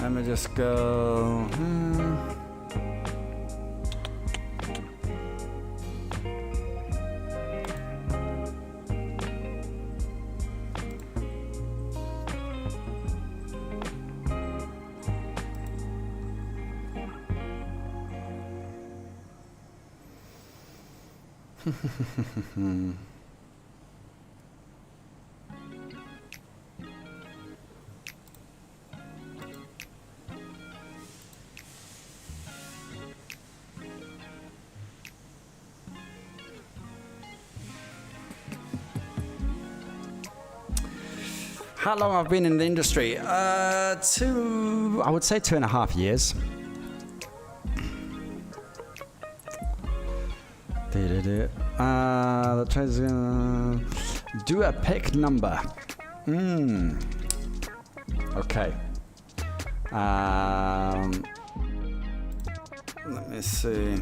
let me just go. How long I've been in the industry? I would say 2.5 years. The trade's gonna do a pick number. Okay. Let me see.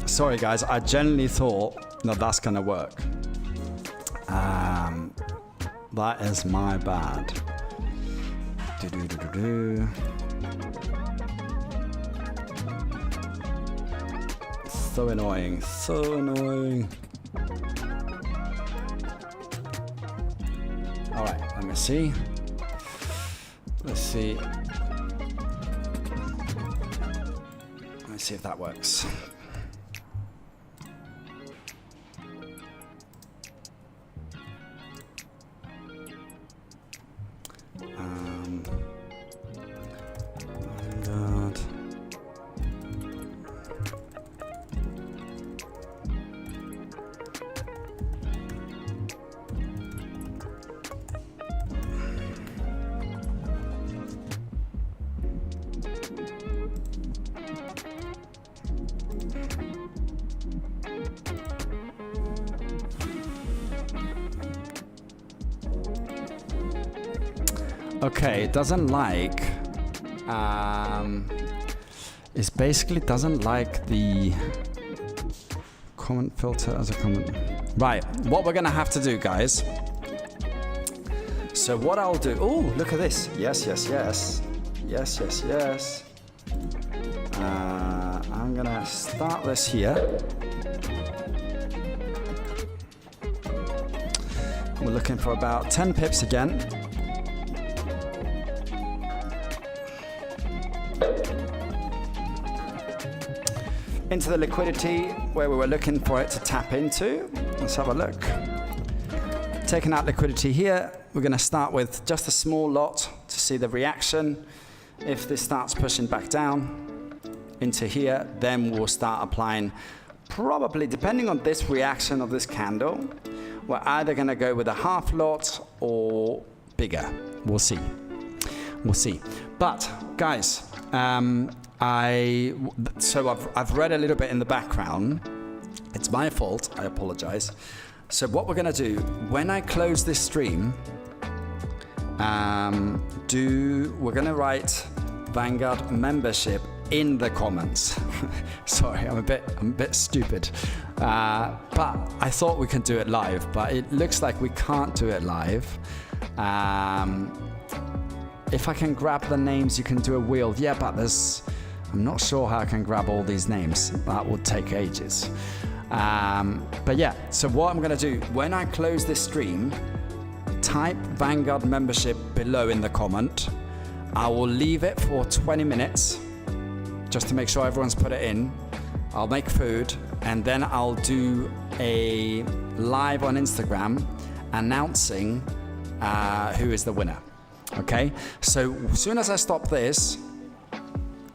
Sorry guys, I genuinely thought that that's gonna work. That is my bad. So annoying, so annoying. All right, let me see. Let's see. Let me see if that works. Okay, it doesn't like, it basically doesn't like the comment filter as a comment. Right, what we're gonna have to do, guys. So what I'll do, oh, look at this. Yes, yes, yes. Yes, yes, yes. I'm gonna start this here. We're looking for about 10 pips again. Into the liquidity where we were looking for it to tap into. Let's have a look. Taking out liquidity here, we're going to start with just a small lot to see the reaction. If this starts pushing back down into here, then we'll start applying, probably depending on this reaction of this candle, we're either going to go with a half lot or bigger. We'll see. We'll see. But guys, I've read a little bit in the background. It's my fault, I apologize. So what we're gonna do, when I close this stream, we're gonna write Vanguard membership in the comments. Sorry, I'm a bit stupid. But I thought we could do it live, but it looks like we can't do it live. If I can grab the names, you can do a wheel. Yeah, but I'm not sure how I can grab all these names. That would take ages. But yeah, so what I'm gonna do, when I close this stream, type Vanguard membership below in the comment. I will leave it for 20 minutes, just to make sure everyone's put it in. I'll make food, and then I'll do a live on Instagram announcing who is the winner. Okay, so as soon as I stop this,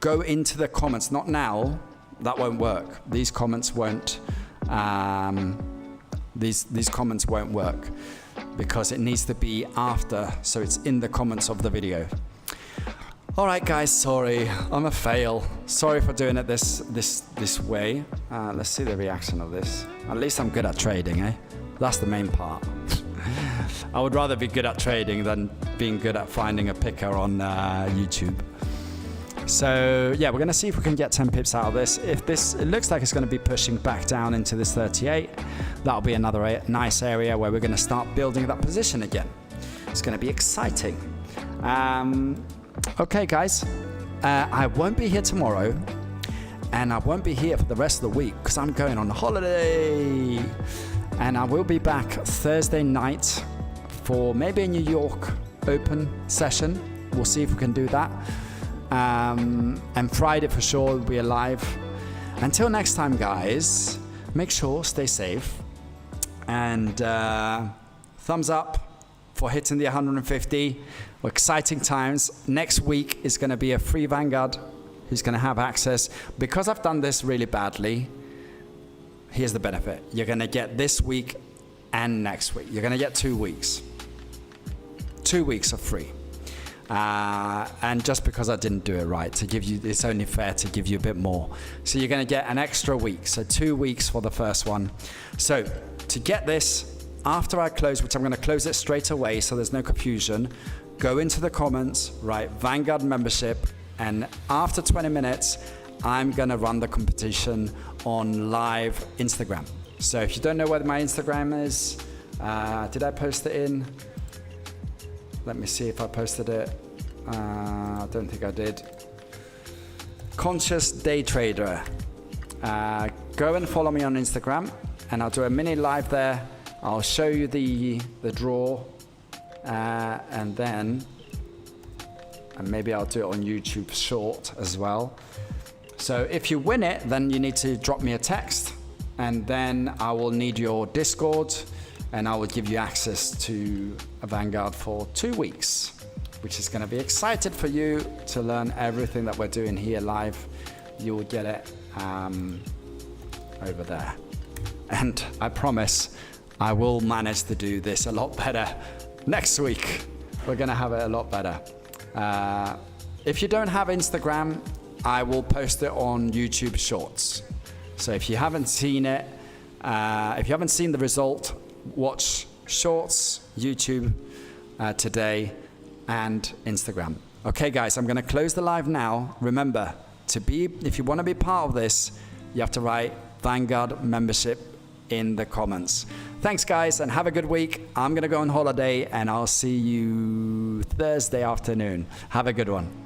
go into the comments. Not now, that won't work. These comments won't. These comments won't work because it needs to be after, so it's in the comments of the video. All right, guys. Sorry, I'm a fail. Sorry for doing it this way. Let's see the reaction of this. At least I'm good at trading, eh? That's the main part. I would rather be good at trading than being good at finding a picker on YouTube. So yeah, we're going to see if we can get 10 pips out of this. If this, it looks like it's going to be pushing back down into this 38, that'll be another nice area where we're going to start building that position again. It's going to be exciting. Okay, guys, I won't be here tomorrow, and I won't be here for the rest of the week because I'm going on holiday. And I will be back Thursday night for maybe a New York Open session. We'll see if we can do that. And Friday for sure will be live. Until next time, guys, make sure stay safe, and thumbs up for hitting the 150. Exciting times. Next week is going to be a free Vanguard who's going to have access. Because I've done this really badly, here's the benefit. You're going to get this week and next week. You're going to get 2 weeks. 2 weeks of free. And just because I didn't do it right, to give you, it's only fair to give you a bit more. So you're going to get an extra week. So 2 weeks for the first one. So to get this, after I close, which I'm going to close it straight away so there's no confusion, go into the comments, write Vanguard membership, and after 20 minutes, I'm going to run the competition on live Instagram. So if you don't know where my Instagram is, did I post it in? Let me see if I posted it. I don't think I did. Conscious Day Trader. Go and follow me on Instagram, and I'll do a mini live there. I'll show you the draw, and then maybe I'll do it on YouTube short as well. So if you win it, then you need to drop me a text, and then I will need your Discord, and I will give you access to a Vanguard for 2 weeks, which is going to be excited for you to learn everything that we're doing here live. You will get it over there. And I promise I will manage to do this a lot better next week. We're going to have it a lot better. If you don't have Instagram, I will post it on YouTube Shorts. So if you haven't seen it, if you haven't seen the result, watch Shorts, YouTube today, and Instagram. Okay, guys, I'm going to close the live now. Remember, if you want to be part of this, you have to write Vanguard membership in the comments. Thanks, guys, and have a good week. I'm going to go on holiday, and I'll see you Thursday afternoon. Have a good one.